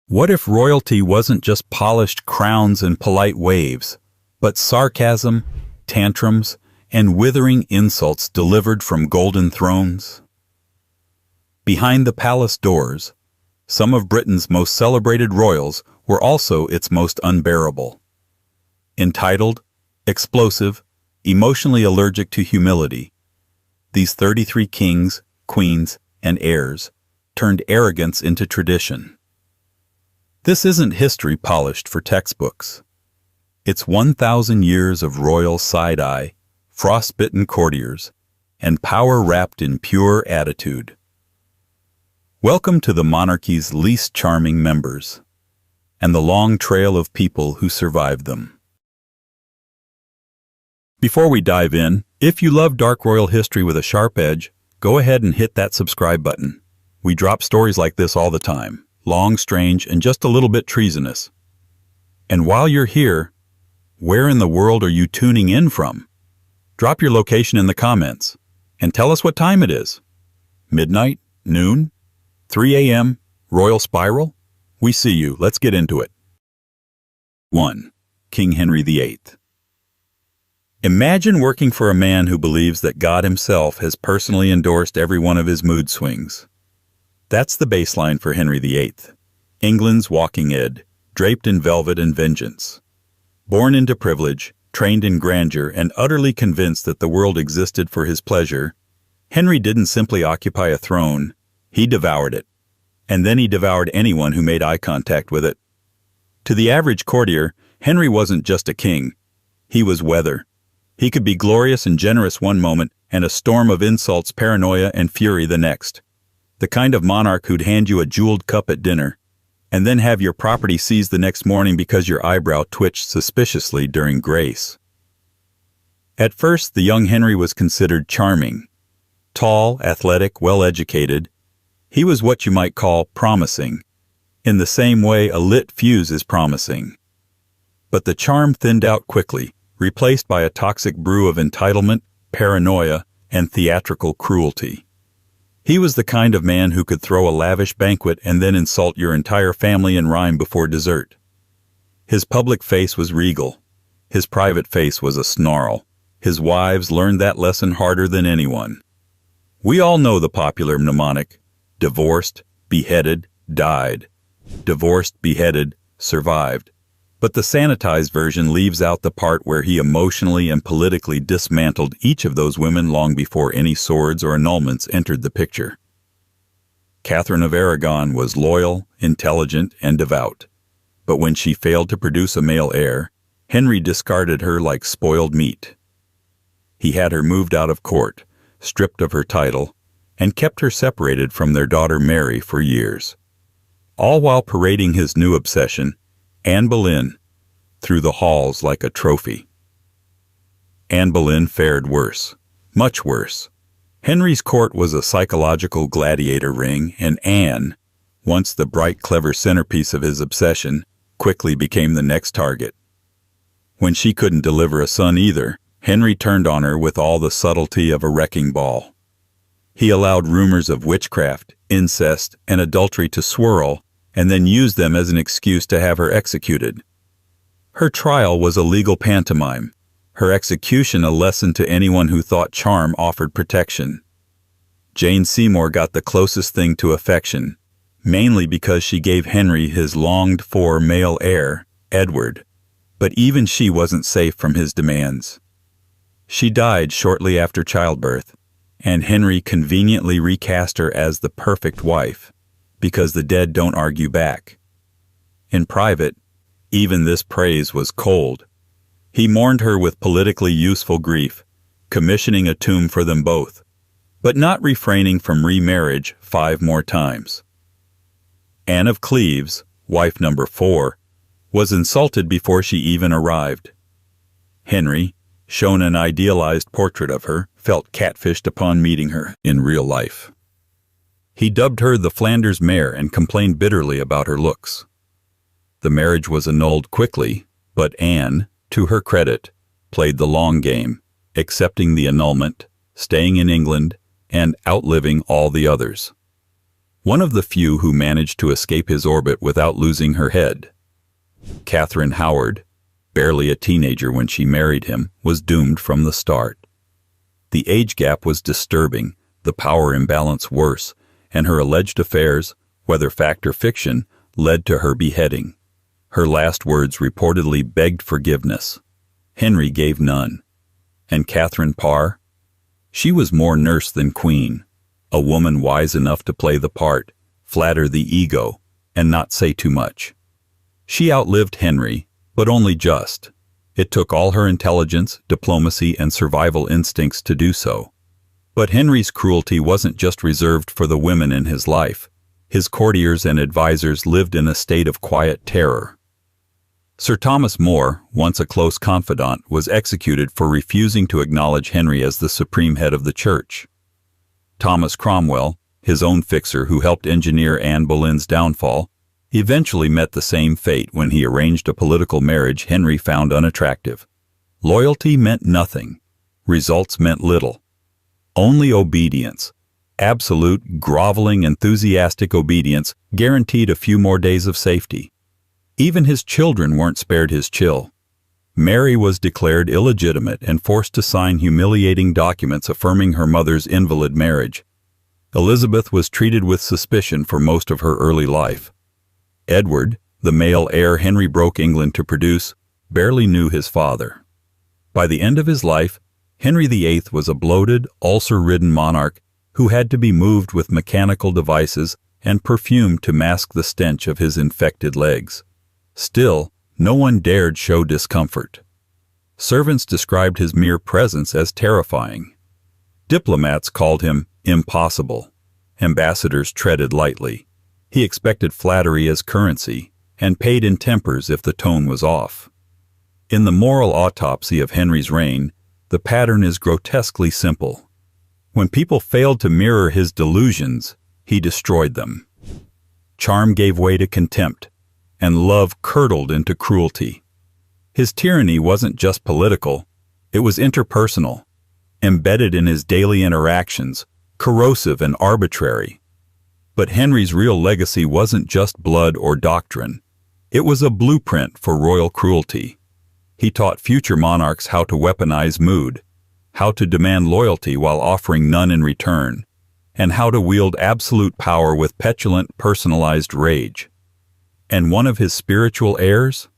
What if royalty wasn't just polished crowns and polite waves, but sarcasm, tantrums, and withering insults delivered from golden thrones? Behind the palace doors, some of Britain's most celebrated royals were also its most unbearable. Entitled, explosive, emotionally allergic to humility, these 33 kings, queens, and heirs turned arrogance into tradition. This isn't history polished for textbooks. It's 1,000 years of royal side-eye, frostbitten courtiers, and power wrapped in pure attitude. Welcome to the monarchy's least charming members, and the long trail of people who survived them. Before we dive in, if you love dark royal history with a sharp edge, go ahead and hit that subscribe button. We drop stories like this all the time. Long, strange, and just a little bit treasonous. And while you're here, where in the world are you tuning in from? Drop your location in the comments, and tell us what time it is. Midnight? Noon? 3 a.m.? Royal Spiral? We see you. Let's get into it. 1. King Henry VIII. Imagine working for a man who believes that God himself has personally endorsed every one of his mood swings. That's the baseline for Henry VIII, England's walking Ed, draped in velvet and vengeance. Born into privilege, trained in grandeur, and utterly convinced that the world existed for his pleasure, Henry didn't simply occupy a throne, he devoured it. And then he devoured anyone who made eye contact with it. To the average courtier, Henry wasn't just a king. He was weather. He could be glorious and generous one moment, and a storm of insults, paranoia, and fury the next. The kind of monarch who'd hand you a jeweled cup at dinner, and then have your property seized the next morning because your eyebrow twitched suspiciously during grace. At first, the young Henry was considered charming. Tall, athletic, well-educated, he was what you might call promising, in the same way a lit fuse is promising. But the charm thinned out quickly, replaced by a toxic brew of entitlement, paranoia, and theatrical cruelty. He was the kind of man who could throw a lavish banquet and then insult your entire family in rhyme before dessert. His public face was regal. His private face was a snarl. His wives learned that lesson harder than anyone. We all know the popular mnemonic: divorced, beheaded, died. Divorced, beheaded, survived. But the sanitized version leaves out the part where he emotionally and politically dismantled each of those women long before any swords or annulments entered the picture. Catherine of Aragon was loyal, intelligent, and devout. But when she failed to produce a male heir, Henry discarded her like spoiled meat. He had her moved out of court, stripped of her title, and kept her separated from their daughter Mary for years. All while parading his new obsession, Anne Boleyn, through the halls like a trophy. Anne Boleyn fared worse, much worse. Henry's court was a psychological gladiator ring, and Anne, once the bright, clever centerpiece of his obsession, quickly became the next target. When she couldn't deliver a son either, Henry turned on her with all the subtlety of a wrecking ball. He allowed rumors of witchcraft, incest, and adultery to swirl, and then used them as an excuse to have her executed. Her trial was a legal pantomime, her execution a lesson to anyone who thought charm offered protection. Jane Seymour got the closest thing to affection, mainly because she gave Henry his longed-for male heir, Edward, but even she wasn't safe from his demands. She died shortly after childbirth, and Henry conveniently recast her as the perfect wife, because the dead don't argue back. In private, even this praise was cold. He mourned her with politically useful grief, commissioning a tomb for them both, but not refraining from remarriage 5 more times. Anne of Cleves, wife number 4, was insulted before she even arrived. Henry, shown an idealized portrait of her, felt catfished upon meeting her in real life. He dubbed her the Flanders mare and complained bitterly about her looks. The marriage was annulled quickly, but Anne, to her credit, played the long game, accepting the annulment, staying in England, and outliving all the others. one of the few who managed to escape his orbit without losing her head. Catherine Howard, barely a teenager when she married him, was doomed from the start. The age gap was disturbing, the power imbalance worse, and her alleged affairs, whether fact or fiction, led to her beheading. Her last words reportedly begged forgiveness. Henry gave none. And Catherine Parr? She was more nurse than queen, a woman wise enough to play the part, flatter the ego, and not say too much. She outlived Henry, but only just. It took all her intelligence, diplomacy, and survival instincts to do so. But Henry's cruelty wasn't just reserved for the women in his life. His courtiers and advisors lived in a state of quiet terror. Sir Thomas More, once a close confidant, was executed for refusing to acknowledge Henry as the supreme head of the church. Thomas Cromwell, his own fixer who helped engineer Anne Boleyn's downfall, eventually met the same fate when he arranged a political marriage Henry found unattractive. Loyalty meant nothing. Results meant little. Only obedience, absolute, groveling, enthusiastic obedience, guaranteed a few more days of safety. Even his children weren't spared his chill. Mary was declared illegitimate and forced to sign humiliating documents affirming her mother's invalid marriage. Elizabeth was treated with suspicion for most of her early life. Edward, the male heir Henry broke England to produce, barely knew his father. By the end of his life, Henry VIII was a bloated, ulcer-ridden monarch who had to be moved with mechanical devices and perfumed to mask the stench of his infected legs. Still, no one dared show discomfort. Servants described his mere presence as terrifying. Diplomats called him impossible. Ambassadors treaded lightly. He expected flattery as currency, and paid in tempers if the tone was off. In the moral autopsy of Henry's reign, the pattern is grotesquely simple. When people failed to mirror his delusions, he destroyed them. Charm gave way to contempt, and love curdled into cruelty. His tyranny wasn't just political, it was interpersonal, embedded in his daily interactions, corrosive and arbitrary. But Henry's real legacy wasn't just blood or doctrine. It was a blueprint for royal cruelty. He taught future monarchs how to weaponize mood, how to demand loyalty while offering none in return, and how to wield absolute power with petulant, personalized rage. And one of his spiritual heirs?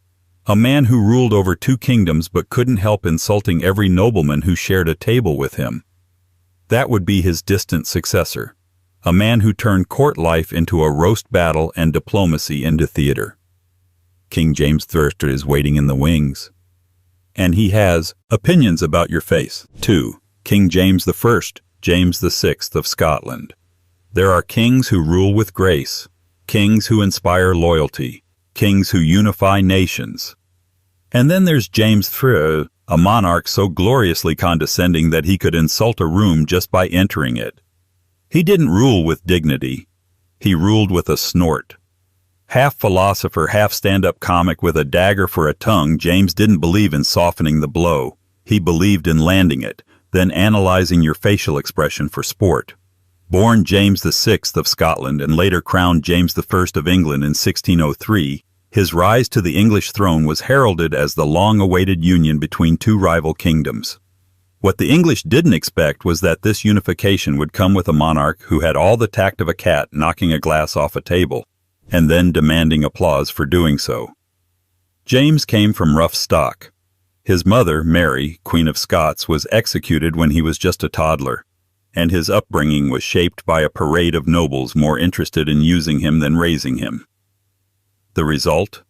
A man who ruled over 2 kingdoms but couldn't help insulting every nobleman who shared a table with him. That would be his distant successor, a man who turned court life into a roast battle and diplomacy into theater. King James III is waiting in the wings. And he has opinions about your face, too. King James I, James VI of Scotland. There are kings who rule with grace, kings who inspire loyalty, kings who unify nations. And then there's James III, a monarch so gloriously condescending that he could insult a room just by entering it. He didn't rule with dignity. He ruled with a snort. Half philosopher, half stand-up comic with a dagger for a tongue, James didn't believe in softening the blow. He believed in landing it, then analyzing your facial expression for sport. Born James VI of Scotland and later crowned James I of England in 1603, his rise to the English throne was heralded as the long-awaited union between 2 rival kingdoms. What the English didn't expect was that this unification would come with a monarch who had all the tact of a cat knocking a glass off a table, and then demanding applause for doing so. James came from rough stock. His mother, Mary, Queen of Scots, was executed when he was just a toddler, and his upbringing was shaped by a parade of nobles more interested in using him than raising him. The result?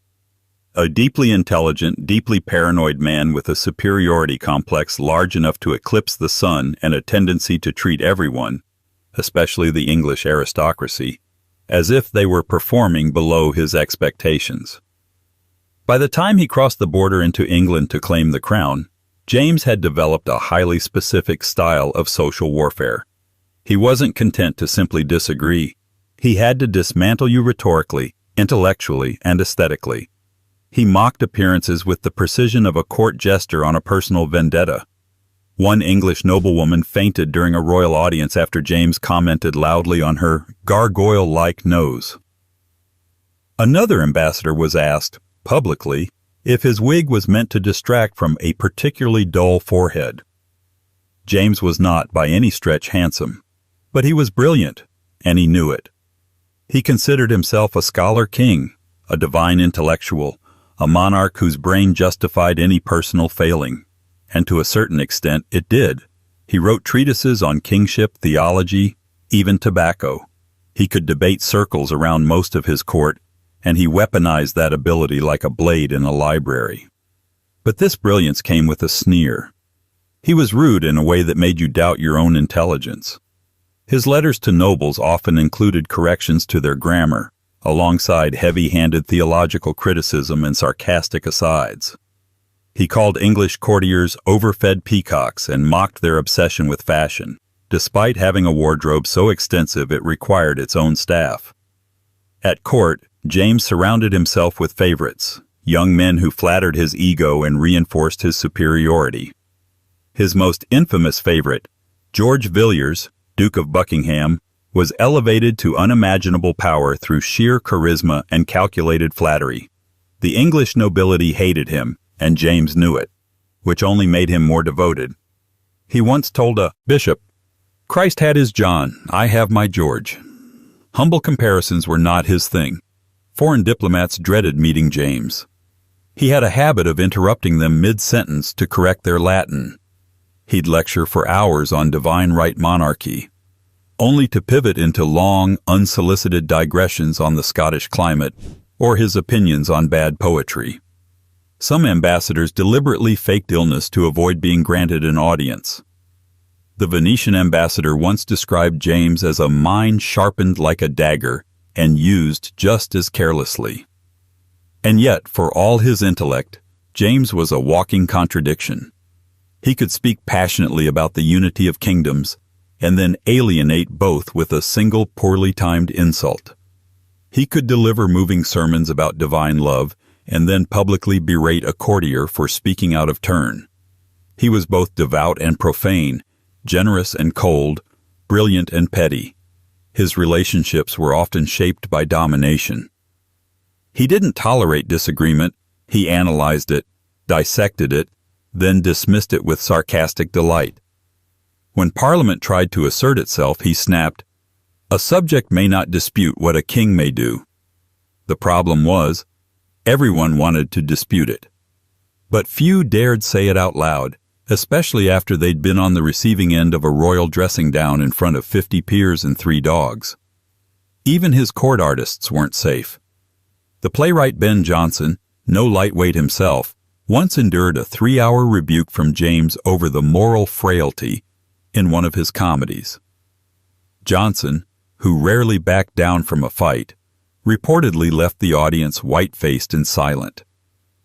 A deeply intelligent, deeply paranoid man with a superiority complex large enough to eclipse the sun and a tendency to treat everyone, especially the English aristocracy, as if they were performing below his expectations. By the time he crossed the border into England to claim the crown, James had developed a highly specific style of social warfare. He wasn't content to simply disagree. He had to dismantle you rhetorically, intellectually, and aesthetically. He mocked appearances with the precision of a court jester on a personal vendetta. One English noblewoman fainted during a royal audience after James commented loudly on her gargoyle-like nose. Another ambassador was asked, publicly, if his wig was meant to distract from a particularly dull forehead. James was not, by any stretch, handsome, but he was brilliant, and he knew it. He considered himself a scholar king, a divine intellectual, a monarch whose brain justified any personal failing. And to a certain extent, it did. He wrote treatises on kingship, theology, even tobacco. He could debate circles around most of his court, and he weaponized that ability like a blade in a library. But this brilliance came with a sneer. He was rude in a way that made you doubt your own intelligence. His letters to nobles often included corrections to their grammar, alongside heavy-handed theological criticism and sarcastic asides. He called English courtiers overfed peacocks and mocked their obsession with fashion, despite having a wardrobe so extensive it required its own staff. At court, James surrounded himself with favorites, young men who flattered his ego and reinforced his superiority. His most infamous favorite, George Villiers, Duke of Buckingham, was elevated to unimaginable power through sheer charisma and calculated flattery. The English nobility hated him, and James knew it, which only made him more devoted. He once told a bishop, "Christ had his John, I have my George." Humble comparisons were not his thing. Foreign diplomats dreaded meeting James. He had a habit of interrupting them mid-sentence to correct their Latin. He'd lecture for hours on divine right monarchy, only to pivot into long, unsolicited digressions on the Scottish climate or his opinions on bad poetry. Some ambassadors deliberately faked illness to avoid being granted an audience. The Venetian ambassador once described James as a mind sharpened like a dagger and used just as carelessly. And yet, for all his intellect, James was a walking contradiction. He could speak passionately about the unity of kingdoms and then alienate both with a single poorly timed insult. He could deliver moving sermons about divine love and then publicly berate a courtier for speaking out of turn. He was both devout and profane, generous and cold, brilliant and petty. His relationships were often shaped by domination. He didn't tolerate disagreement, he analyzed it, dissected it, then dismissed it with sarcastic delight. When Parliament tried to assert itself, he snapped, "A subject may not dispute what a king may do." The problem was, everyone wanted to dispute it. But few dared say it out loud, especially after they'd been on the receiving end of a royal dressing down in front of 50 peers and 3 dogs. Even his court artists weren't safe. The playwright Ben Jonson, no lightweight himself, once endured a 3-hour rebuke from James over the moral frailty in one of his comedies. Jonson, who rarely backed down from a fight, reportedly left the audience white-faced and silent.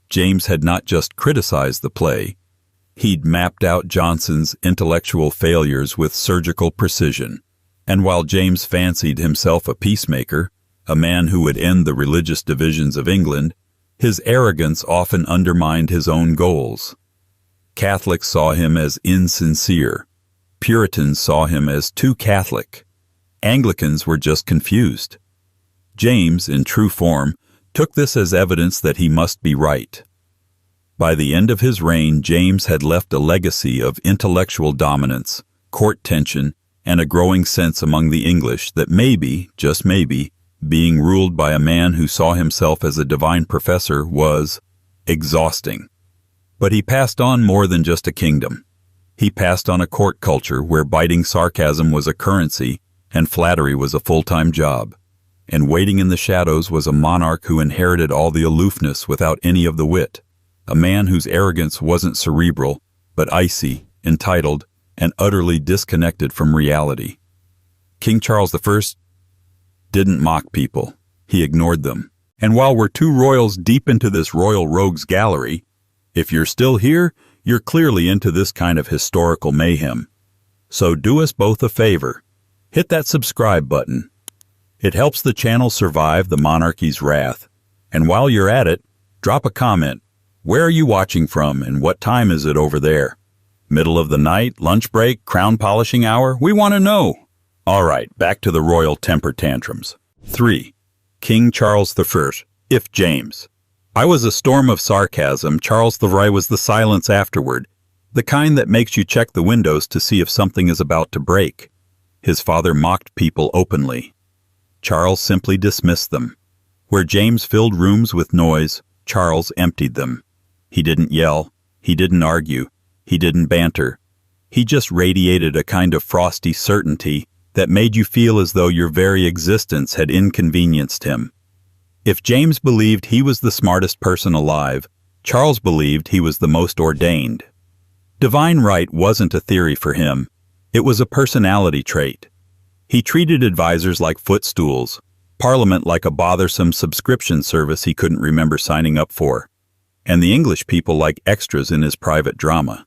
James had not just criticized the play, he'd mapped out Jonson's intellectual failures with surgical precision. And while James fancied himself a peacemaker, a man who would end the religious divisions of England, his arrogance often undermined his own goals. Catholics saw him as insincere. Puritans saw him as too Catholic. Anglicans were just confused. James, in true form, took this as evidence that he must be right. By the end of his reign, James had left a legacy of intellectual dominance, court tension, and a growing sense among the English that maybe, just maybe, being ruled by a man who saw himself as a divine professor was exhausting. But he passed on more than just a kingdom. He passed on a court culture where biting sarcasm was a currency and flattery was a full-time job. And waiting in the shadows was a monarch who inherited all the aloofness without any of the wit, a man whose arrogance wasn't cerebral, but icy, entitled, and utterly disconnected from reality. King Charles I didn't mock people. He ignored them. And while we're 2 royals deep into this royal rogues gallery, if you're still here, you're clearly into this kind of historical mayhem. So do us both a favor. Hit that subscribe button. It helps the channel survive the monarchy's wrath. And while you're at it, drop a comment. Where are you watching from and what time is it over there? Middle of the night, lunch break, crown polishing hour? We want to know. All right, back to the royal temper tantrums. 3. King Charles I, if James. I was a storm of sarcasm. Charles I was the silence afterward, the kind that makes you check the windows to see if something is about to break. His father mocked people openly. Charles simply dismissed them. Where James filled rooms with noise, Charles emptied them. He didn't yell. He didn't argue. He didn't banter. He just radiated a kind of frosty certainty that made you feel as though your very existence had inconvenienced him. If James believed he was the smartest person alive, Charles believed he was the most ordained. Divine right wasn't a theory for him. It was a personality trait. He treated advisors like footstools, Parliament like a bothersome subscription service he couldn't remember signing up for, and the English people like extras in his private drama.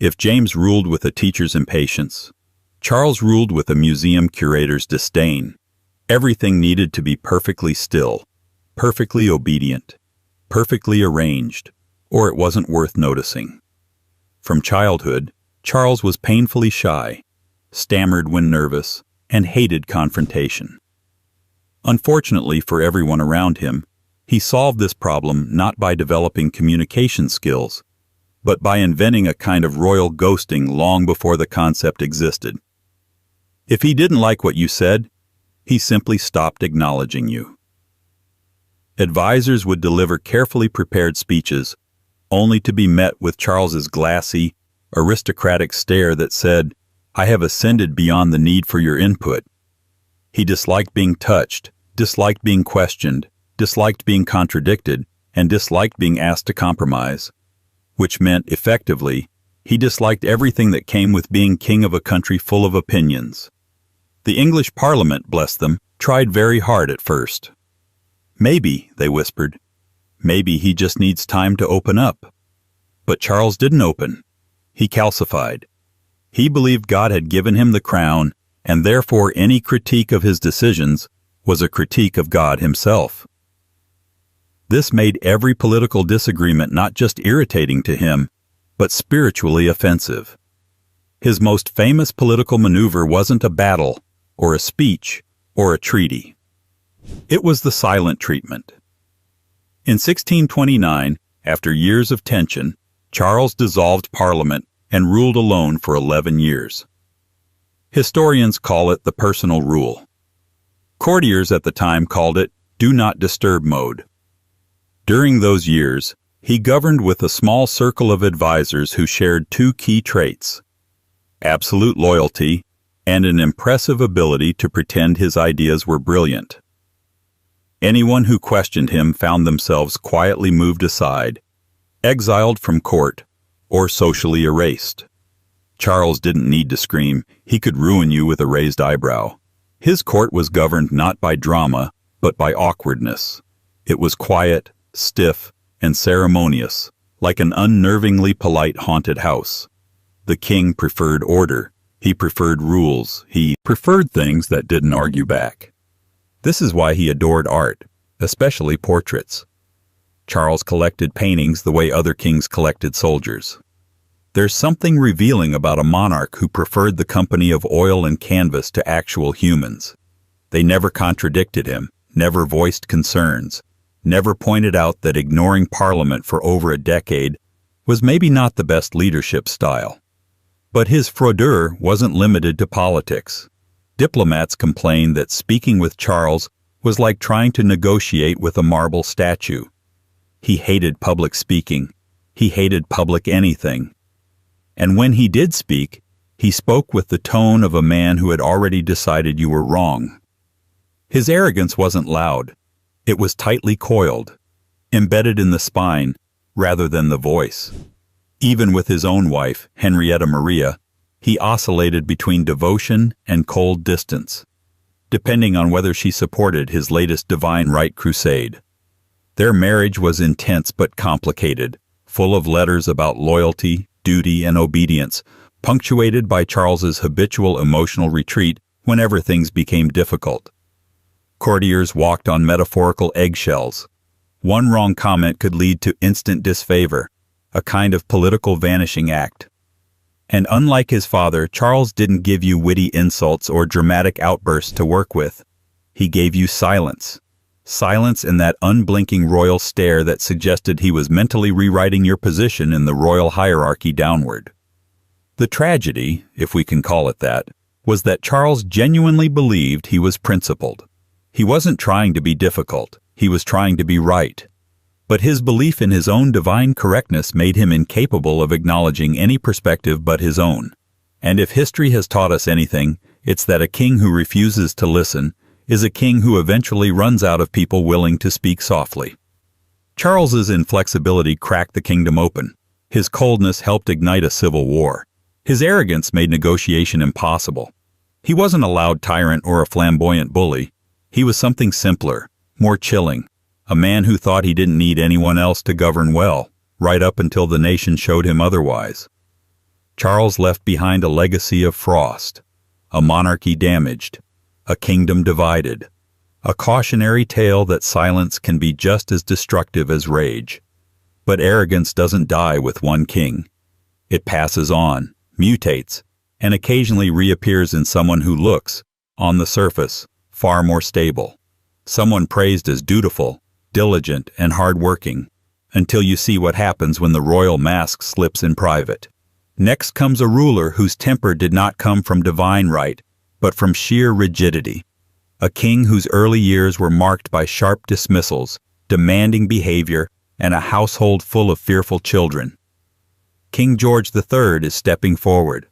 If James ruled with a teacher's impatience, Charles ruled with a museum curator's disdain. Everything needed to be perfectly still, perfectly obedient, perfectly arranged, or it wasn't worth noticing. From childhood, Charles was painfully shy, stammered when nervous, and hated confrontation. Unfortunately for everyone around him, he solved this problem not by developing communication skills, but by inventing a kind of royal ghosting long before the concept existed. If he didn't like what you said, he simply stopped acknowledging you. Advisors would deliver carefully prepared speeches, only to be met with Charles's glassy, aristocratic stare that said, "I have ascended beyond the need for your input." He disliked being touched, disliked being questioned, disliked being contradicted, and disliked being asked to compromise, which meant, effectively, he disliked everything that came with being king of a country full of opinions. The English Parliament, bless them, tried very hard at first. "Maybe," they whispered, "maybe he just needs time to open up." But Charles didn't open. He calcified. He believed God had given him the crown, and therefore any critique of his decisions was a critique of God himself. This made every political disagreement not just irritating to him, but spiritually offensive. His most famous political maneuver wasn't a battle, or a speech, or a treaty. It was the silent treatment. In 1629, after years of tension, Charles dissolved Parliament and ruled alone for 11 years. Historians call it the personal rule. Courtiers at the time called it do not disturb mode. During those years, he governed with a small circle of advisors who shared two key traits: absolute loyalty and an impressive ability to pretend his ideas were brilliant. Anyone who questioned him found themselves quietly moved aside, exiled from court, or socially erased. Charles didn't need to scream. He could ruin you with a raised eyebrow. His court was governed not by drama, but by awkwardness. It was quiet, stiff, and ceremonious, like an unnervingly polite haunted house. The king preferred order. He preferred rules. He preferred things that didn't argue back. This is why he adored art, especially portraits. Charles collected paintings the way other kings collected soldiers. There's something revealing about a monarch who preferred the company of oil and canvas to actual humans. They never contradicted him, never voiced concerns, never pointed out that ignoring Parliament for over a decade was maybe not the best leadership style. But his froideur wasn't limited to politics. Diplomats complained that speaking with Charles was like trying to negotiate with a marble statue. He hated public speaking. He hated public anything. And when he did speak, he spoke with the tone of a man who had already decided you were wrong. His arrogance wasn't loud. It was tightly coiled, embedded in the spine rather than the voice. Even with his own wife, Henrietta Maria, he oscillated between devotion and cold distance, depending on whether she supported his latest divine right crusade. Their marriage was intense but complicated, full of letters about loyalty, duty, and obedience, punctuated by Charles's habitual emotional retreat whenever things became difficult. Courtiers walked on metaphorical eggshells. One wrong comment could lead to instant disfavor, a kind of political vanishing act. And unlike his father, Charles didn't give you witty insults or dramatic outbursts to work with. He gave you silence. Silence in that unblinking royal stare that suggested he was mentally rewriting your position in the royal hierarchy downward. The tragedy, if we can call it that, was that Charles genuinely believed he was principled. He wasn't trying to be difficult, he was trying to be right. But his belief in his own divine correctness made him incapable of acknowledging any perspective but his own. And if history has taught us anything, it's that a king who refuses to listen is a king who eventually runs out of people willing to speak softly. Charles's inflexibility cracked the kingdom open. His coldness helped ignite a civil war. His arrogance made negotiation impossible. He wasn't a loud tyrant or a flamboyant bully. He was something simpler, more chilling. A man who thought he didn't need anyone else to govern well, right up until the nation showed him otherwise. Charles left behind a legacy of frost, a monarchy damaged, a kingdom divided, a cautionary tale that silence can be just as destructive as rage. But arrogance doesn't die with one king. It passes on, mutates, and occasionally reappears in someone who looks, on the surface, far more stable. Someone praised as dutiful, diligent, and hard-working, until you see what happens when the royal mask slips in private. Next comes a ruler whose temper did not come from divine right, but from sheer rigidity. A king whose early years were marked by sharp dismissals, demanding behavior, and a household full of fearful children. King George III is stepping forward,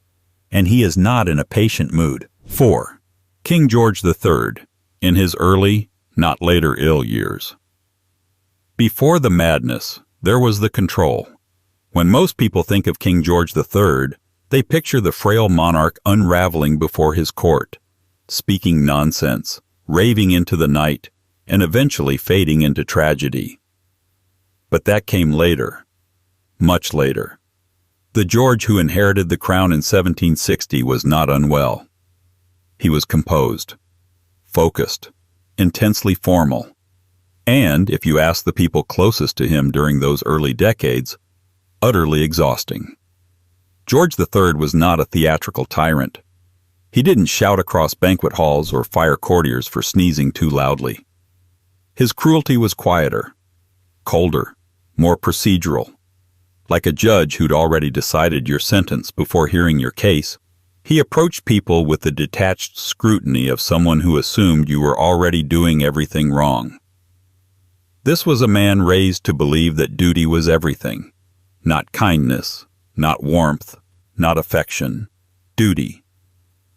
and he is not in a patient mood. 4. King George III, in his early, not later ill years. Before the madness, there was the control. When most people think of King George III, they picture the frail monarch unraveling before his court, speaking nonsense, raving into the night, and eventually fading into tragedy. But that came later, much later. The George who inherited the crown in 1760 was not unwell. He was composed, focused, intensely formal, and, if you ask the people closest to him during those early decades, utterly exhausting. George III was not a theatrical tyrant. He didn't shout across banquet halls or fire courtiers for sneezing too loudly. His cruelty was quieter, colder, more procedural. Like a judge who'd already decided your sentence before hearing your case, he approached people with the detached scrutiny of someone who assumed you were already doing everything wrong. This was a man raised to believe that duty was everything. Not kindness, not warmth, not affection. Duty.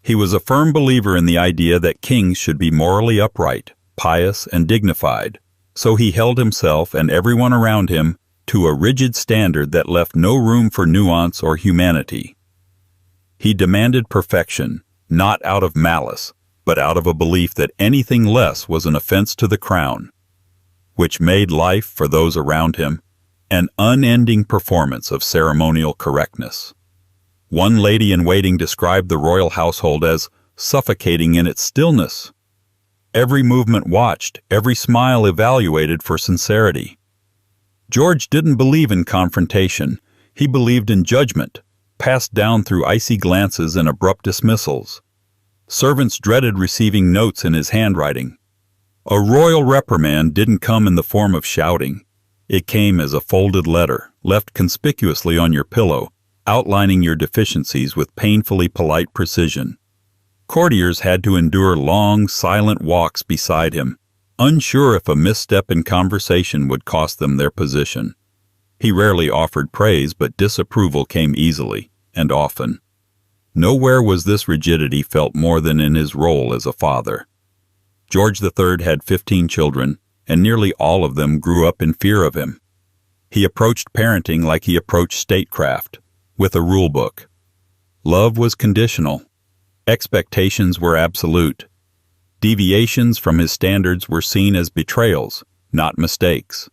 He was a firm believer in the idea that kings should be morally upright, pious, and dignified, so he held himself and everyone around him to a rigid standard that left no room for nuance or humanity. He demanded perfection, not out of malice, but out of a belief that anything less was an offense to the crown, which made life, for those around him, an unending performance of ceremonial correctness. One lady-in-waiting described the royal household as suffocating in its stillness. Every movement watched, every smile evaluated for sincerity. George didn't believe in confrontation. He believed in judgment, passed down through icy glances and abrupt dismissals. Servants dreaded receiving notes in his handwriting. A royal reprimand didn't come in the form of shouting. It came as a folded letter, left conspicuously on your pillow, outlining your deficiencies with painfully polite precision. Courtiers had to endure long, silent walks beside him, unsure if a misstep in conversation would cost them their position. He rarely offered praise, but disapproval came easily, and often. Nowhere was this rigidity felt more than in his role as a father. George III had 15 children, and nearly all of them grew up in fear of him. He approached parenting like he approached statecraft, with a rule book. Love was conditional. Expectations were absolute. Deviations from his standards were seen as betrayals, not mistakes.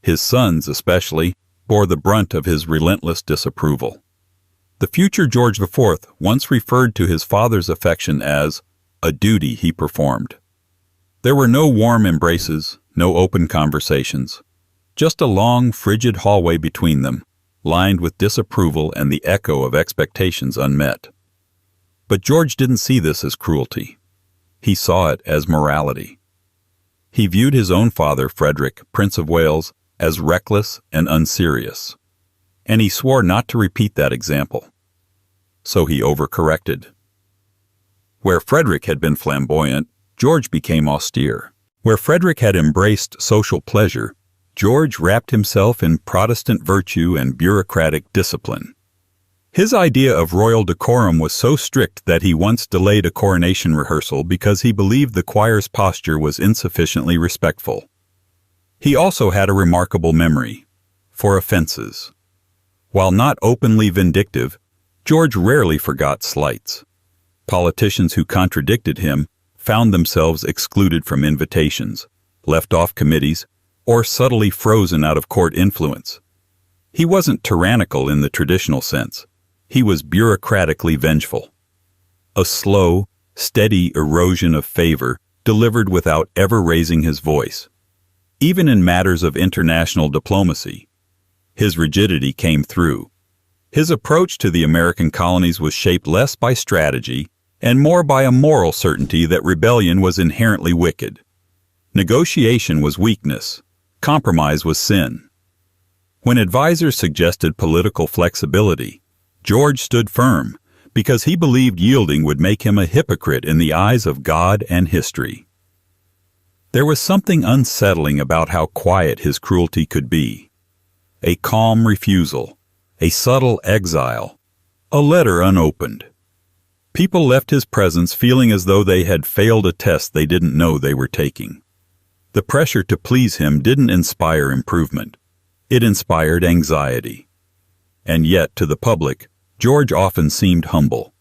His sons, especially, bore the brunt of his relentless disapproval. The future George IV once referred to his father's affection as a duty he performed. There were no warm embraces, no open conversations, just a long, frigid hallway between them, lined with disapproval and the echo of expectations unmet. But George didn't see this as cruelty. He saw it as morality. He viewed his own father, Frederick, Prince of Wales, as reckless and unserious, and he swore not to repeat that example. So he overcorrected. Where Frederick had been flamboyant, George became austere. Where Frederick had embraced social pleasure, George wrapped himself in Protestant virtue and bureaucratic discipline. His idea of royal decorum was so strict that he once delayed a coronation rehearsal because he believed the choir's posture was insufficiently respectful. He also had a remarkable memory for offenses. While not openly vindictive, George rarely forgot slights. Politicians who contradicted him found themselves excluded from invitations, left off committees, or subtly frozen out of court influence. He wasn't tyrannical in the traditional sense. He was bureaucratically vengeful. A slow, steady erosion of favor delivered without ever raising his voice. Even in matters of international diplomacy, his rigidity came through. His approach to the American colonies was shaped less by strategy and more by a moral certainty that rebellion was inherently wicked. Negotiation was weakness. Compromise was sin. When advisors suggested political flexibility, George stood firm because he believed yielding would make him a hypocrite in the eyes of God and history. There was something unsettling about how quiet his cruelty could be. A calm refusal, a subtle exile, a letter unopened. People left his presence feeling as though they had failed a test they didn't know they were taking. The pressure to please him didn't inspire improvement. It inspired anxiety. And yet, to the public, George often seemed humble.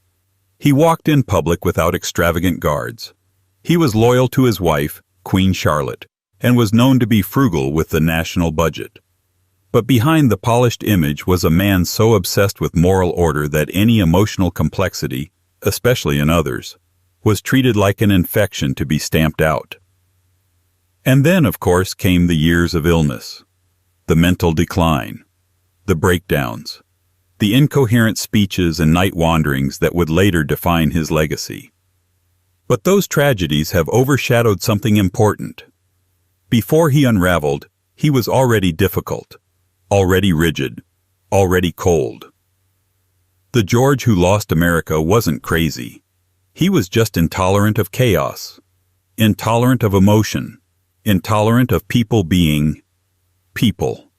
He walked in public without extravagant guards. He was loyal to his wife, Queen Charlotte, and was known to be frugal with the national budget. But behind the polished image was a man so obsessed with moral order that any emotional complexity, especially in others, was treated like an infection to be stamped out. And then, of course, came the years of illness, the mental decline, the breakdowns, the incoherent speeches and night wanderings that would later define his legacy. But those tragedies have overshadowed something important. Before he unraveled, he was already difficult, already rigid, already cold. The George who lost America wasn't crazy. He was just intolerant of chaos, intolerant of emotion, intolerant of people being people.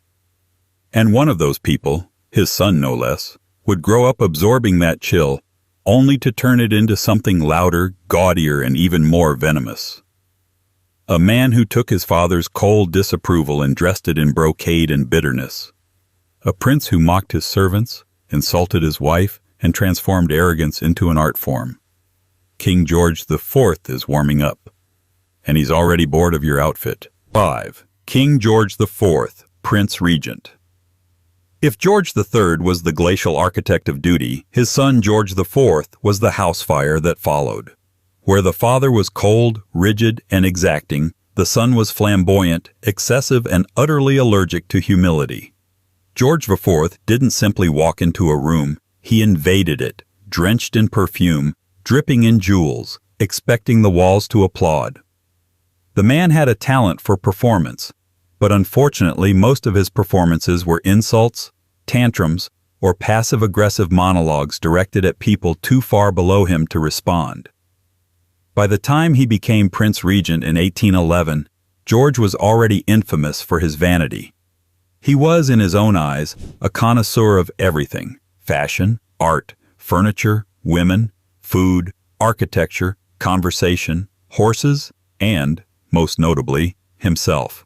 And one of those people, his son no less, would grow up absorbing that chill, only to turn it into something louder, gaudier, and even more venomous. A man who took his father's cold disapproval and dressed it in brocade and bitterness. A prince who mocked his servants, insulted his wife, and transformed arrogance into an art form. King George IV is warming up, and he's already bored of your outfit. 5. King George IV, Prince Regent. If George III was the glacial architect of duty, his son George IV was the house fire that followed. Where the father was cold, rigid, and exacting, the son was flamboyant, excessive, and utterly allergic to humility. George IV didn't simply walk into a room, he invaded it, drenched in perfume, dripping in jewels, expecting the walls to applaud. The man had a talent for performance, but unfortunately most of his performances were insults, tantrums, or passive-aggressive monologues directed at people too far below him to respond. By the time he became Prince Regent in 1811, George was already infamous for his vanity. He was, in his own eyes, a connoisseur of everything: fashion, art, furniture, women, food, architecture, conversation, horses, and, most notably, himself.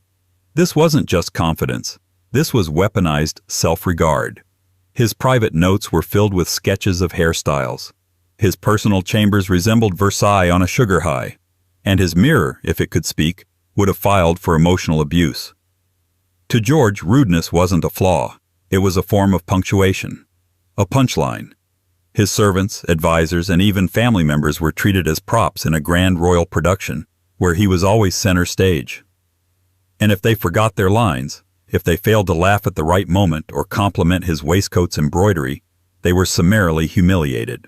This wasn't just confidence. This was weaponized self-regard. His private notes were filled with sketches of hairstyles. His personal chambers resembled Versailles on a sugar high, and his mirror, if it could speak, would have filed for emotional abuse. To George, rudeness wasn't a flaw. It was a form of punctuation, a punchline. His servants, advisors, and even family members were treated as props in a grand royal production, where he was always center stage. And if they forgot their lines, If they failed to laugh at the right moment or compliment his waistcoat's embroidery, they were summarily humiliated.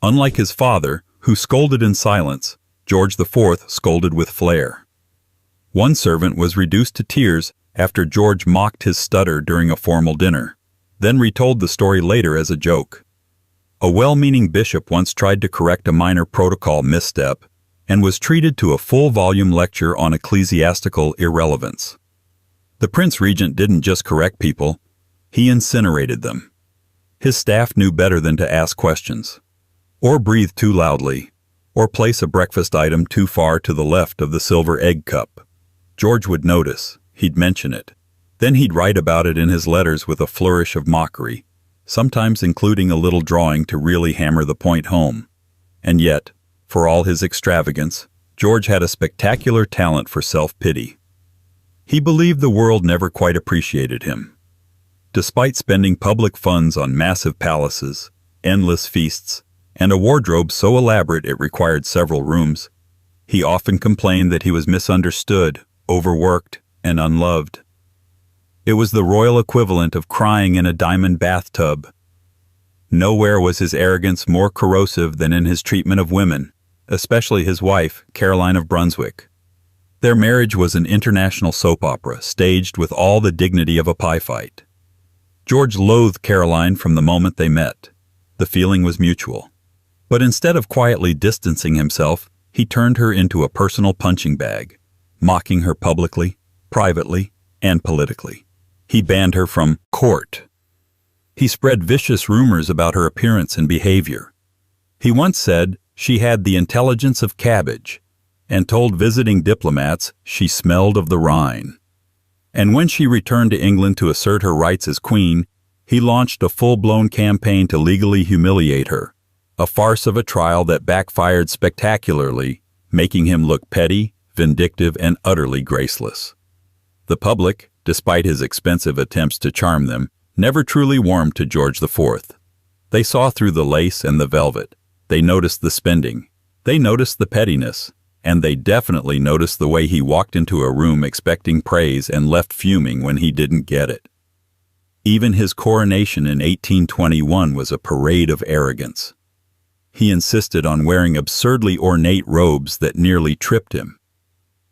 Unlike his father, who scolded in silence, George IV scolded with flair. One servant was reduced to tears after George mocked his stutter during a formal dinner, then retold the story later as a joke. A well-meaning bishop once tried to correct a minor protocol misstep and was treated to a full-volume lecture on ecclesiastical irrelevance. The Prince Regent didn't just correct people, he incinerated them. His staff knew better than to ask questions, or breathe too loudly, or place a breakfast item too far to the left of the silver egg cup. George would notice, he'd mention it. Then he'd write about it in his letters with a flourish of mockery, sometimes including a little drawing to really hammer the point home. And yet, for all his extravagance, George had a spectacular talent for self-pity. He believed the world never quite appreciated him. Despite spending public funds on massive palaces, endless feasts, and a wardrobe so elaborate it required several rooms, he often complained that he was misunderstood, overworked, and unloved. It was the royal equivalent of crying in a diamond bathtub. Nowhere was his arrogance more corrosive than in his treatment of women, especially his wife, Caroline of Brunswick. Their marriage was an international soap opera, staged with all the dignity of a pie fight. George loathed Caroline from the moment they met. The feeling was mutual. But instead of quietly distancing himself, he turned her into a personal punching bag, mocking her publicly, privately, and politically. He banned her from court. He spread vicious rumors about her appearance and behavior. He once said she had the intelligence of cabbage, and told visiting diplomats she smelled of the Rhine. And when she returned to England to assert her rights as queen, he launched a full-blown campaign to legally humiliate her, a farce of a trial that backfired spectacularly, making him look petty, vindictive, and utterly graceless. The public, despite his expensive attempts to charm them, never truly warmed to George IV. They saw through the lace and the velvet. They noticed the spending. They noticed the pettiness. And they definitely noticed the way he walked into a room expecting praise and left fuming when he didn't get it. Even his coronation in 1821 was a parade of arrogance. He insisted on wearing absurdly ornate robes that nearly tripped him.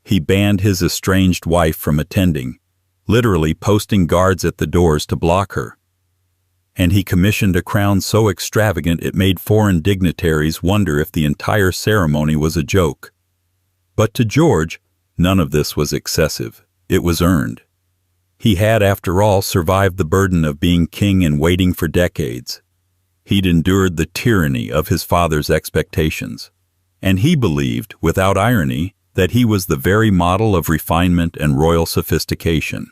He banned his estranged wife from attending, literally posting guards at the doors to block her. And he commissioned a crown so extravagant it made foreign dignitaries wonder if the entire ceremony was a joke. But to George, none of this was excessive. It was earned. He had, after all, survived the burden of being king and waiting for decades. He'd endured the tyranny of his father's expectations. And he believed, without irony, that he was the very model of refinement and royal sophistication.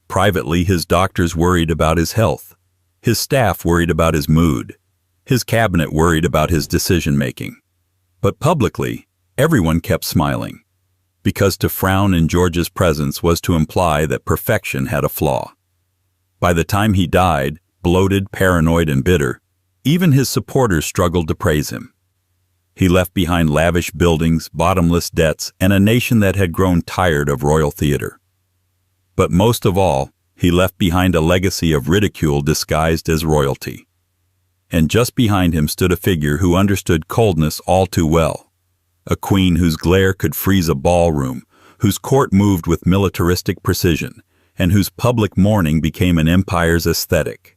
Privately, his doctors worried about his health. His staff worried about his mood. His cabinet worried about his decision-making. But publicly, everyone kept smiling, because to frown in George's presence was to imply that perfection had a flaw. By the time he died, bloated, paranoid, and bitter, even his supporters struggled to praise him. He left behind lavish buildings, bottomless debts, and a nation that had grown tired of royal theater. But most of all, he left behind a legacy of ridicule disguised as royalty. And just behind him stood a figure who understood coldness all too well. A queen whose glare could freeze a ballroom, whose court moved with militaristic precision, and whose public mourning became an empire's aesthetic.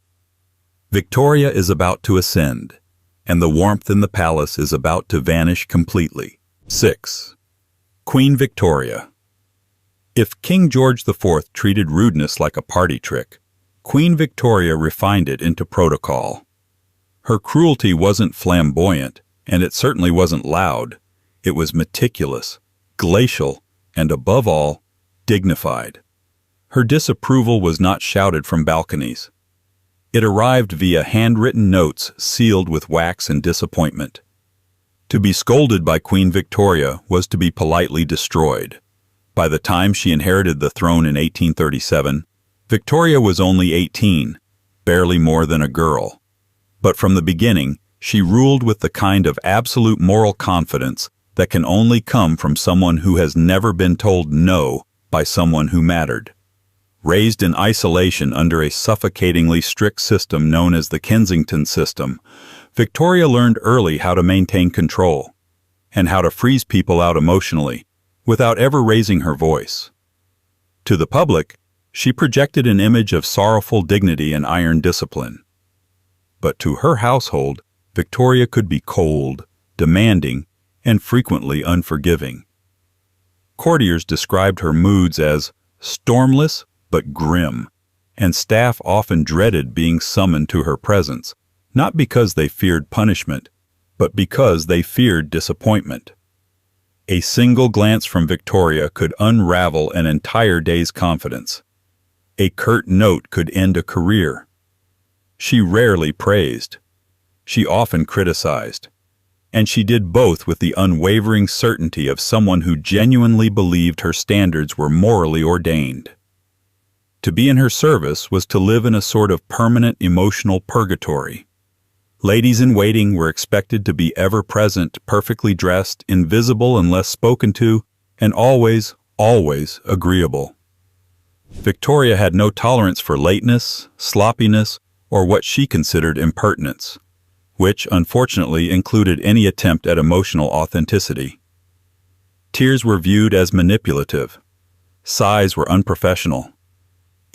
Victoria is about to ascend, and the warmth in the palace is about to vanish completely. 6. Queen Victoria. If King George IV treated rudeness like a party trick, Queen Victoria refined it into protocol. Her cruelty wasn't flamboyant, and it certainly wasn't loud. It was meticulous, glacial, and above all, dignified. Her disapproval was not shouted from balconies. It arrived via handwritten notes sealed with wax and disappointment. To be scolded by Queen Victoria was to be politely destroyed. By the time she inherited the throne in 1837, Victoria was only 18, barely more than a girl. But from the beginning, she ruled with the kind of absolute moral confidence that can only come from someone who has never been told no by someone who mattered. Raised in isolation under a suffocatingly strict system known as the Kensington system, Victoria learned early how to maintain control and how to freeze people out emotionally without ever raising her voice. To the public, she projected an image of sorrowful dignity and iron discipline. But to her household, Victoria could be cold, demanding, and frequently unforgiving. Courtiers described her moods as stormless but grim, and staff often dreaded being summoned to her presence, not because they feared punishment, but because they feared disappointment. A single glance from Victoria could unravel an entire day's confidence. A curt note could end a career. She rarely praised. She often criticized. And she did both with the unwavering certainty of someone who genuinely believed her standards were morally ordained. To be in her service was to live in a sort of permanent emotional purgatory. Ladies-in-waiting were expected to be ever-present, perfectly dressed, invisible unless spoken to, and always, always agreeable. Victoria had no tolerance for lateness, sloppiness, or what she considered impertinence, which, unfortunately, included any attempt at emotional authenticity. Tears were viewed as manipulative. Sighs were unprofessional.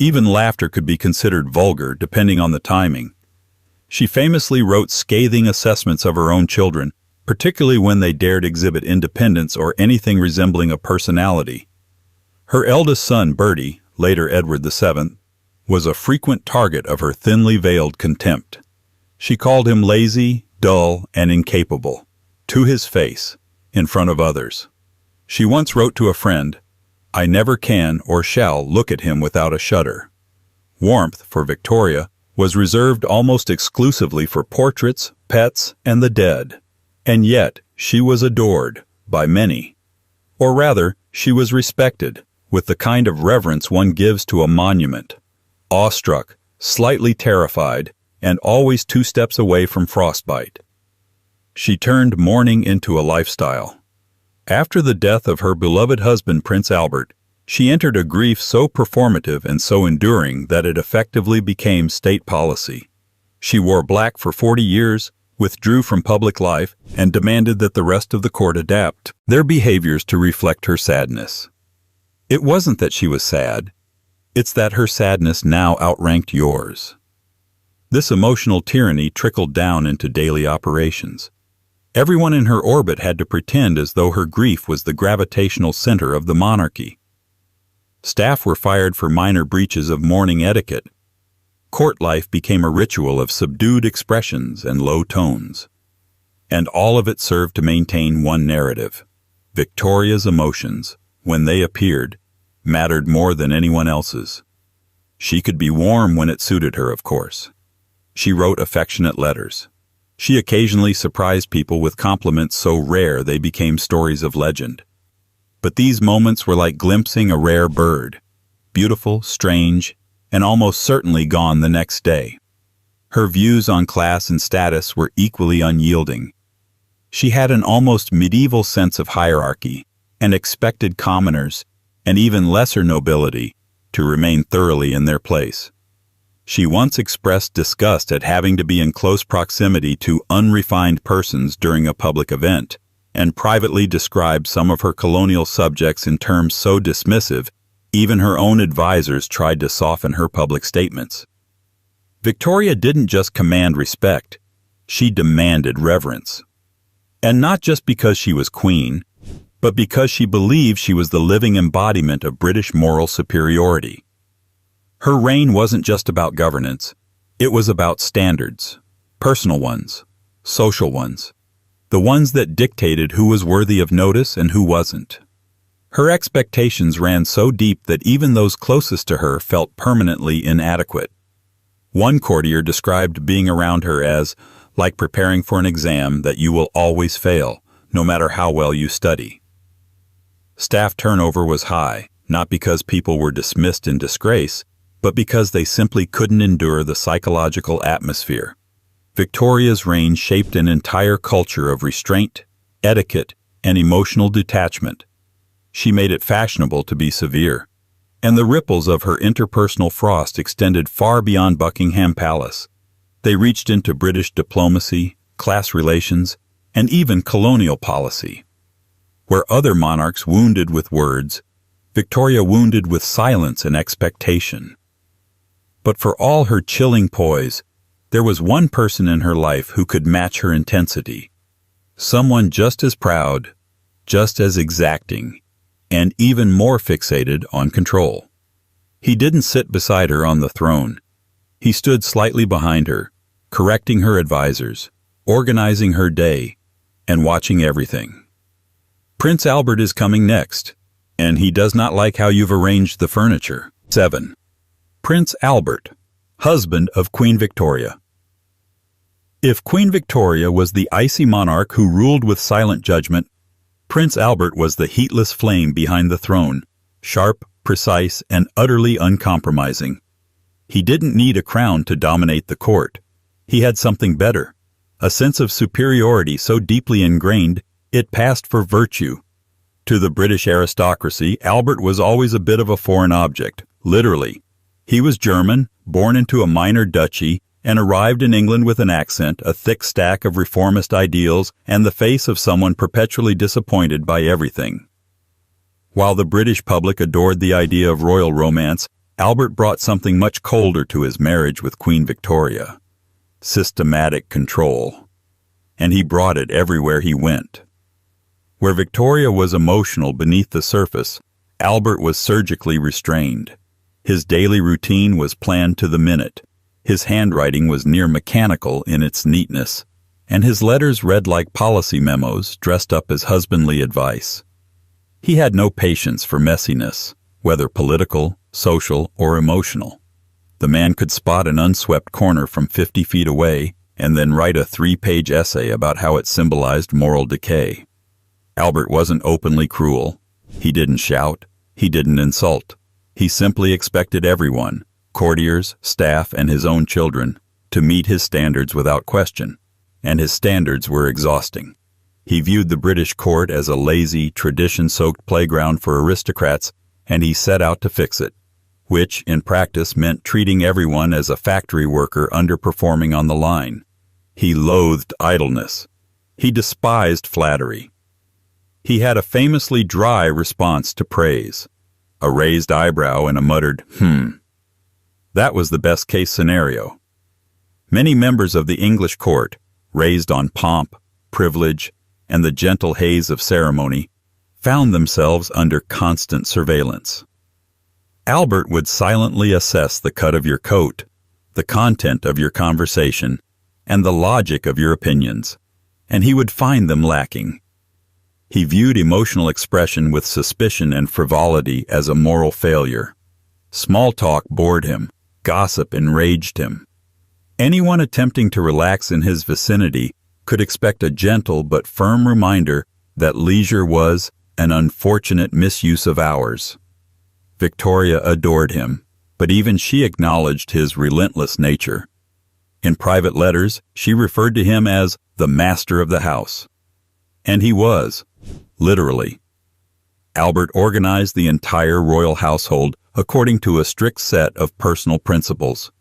Even laughter could be considered vulgar, depending on the timing. She famously wrote scathing assessments of her own children, particularly when they dared exhibit independence or anything resembling a personality. Her eldest son, Bertie, later Edward VII, was a frequent target of her thinly veiled contempt. She called him lazy, dull, and incapable, to his face, in front of others. She once wrote to a friend, "I never can or shall look at him without a shudder." Warmth, for Victoria, was reserved almost exclusively for portraits, pets, and the dead. And yet, she was adored by many. Or rather, she was respected, with the kind of reverence one gives to a monument. Awestruck, slightly terrified, and always 2 steps away from frostbite. She turned mourning into a lifestyle. After the death of her beloved husband, Prince Albert, she entered a grief so performative and so enduring that it effectively became state policy. She wore black for 40 years, withdrew from public life, and demanded that the rest of the court adapt their behaviors to reflect her sadness. It wasn't that she was sad. It's that her sadness now outranked yours. This emotional tyranny trickled down into daily operations. Everyone in her orbit had to pretend as though her grief was the gravitational center of the monarchy. Staff were fired for minor breaches of mourning etiquette. Court life became a ritual of subdued expressions and low tones. And all of it served to maintain one narrative. Victoria's emotions, when they appeared, mattered more than anyone else's. She could be warm when it suited her, of course. She wrote affectionate letters. She occasionally surprised people with compliments so rare they became stories of legend. But these moments were like glimpsing a rare bird, beautiful, strange, and almost certainly gone the next day. Her views on class and status were equally unyielding. She had an almost medieval sense of hierarchy and expected commoners, and even lesser nobility, to remain thoroughly in their place. She once expressed disgust at having to be in close proximity to unrefined persons during a public event, and privately described some of her colonial subjects in terms so dismissive, even her own advisors tried to soften her public statements. Victoria didn't just command respect, she demanded reverence. And not just because she was queen, but because she believed she was the living embodiment of British moral superiority. Her reign wasn't just about governance, it was about standards, personal ones, social ones, the ones that dictated who was worthy of notice and who wasn't. Her expectations ran so deep that even those closest to her felt permanently inadequate. One courtier described being around her as like preparing for an exam that you will always fail, no matter how well you study. Staff turnover was high, not because people were dismissed in disgrace, but because they simply couldn't endure the psychological atmosphere. Victoria's reign shaped an entire culture of restraint, etiquette, and emotional detachment. She made it fashionable to be severe. and the ripples of her interpersonal frost extended far beyond Buckingham Palace. They reached into British diplomacy, class relations, and even colonial policy. Where other monarchs wounded with words, Victoria wounded with silence and expectation. But for all her chilling poise, there was one person in her life who could match her intensity. Someone just as proud, just as exacting, and even more fixated on control. He didn't sit beside her on the throne. He stood slightly behind her, correcting her advisors, organizing her day, and watching everything. Prince Albert is coming next, and he does not like how you've arranged the furniture. 7. Prince Albert, husband of Queen Victoria. If Queen Victoria was the icy monarch who ruled with silent judgment, Prince Albert was the heatless flame behind the throne, sharp, precise, and utterly uncompromising. He didn't need a crown to dominate the court. He had something better, a sense of superiority so deeply ingrained it passed for virtue. To the British aristocracy, Albert was always a bit of a foreign object, literally. He was German, born into a minor duchy, and arrived in England with an accent, a thick stack of reformist ideals, and the face of someone perpetually disappointed by everything. While the British public adored the idea of royal romance, Albert brought something much colder to his marriage with Queen Victoria: systematic control. And he brought it everywhere he went. Where Victoria was emotional beneath the surface, Albert was surgically restrained. His daily routine was planned to the minute. His handwriting was near mechanical in its neatness, and his letters read like policy memos dressed up as husbandly advice. He had no patience for messiness, whether political, social, or emotional. The man could spot an unswept corner from 50 feet away and then write a 3-page essay about how it symbolized moral decay. Albert wasn't openly cruel. He didn't shout. He didn't insult. He simply expected everyone, courtiers, staff, and his own children, to meet his standards without question, and his standards were exhausting. He viewed the British court as a lazy, tradition-soaked playground for aristocrats, and he set out to fix it, which, in practice, meant treating everyone as a factory worker underperforming on the line. He loathed idleness. He despised flattery. He had a famously dry response to praise, a raised eyebrow and a muttered, That was the best-case scenario. Many members of the English court, raised on pomp, privilege, and the gentle haze of ceremony, found themselves under constant surveillance. Albert would silently assess the cut of your coat, the content of your conversation, and the logic of your opinions, and he would find them lacking. He viewed emotional expression with suspicion and frivolity as a moral failure. Small talk bored him. Gossip enraged him. Anyone attempting to relax in his vicinity could expect a gentle but firm reminder that leisure was an unfortunate misuse of hours. Victoria adored him, but even she acknowledged his relentless nature. In private letters, she referred to him as the master of the house. And he was, literally. Albert organized the entire royal household according to a strict set of personal principles.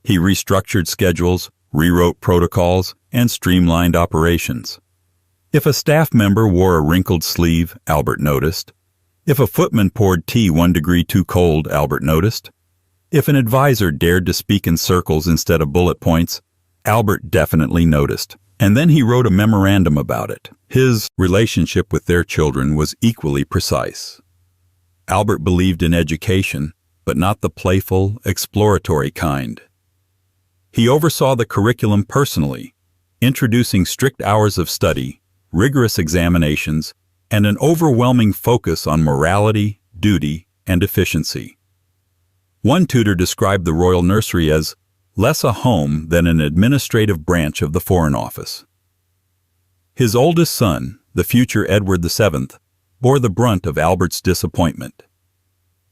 He restructured schedules, rewrote protocols, and streamlined operations. If a staff member wore a wrinkled sleeve, Albert noticed. If a footman poured tea 1 degree too cold, Albert noticed. If an advisor dared to speak in circles instead of bullet points, Albert definitely noticed. And then he wrote a memorandum about it. His relationship with their children was equally precise. Albert believed in education, but not the playful, exploratory kind. He oversaw the curriculum personally, introducing strict hours of study, rigorous examinations, and an overwhelming focus on morality, duty, and efficiency. One tutor described the royal nursery as less a home than an administrative branch of the Foreign Office. His oldest son, the future Edward VII, bore the brunt of Albert's disappointment.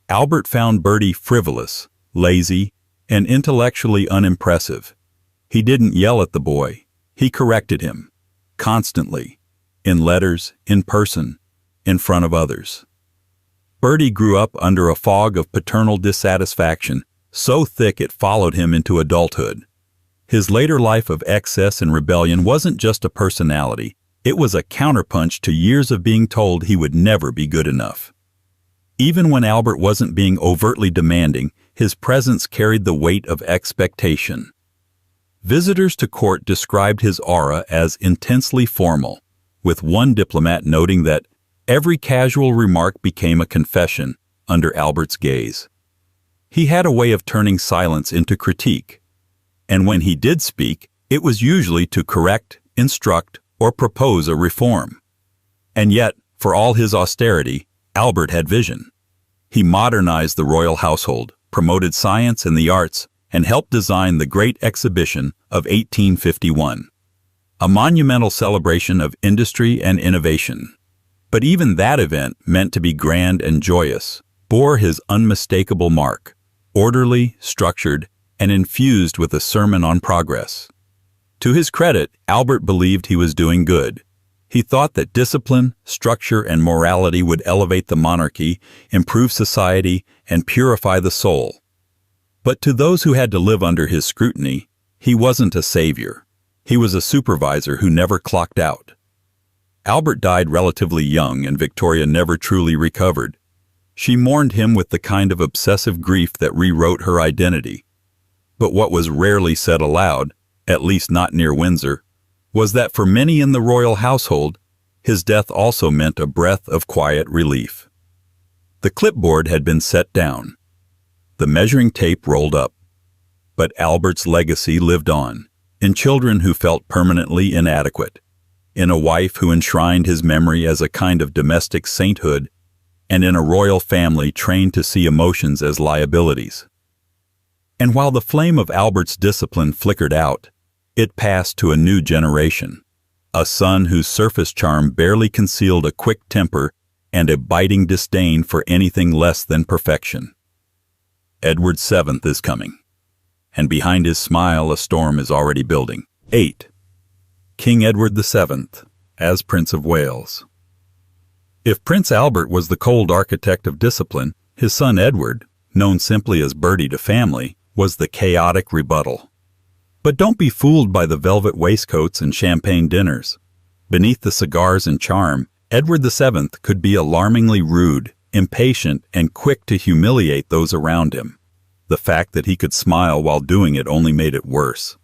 Albert found Bertie frivolous, lazy, and intellectually unimpressive. He didn't yell at the boy. He corrected him, constantly, in letters, in person, in front of others. Bertie grew up under a fog of paternal dissatisfaction, so thick it followed him into adulthood. His later life of excess and rebellion wasn't just a personality, it was a counterpunch to years of being told he would never be good enough. Even when Albert wasn't being overtly demanding, his presence carried the weight of expectation. Visitors to court described his aura as intensely formal, with one diplomat noting that every casual remark became a confession under Albert's gaze. He had a way of turning silence into critique, and when he did speak, it was usually to correct, instruct, or propose a reform. And yet, for all his austerity, Albert had vision. He modernized the royal household, promoted science and the arts, and helped design the Great Exhibition of 1851, a monumental celebration of industry and innovation. But even that event, meant to be grand and joyous, bore his unmistakable mark, orderly, structured, and infused with a sermon on progress. To his credit, Albert believed he was doing good. He thought that discipline, structure, and morality would elevate the monarchy, improve society, and purify the soul. But to those who had to live under his scrutiny, he wasn't a savior. He was a supervisor who never clocked out. Albert died relatively young, and Victoria never truly recovered. She mourned him with the kind of obsessive grief that rewrote her identity. But what was rarely said aloud, at least not near Windsor, was that for many in the royal household, his death also meant a breath of quiet relief. The clipboard had been set down. The measuring tape rolled up. But Albert's legacy lived on, in children who felt permanently inadequate, in a wife who enshrined his memory as a kind of domestic sainthood, and in a royal family trained to see emotions as liabilities. And while the flame of Albert's discipline flickered out, it passed to a new generation, a son whose surface charm barely concealed a quick temper and a biting disdain for anything less than perfection. Edward VII is coming, and behind his smile a storm is already building. 8. King Edward VII, as Prince of Wales. If Prince Albert was the cold architect of discipline, his son Edward, known simply as Bertie to family, was the chaotic rebuttal. But don't be fooled by the velvet waistcoats and champagne dinners. Beneath the cigars and charm, Edward VII could be alarmingly rude, impatient, and quick to humiliate those around him. The fact that he could smile while doing it only made it worse.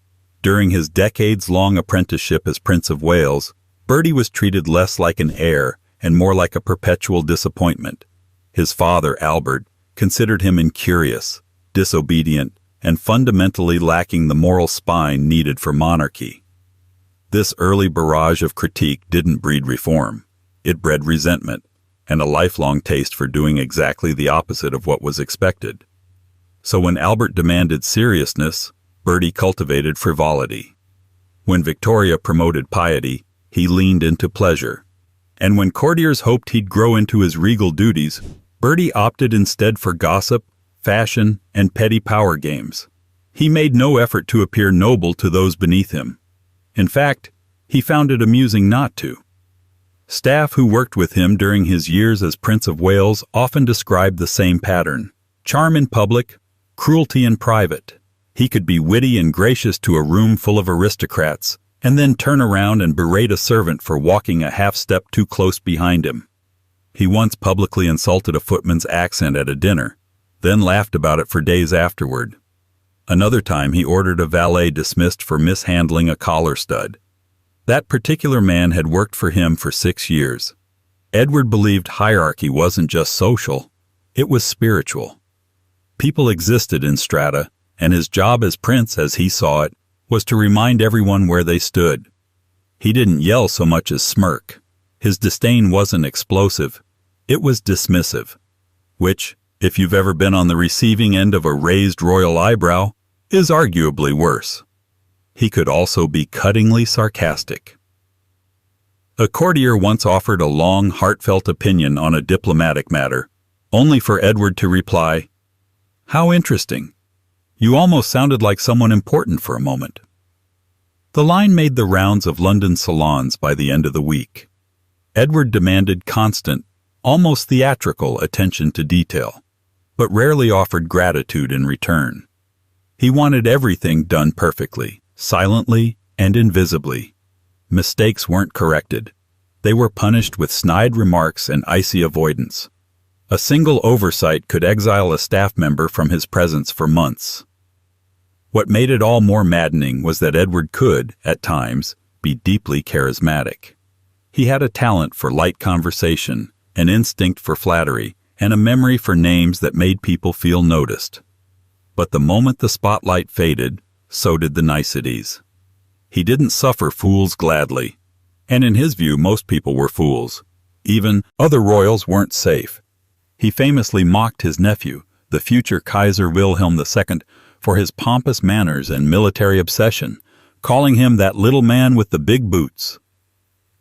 During his decades-long apprenticeship as Prince of Wales, Bertie was treated less like an heir and more like a perpetual disappointment. His father, Albert, considered him incurious, disobedient, and fundamentally lacking the moral spine needed for monarchy. This early barrage of critique didn't breed reform. It bred resentment and a lifelong taste for doing exactly the opposite of what was expected. So when Albert demanded seriousness, Bertie cultivated frivolity. When Victoria promoted piety, he leaned into pleasure. And when courtiers hoped he'd grow into his regal duties, Bertie opted instead for gossip, fashion, and petty power games. He made no effort to appear noble to those beneath him. In fact, he found it amusing not to. Staff who worked with him during his years as Prince of Wales often described the same pattern: charm in public, cruelty in private. He could be witty and gracious to a room full of aristocrats, and then turn around and berate a servant for walking a half-step too close behind him. He once publicly insulted a footman's accent at a dinner, then laughed about it for days afterward. Another time he ordered a valet dismissed for mishandling a collar stud. That particular man had worked for him for 6 years. Edward believed hierarchy wasn't just social, it was spiritual. People existed in strata, and his job as prince, as he saw it, was to remind everyone where they stood. He didn't yell so much as smirk. His disdain wasn't explosive, it was dismissive, which, if you've ever been on the receiving end of a raised royal eyebrow, is arguably worse. He could also be cuttingly sarcastic. A courtier once offered a long, heartfelt opinion on a diplomatic matter, only for Edward to reply, "How interesting. You almost sounded like someone important for a moment." The line made the rounds of London salons by the end of the week. Edward demanded constant, almost theatrical attention to detail, but rarely offered gratitude in return. He wanted everything done perfectly, silently, and invisibly. Mistakes weren't corrected. They were punished with snide remarks and icy avoidance. A single oversight could exile a staff member from his presence for months. What made it all more maddening was that Edward could, at times, be deeply charismatic. He had a talent for light conversation, an instinct for flattery, and a memory for names that made people feel noticed. But the moment the spotlight faded, so did the niceties. He didn't suffer fools gladly, and in his view most people were fools. Even other royals weren't safe. He famously mocked his nephew, the future Kaiser Wilhelm II, for his pompous manners and military obsession, calling him that little man with the big boots.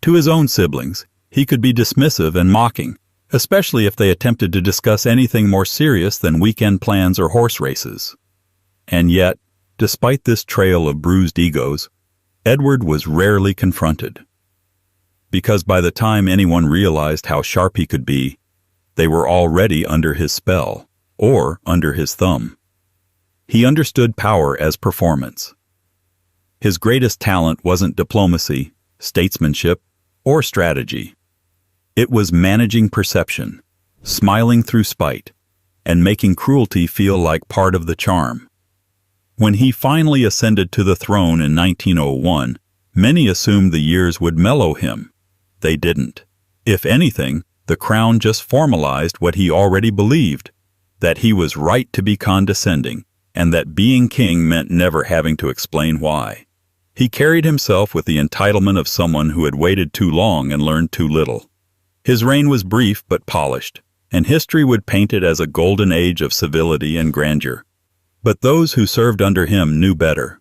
To his own siblings, he could be dismissive and mocking, especially if they attempted to discuss anything more serious than weekend plans or horse races. And yet, despite this trail of bruised egos, Edward was rarely confronted. Because by the time anyone realized how sharp he could be, they were already under his spell, or under his thumb. He understood power as performance. His greatest talent wasn't diplomacy, statesmanship, or strategy. It was managing perception, smiling through spite, and making cruelty feel like part of the charm. When he finally ascended to the throne in 1901, many assumed the years would mellow him. They didn't. If anything, the crown just formalized what he already believed, that he was right to be condescending, and that being king meant never having to explain why. He carried himself with the entitlement of someone who had waited too long and learned too little. His reign was brief but polished, and history would paint it as a golden age of civility and grandeur. But those who served under him knew better.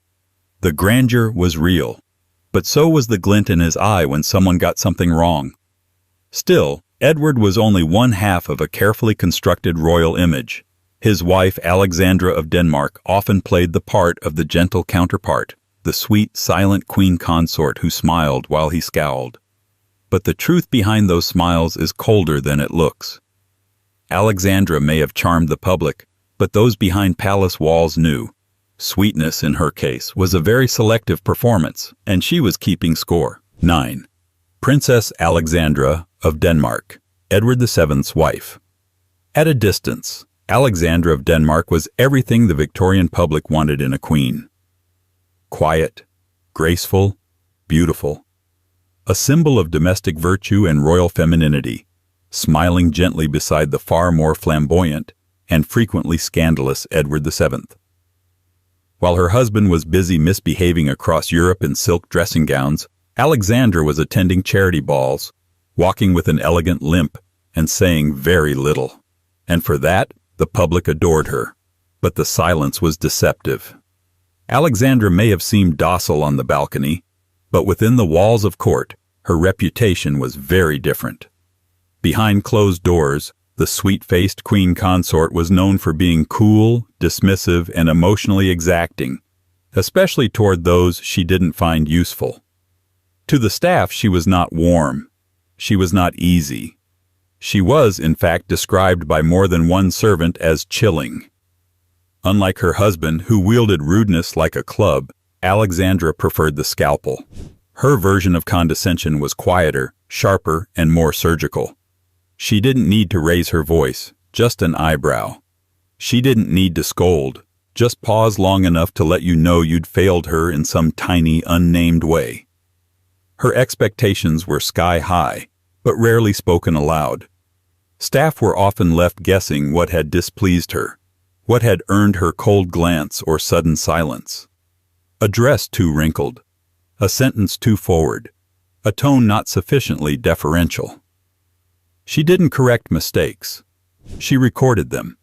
The grandeur was real, but so was the glint in his eye when someone got something wrong. Still, Edward was only one half of a carefully constructed royal image. His wife, Alexandra of Denmark, often played the part of the gentle counterpart, the sweet, silent queen consort who smiled while he scowled. But the truth behind those smiles is colder than it looks. Alexandra may have charmed the public, but those behind palace walls knew. Sweetness, in her case, was a very selective performance, and she was keeping score. 9. Princess Alexandra of Denmark, Edward VII's wife. At a distance, Alexandra of Denmark was everything the Victorian public wanted in a queen. Quiet, graceful, beautiful. A symbol of domestic virtue and royal femininity, smiling gently beside the far more flamboyant and frequently scandalous Edward VII. While her husband was busy misbehaving across Europe in silk dressing gowns, Alexandra was attending charity balls, walking with an elegant limp and saying very little. And for that, the public adored her. But the silence was deceptive. Alexandra may have seemed docile on the balcony, but within the walls of court, her reputation was very different. Behind closed doors, the sweet-faced queen consort was known for being cool, dismissive, and emotionally exacting, especially toward those she didn't find useful. To the staff, she was not warm. She was not easy. She was, in fact, described by more than one servant as chilling. Unlike her husband, who wielded rudeness like a club, Alexandra preferred the scalpel. Her version of condescension was quieter, sharper, and more surgical. She didn't need to raise her voice, just an eyebrow. She didn't need to scold, just pause long enough to let you know you'd failed her in some tiny, unnamed way. Her expectations were sky-high, but rarely spoken aloud. Staff were often left guessing what had displeased her, what had earned her cold glance or sudden silence. A dress too wrinkled, a sentence too forward, a tone not sufficiently deferential. She didn't correct mistakes. She recorded them,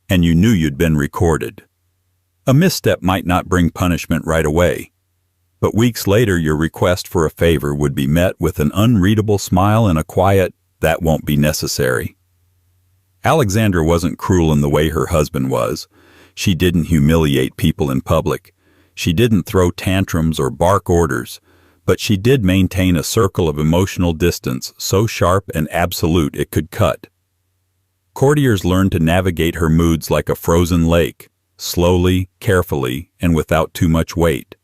and you knew you'd been recorded. A misstep might not bring punishment right away, but weeks later your request for a favor would be met with an unreadable smile and a quiet, "That won't be necessary." Alexandra wasn't cruel in the way her husband was. She didn't humiliate people in public. She didn't throw tantrums or bark orders, but she did maintain a circle of emotional distance so sharp and absolute it could cut. Courtiers learned to navigate her moods like a frozen lake, slowly, carefully, and without too much weight.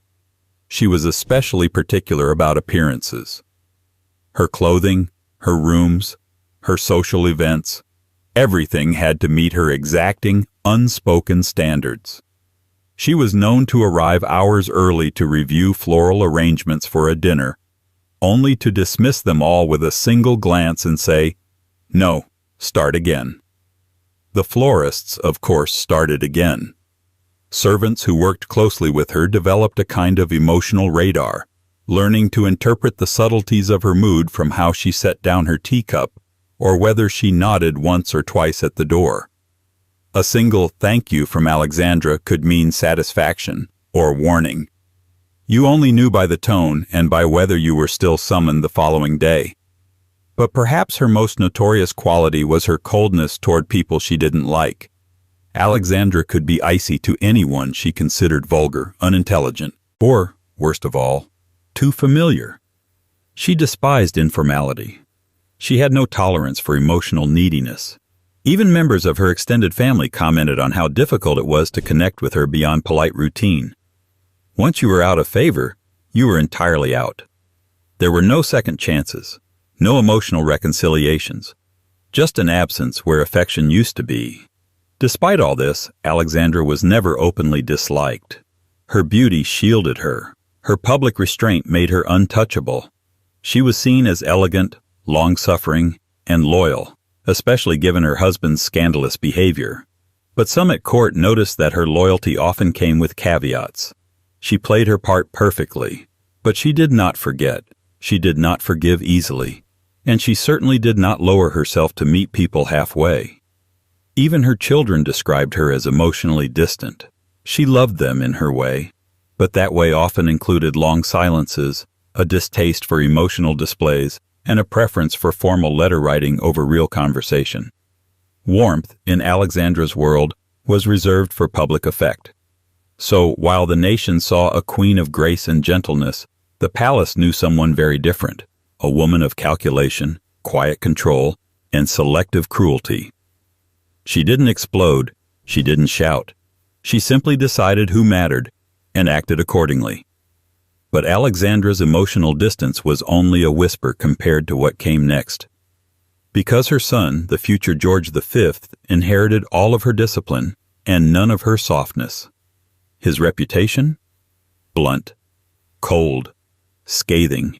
She was especially particular about appearances. Her clothing, her rooms, her social events, everything had to meet her exacting, unspoken standards. She was known to arrive hours early to review floral arrangements for a dinner, only to dismiss them all with a single glance and say, "No, start again." The florists, of course, started again. Servants who worked closely with her developed a kind of emotional radar, learning to interpret the subtleties of her mood from how she set down her teacup or whether she nodded once or twice at the door. A single "thank you" from Alexandra could mean satisfaction or warning. You only knew by the tone and by whether you were still summoned the following day. But perhaps her most notorious quality was her coldness toward people she didn't like. Alexandra could be icy to anyone she considered vulgar, unintelligent, or, worst of all, too familiar. She despised informality. She had no tolerance for emotional neediness. Even members of her extended family commented on how difficult it was to connect with her beyond polite routine. Once you were out of favor, you were entirely out. There were no second chances, no emotional reconciliations, just an absence where affection used to be. Despite all this, Alexandra was never openly disliked. Her beauty shielded her. Her public restraint made her untouchable. She was seen as elegant, long-suffering, and loyal, especially given her husband's scandalous behavior. But some at court noticed that her loyalty often came with caveats. She played her part perfectly, but she did not forget. She did not forgive easily, and she certainly did not lower herself to meet people halfway. Even her children described her as emotionally distant. She loved them in her way, but that way often included long silences, a distaste for emotional displays, and a preference for formal letter writing over real conversation. Warmth, in Alexandra's world, was reserved for public effect. So, while the nation saw a queen of grace and gentleness, the palace knew someone very different, a woman of calculation, quiet control, and selective cruelty. She didn't explode, she didn't shout. She simply decided who mattered and acted accordingly. But Alexandra's emotional distance was only a whisper compared to what came next. Because her son, the future George V, inherited all of her discipline and none of her softness. His reputation? Blunt, cold, scathing.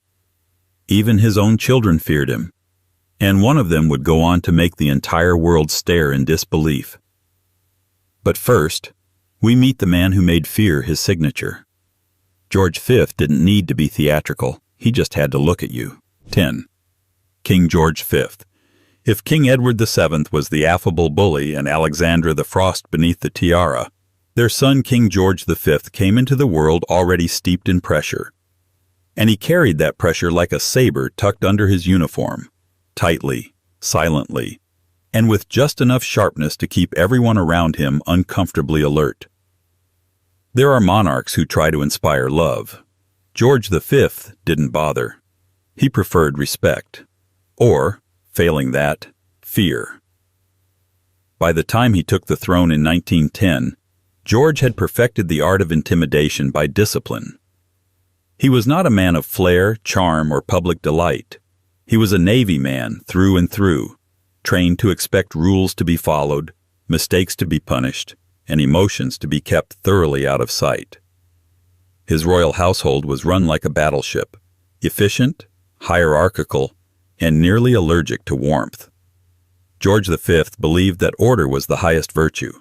Even his own children feared him, and one of them would go on to make the entire world stare in disbelief. But first, we meet the man who made fear his signature. George V didn't need to be theatrical, he just had to look at you. 10. King George V. If King Edward VII was the affable bully and Alexandra the frost beneath the tiara, their son King George V came into the world already steeped in pressure. And he carried that pressure like a saber tucked under his uniform, tightly, silently, and with just enough sharpness to keep everyone around him uncomfortably alert. There are monarchs who try to inspire love. George V didn't bother. He preferred respect, or, failing that, fear. By the time he took the throne in 1910, George had perfected the art of intimidation by discipline. He was not a man of flair, charm, or public delight. He was a Navy man through and through, trained to expect rules to be followed, mistakes to be punished, and emotions to be kept thoroughly out of sight. His royal household was run like a battleship, efficient, hierarchical, and nearly allergic to warmth. George V believed that order was the highest virtue.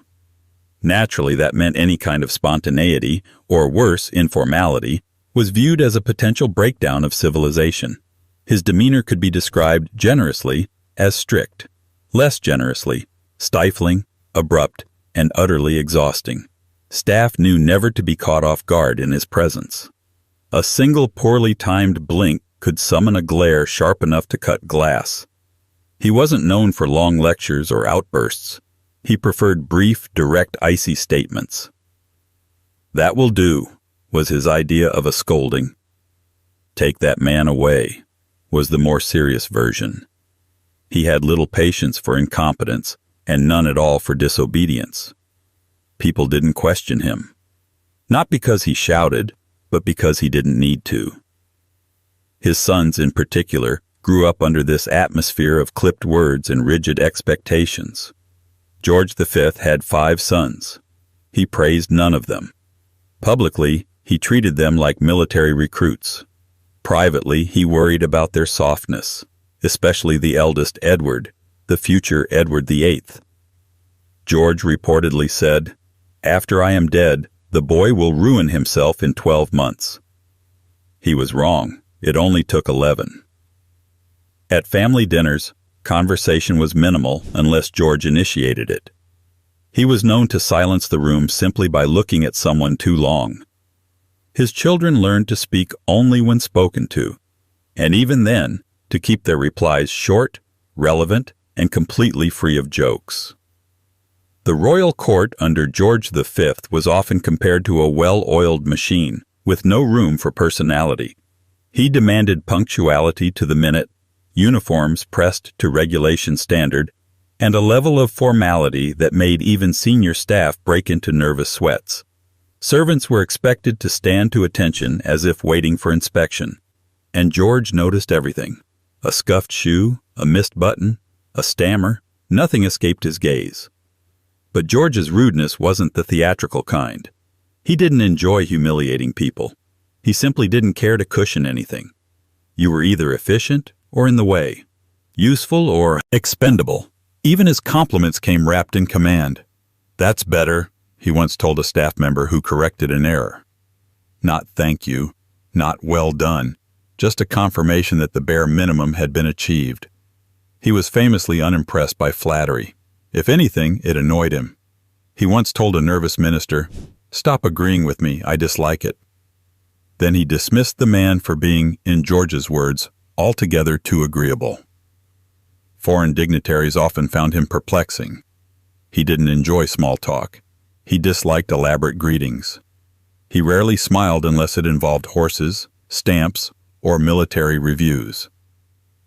Naturally, that meant any kind of spontaneity, or worse, informality, was viewed as a potential breakdown of civilization. His demeanor could be described generously as strict, less generously, stifling, abrupt, and utterly exhausting. Staff knew never to be caught off guard in his presence. A single poorly timed blink could summon a glare sharp enough to cut glass. He wasn't known for long lectures or outbursts. He preferred brief, direct, icy statements. "That will do," was his idea of a scolding. "Take that man away," was the more serious version. He had little patience for incompetence and none at all for disobedience. People didn't question him. Not because he shouted, but because he didn't need to. His sons, in particular, grew up under this atmosphere of clipped words and rigid expectations. George V had 5 sons. He praised none of them. Publicly, he treated them like military recruits. Privately, he worried about their softness, especially the eldest Edward, the future Edward VIII. George reportedly said, "After I am dead, the boy will ruin himself in 12 months. He was wrong. It only took 11. At family dinners, conversation was minimal unless George initiated it. He was known to silence the room simply by looking at someone too long. His children learned to speak only when spoken to, and even then, to keep their replies short, relevant, and completely free of jokes. The royal court under George V was often compared to a well-oiled machine, with no room for personality. He demanded punctuality to the minute, uniforms pressed to regulation standard, and a level of formality that made even senior staff break into nervous sweats. Servants were expected to stand to attention as if waiting for inspection, and George noticed everything. A scuffed shoe, a missed button, a stammer, nothing escaped his gaze. But George's rudeness wasn't the theatrical kind. He didn't enjoy humiliating people. He simply didn't care to cushion anything. You were either efficient or in the way, useful or expendable. Even his compliments came wrapped in command. "That's better," he once told a staff member who corrected an error. Not "thank you," not "well done," just a confirmation that the bare minimum had been achieved. He was famously unimpressed by flattery. If anything, it annoyed him. He once told a nervous minister, "Stop agreeing with me, I dislike it." Then he dismissed the man for being, in George's words, altogether too agreeable. Foreign dignitaries often found him perplexing. He didn't enjoy small talk. He disliked elaborate greetings. He rarely smiled unless it involved horses, stamps, or military reviews.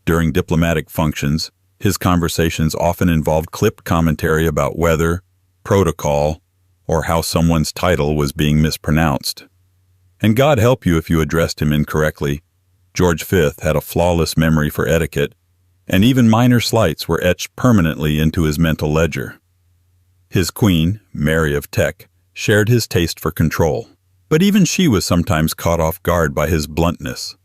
During diplomatic functions, his conversations often involved clipped commentary about weather, protocol, or how someone's title was being mispronounced. And God help you if you addressed him incorrectly. George V had a flawless memory for etiquette, and even minor slights were etched permanently into his mental ledger. His queen, Mary of Teck, shared his taste for control, but even she was sometimes caught off guard by his bluntness.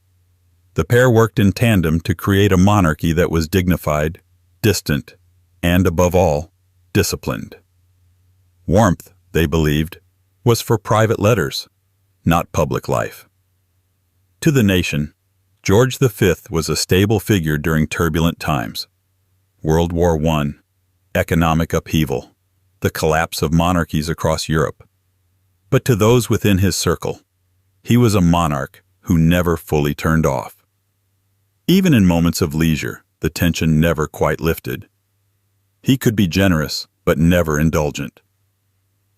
The pair worked in tandem to create a monarchy that was dignified, distant, and, above all, disciplined. Warmth, they believed, was for private letters, not public life. To the nation, George V was a stable figure during turbulent times. World War I, economic upheaval, the collapse of monarchies across Europe. But to those within his circle, he was a monarch who never fully turned off. Even in moments of leisure, the tension never quite lifted. He could be generous, but never indulgent.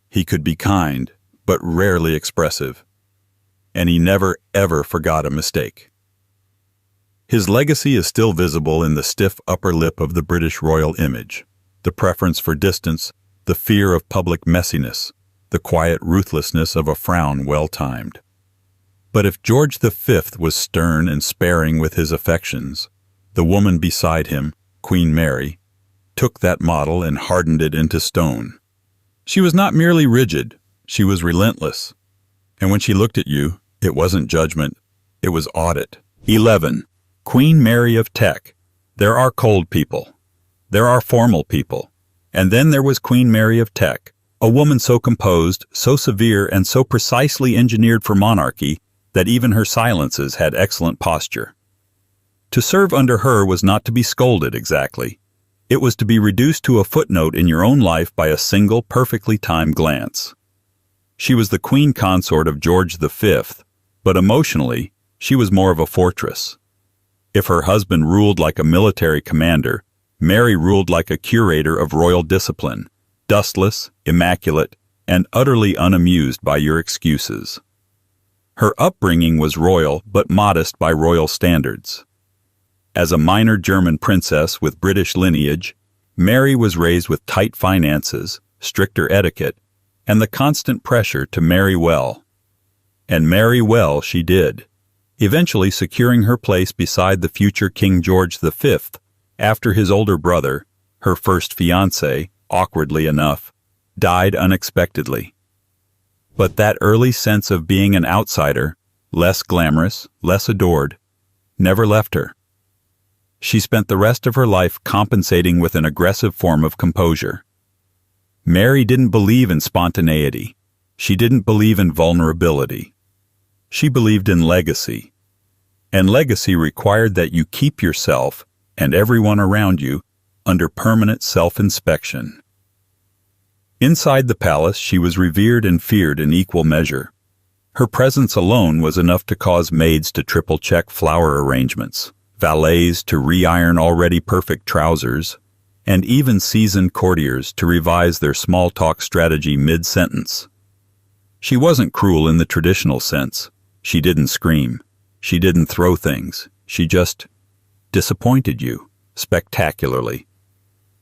He could be kind, but rarely expressive. And he never, ever forgot a mistake. His legacy is still visible in the stiff upper lip of the British royal image, the preference for distance, the fear of public messiness, the quiet ruthlessness of a frown well-timed. But if George V was stern and sparing with his affections, the woman beside him, Queen Mary, took that model and hardened it into stone. She was not merely rigid, she was relentless. And when she looked at you, it wasn't judgment, it was audit. 11. Queen Mary of Teck. There are cold people. There are formal people. And then there was Queen Mary of Teck, a woman so composed, so severe, and so precisely engineered for monarchy that even her silences had excellent posture. To serve under her was not to be scolded exactly. It was to be reduced to a footnote in your own life by a single, perfectly timed glance. She was the queen consort of George V, but emotionally, she was more of a fortress. If her husband ruled like a military commander, Mary ruled like a curator of royal discipline, dustless, immaculate, and utterly unamused by your excuses. Her upbringing was royal but modest by royal standards. As a minor German princess with British lineage, Mary was raised with tight finances, stricter etiquette, and the constant pressure to marry well. And marry well she did, eventually securing her place beside the future King George V after his older brother, her first fiancé, awkwardly enough, died unexpectedly. But that early sense of being an outsider, less glamorous, less adored, never left her. She spent the rest of her life compensating with an aggressive form of composure. Mary didn't believe in spontaneity. She didn't believe in vulnerability. She believed in legacy. And legacy required that you keep yourself and everyone around you under permanent self-inspection. Inside the palace, she was revered and feared in equal measure. Her presence alone was enough to cause maids to triple-check flower arrangements, valets to re-iron already perfect trousers, and even seasoned courtiers to revise their small-talk strategy mid-sentence. She wasn't cruel in the traditional sense. She didn't scream. She didn't throw things. She just disappointed you, spectacularly.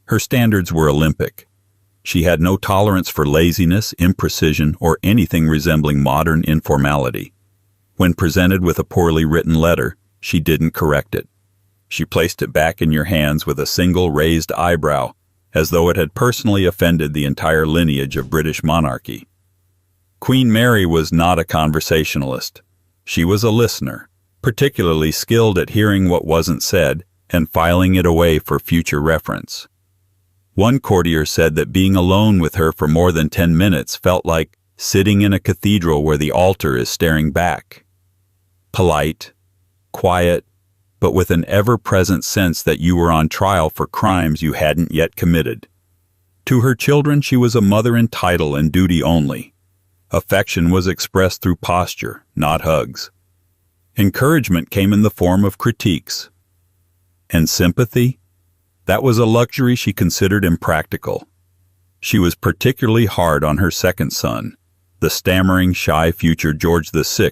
Her standards were Olympic. She had no tolerance for laziness, imprecision, or anything resembling modern informality. When presented with a poorly written letter, she didn't correct it. She placed it back in your hands with a single raised eyebrow, as though it had personally offended the entire lineage of British monarchy. Queen Mary was not a conversationalist. She was a listener, particularly skilled at hearing what wasn't said and filing it away for future reference. One courtier said that being alone with her for more than 10 minutes felt like sitting in a cathedral where the altar is staring back. Polite, quiet, but with an ever-present sense that you were on trial for crimes you hadn't yet committed. To her children, she was a mother in title and duty only. Affection was expressed through posture, not hugs. Encouragement came in the form of critiques. And sympathy? That was a luxury she considered impractical. She was particularly hard on her second son, the stammering, shy future George VI,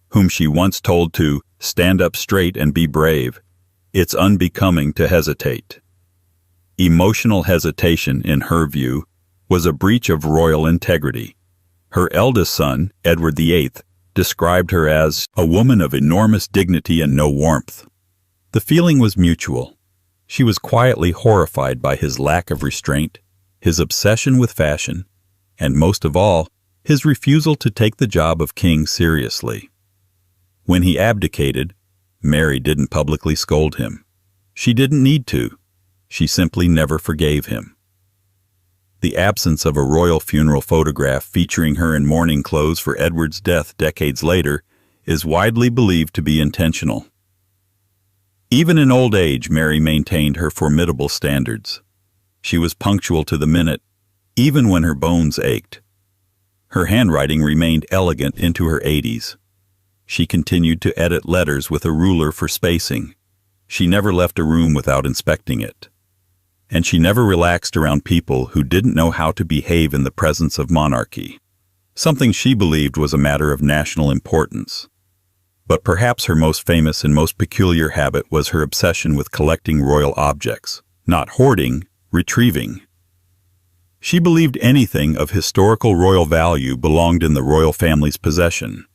whom she once told to stand up straight and be brave. It's unbecoming to hesitate. Emotional hesitation, in her view, was a breach of royal integrity. Her eldest son, Edward VIII, described her as a woman of enormous dignity and no warmth. The feeling was mutual. She was quietly horrified by his lack of restraint, his obsession with fashion, and most of all, his refusal to take the job of king seriously. When he abdicated, Mary didn't publicly scold him. She didn't need to. She simply never forgave him. The absence of a royal funeral photograph featuring her in mourning clothes for Edward's death decades later is widely believed to be intentional. Even in old age, Mary maintained her formidable standards. She was punctual to the minute, even when her bones ached. Her handwriting remained elegant into her 80s. She continued to edit letters with a ruler for spacing. She never left a room without inspecting it. And she never relaxed around people who didn't know how to behave in the presence of monarchy, something she believed was a matter of national importance. But perhaps her most famous and most peculiar habit was her obsession with collecting royal objects, not hoarding, retrieving. She believed anything of historical royal value belonged in the royal family's possession.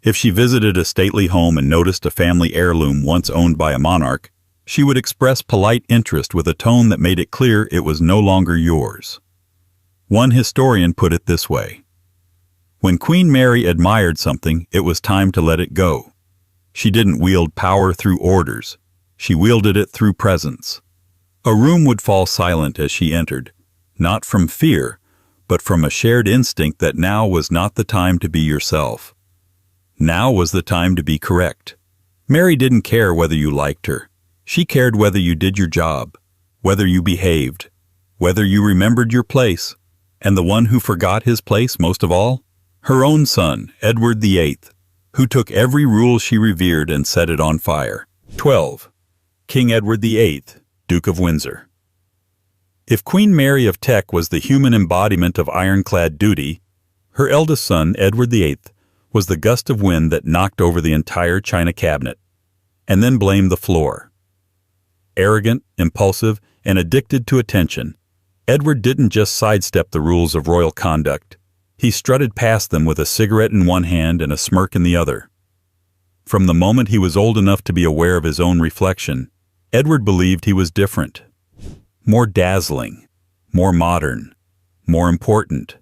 If she visited a stately home and noticed a family heirloom once owned by a monarch, she would express polite interest with a tone that made it clear it was no longer yours. One historian put it this way: when Queen Mary admired something, it was time to let it go. She didn't wield power through orders. She wielded it through presence. A room would fall silent as she entered, not from fear, but from a shared instinct that now was not the time to be yourself. Now was the time to be correct. Mary didn't care whether you liked her. She cared whether you did your job, whether you behaved, whether you remembered your place, and the one who forgot his place most of all? Her own son, Edward VIII, who took every rule she revered and set it on fire. 12. King Edward VIII, Duke of Windsor. If Queen Mary of Teck was the human embodiment of ironclad duty, her eldest son, Edward VIII, was the gust of wind that knocked over the entire china cabinet, and then blamed the floor. Arrogant, impulsive, and addicted to attention, Edward didn't just sidestep the rules of royal conduct. He strutted past them with a cigarette in one hand and a smirk in the other. From the moment he was old enough to be aware of his own reflection, Edward believed he was different. More dazzling, more modern, more important.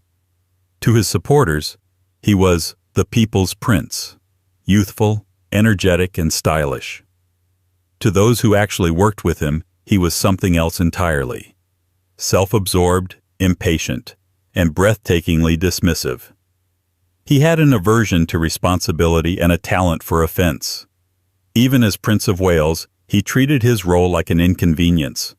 To his supporters, he was the people's prince, youthful, energetic, and stylish. To those who actually worked with him, he was something else entirely. Self-absorbed, impatient, and breathtakingly dismissive. He had an aversion to responsibility and a talent for offense. Even as Prince of Wales, he treated his role like an inconvenience.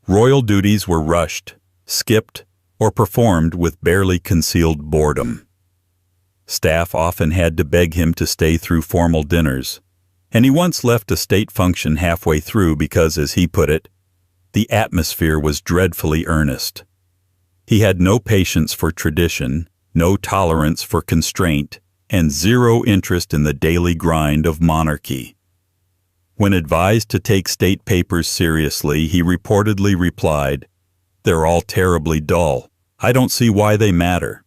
Royal duties were rushed, skipped, or performed with barely concealed boredom. Staff often had to beg him to stay through formal dinners, and he once left a state function halfway through because, as he put it, the atmosphere was dreadfully earnest. He had no patience for tradition, no tolerance for constraint, and zero interest in the daily grind of monarchy. When advised to take state papers seriously, he reportedly replied, "They're all terribly dull. I don't see why they matter."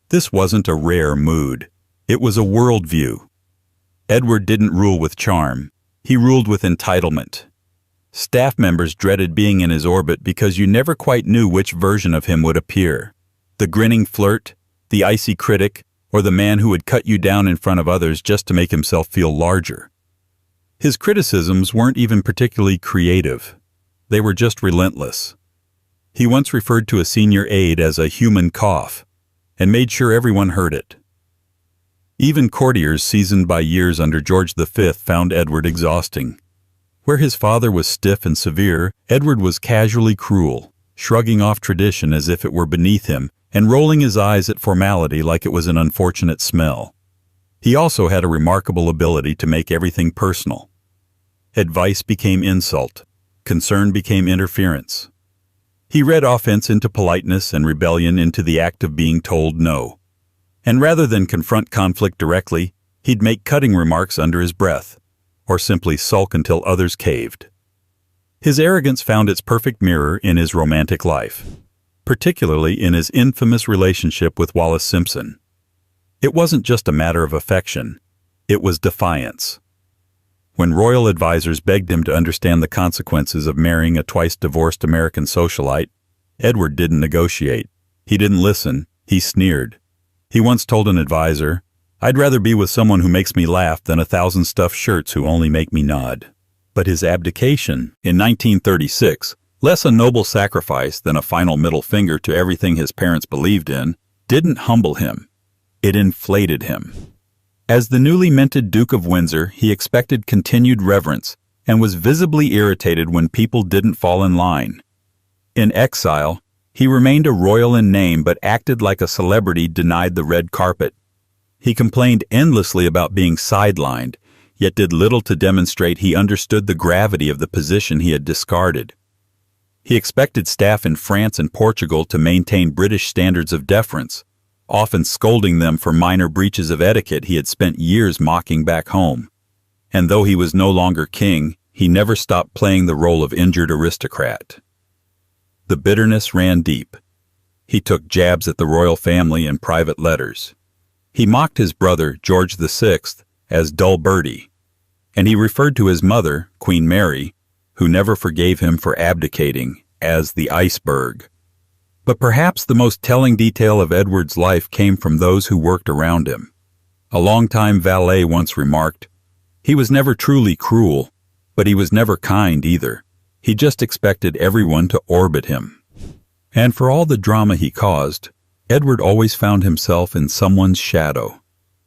This wasn't a rare mood. It was a worldview. Edward didn't rule with charm. He ruled with entitlement. Staff members dreaded being in his orbit because you never quite knew which version of him would appear. The grinning flirt, the icy critic, or the man who would cut you down in front of others just to make himself feel larger. His criticisms weren't even particularly creative. They were just relentless. He once referred to a senior aide as a human cough, and made sure everyone heard it. Even courtiers seasoned by years under George V found Edward exhausting. Where his father was stiff and severe, Edward was casually cruel, shrugging off tradition as if it were beneath him, and rolling his eyes at formality like it was an unfortunate smell. He also had a remarkable ability to make everything personal. Advice became insult. Concern became interference. He read offense into politeness and rebellion into the act of being told no. And rather than confront conflict directly, he'd make cutting remarks under his breath, or simply sulk until others caved. His arrogance found its perfect mirror in his romantic life, particularly in his infamous relationship with Wallis Simpson. It wasn't just a matter of affection, it was defiance. When royal advisors begged him to understand the consequences of marrying a twice-divorced American socialite, Edward didn't negotiate. He didn't listen, he sneered. He once told an advisor, "I'd rather be with someone who makes me laugh than 1,000 stuffed shirts who only make me nod." But his abdication, in 1936, less a noble sacrifice than a final middle finger to everything his parents believed in, didn't humble him. It inflated him. As the newly minted Duke of Windsor, he expected continued reverence and was visibly irritated when people didn't fall in line. In exile, he remained a royal in name but acted like a celebrity denied the red carpet. He complained endlessly about being sidelined, yet did little to demonstrate he understood the gravity of the position he had discarded. He expected staff in France and Portugal to maintain British standards of deference, often scolding them for minor breaches of etiquette he had spent years mocking back home. And though he was no longer king, he never stopped playing the role of injured aristocrat. The bitterness ran deep. He took jabs at the royal family in private letters. He mocked his brother, George VI, as dull Bertie, and he referred to his mother, Queen Mary, who never forgave him for abdicating, as the iceberg. But perhaps the most telling detail of Edward's life came from those who worked around him. A longtime valet once remarked, "He was never truly cruel, but he was never kind either. He just expected everyone to orbit him." And for all the drama he caused, Edward always found himself in someone's shadow.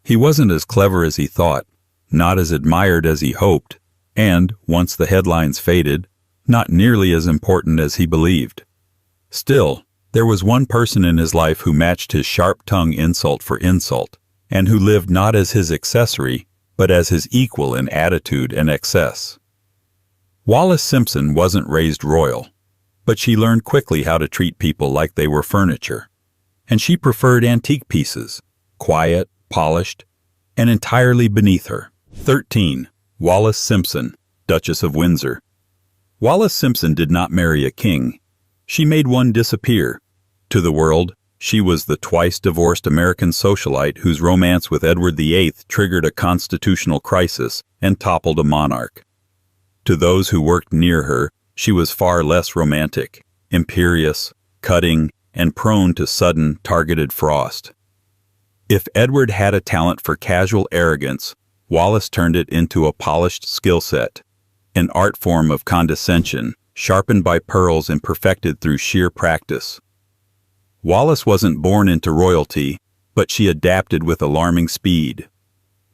He wasn't as clever as he thought, not as admired as he hoped, and, once the headlines faded, not nearly as important as he believed. Still, there was one person in his life who matched his sharp-tongued insult for insult, and who lived not as his accessory, but as his equal in attitude and excess. Wallis Simpson wasn't raised royal, but she learned quickly how to treat people like they were furniture, and she preferred antique pieces, quiet, polished, and entirely beneath her. 13. Wallis Simpson, Duchess of Windsor. Wallis Simpson did not marry a king. She made one disappear. To the world, she was the twice-divorced American socialite whose romance with Edward VIII triggered a constitutional crisis and toppled a monarch. To those who worked near her, she was far less romantic, imperious, cutting, and prone to sudden, targeted frost. If Edward had a talent for casual arrogance, Wallis turned it into a polished skill set, an art form of condescension, sharpened by pearls and perfected through sheer practice. Wallis wasn't born into royalty, but she adapted with alarming speed.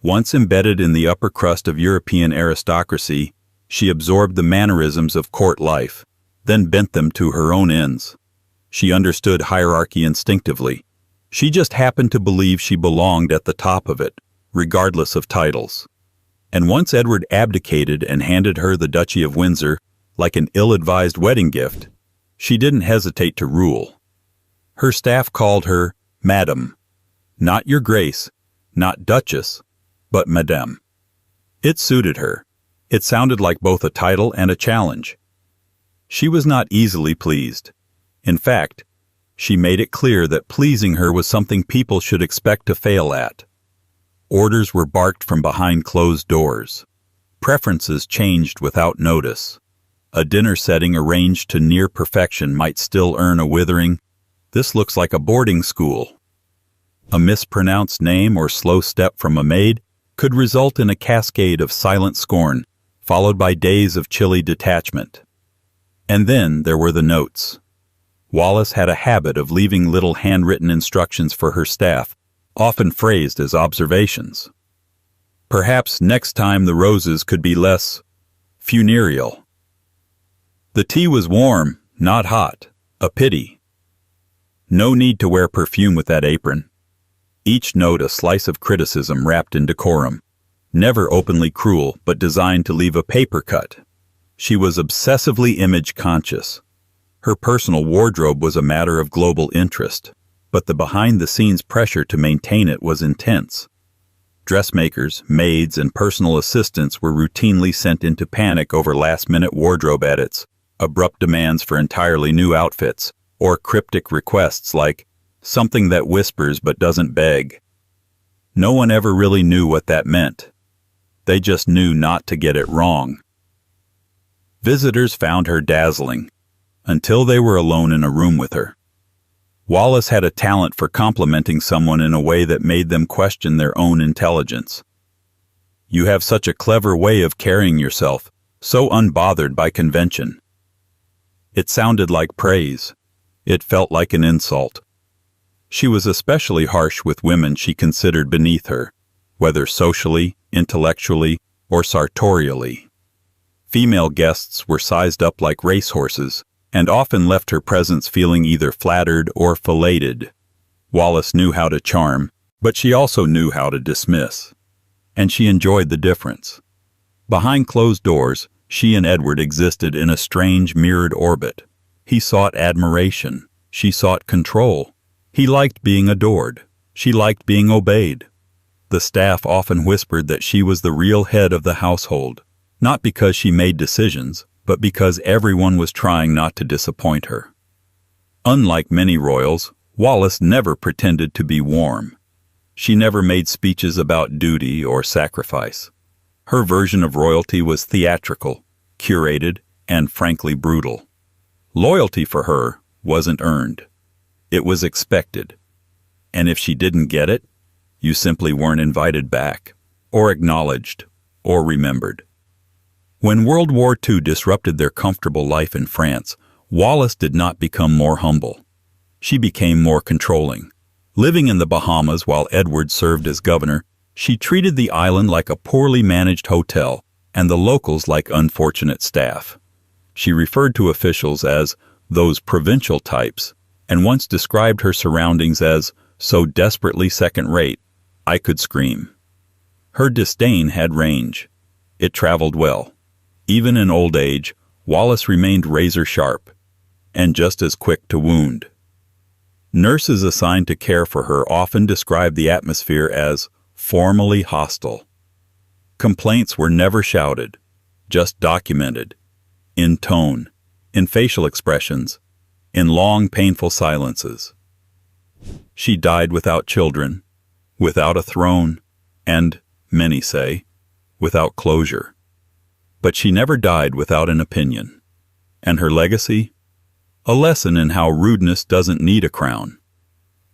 Once embedded in the upper crust of European aristocracy, she absorbed the mannerisms of court life, then bent them to her own ends. She understood hierarchy instinctively. She just happened to believe she belonged at the top of it, regardless of titles. And once Edward abdicated and handed her the Duchy of Windsor, like an ill-advised wedding gift, she didn't hesitate to rule. Her staff called her Madam. Not Your Grace, not Duchess, but Madame. It suited her. It sounded like both a title and a challenge. She was not easily pleased. In fact, she made it clear that pleasing her was something people should expect to fail at. Orders were barked from behind closed doors. Preferences changed without notice. A dinner setting arranged to near perfection might still earn a withering, "This looks like a boarding school." A mispronounced name or slow step from a maid could result in a cascade of silent scorn, followed by days of chilly detachment. And then there were the notes. Wallis had a habit of leaving little handwritten instructions for her staff, often phrased as observations. Perhaps next time the roses could be less funereal. The tea was warm, not hot, a pity. No need to wear perfume with that apron. Each note a slice of criticism wrapped in decorum, never openly cruel but designed to leave a paper cut. She was obsessively image-conscious. Her personal wardrobe was a matter of global interest, but the behind-the-scenes pressure to maintain it was intense. Dressmakers, maids, and personal assistants were routinely sent into panic over last-minute wardrobe edits, abrupt demands for entirely new outfits, or cryptic requests like, "something that whispers but doesn't beg." No one ever really knew what that meant. They just knew not to get it wrong. Visitors found her dazzling, until they were alone in a room with her. Wallis had a talent for complimenting someone in a way that made them question their own intelligence. "You have such a clever way of carrying yourself, so unbothered by convention." It sounded like praise. It felt like an insult. She was especially harsh with women she considered beneath her, whether socially, intellectually, or sartorially. Female guests were sized up like racehorses, and often left her presence feeling either flattered or filleted. Wallis knew how to charm, but she also knew how to dismiss. And she enjoyed the difference. Behind closed doors, she and Edward existed in a strange mirrored orbit. He sought admiration. She sought control. He liked being adored. She liked being obeyed. The staff often whispered that she was the real head of the household, not because she made decisions, but because everyone was trying not to disappoint her. Unlike many royals, Wallis never pretended to be warm. She never made speeches about duty or sacrifice. Her version of royalty was theatrical, curated, and frankly brutal. Loyalty for her wasn't earned. It was expected. And if she didn't get it, you simply weren't invited back, or acknowledged, or remembered. When World War II disrupted their comfortable life in France, Wallis did not become more humble. She became more controlling. Living in the Bahamas while Edward served as governor, she treated the island like a poorly managed hotel and the locals like unfortunate staff. She referred to officials as those provincial types, and once described her surroundings as so desperately second-rate, I could scream. Her disdain had range. It traveled well. Even in old age, Wallis remained razor-sharp, and just as quick to wound. Nurses assigned to care for her often described the atmosphere as formally hostile. Complaints were never shouted, just documented, in tone, in facial expressions, in long, painful silences. She died without children, without a throne, and, many say, without closure. But she never died without an opinion. And her legacy? A lesson in how rudeness doesn't need a crown.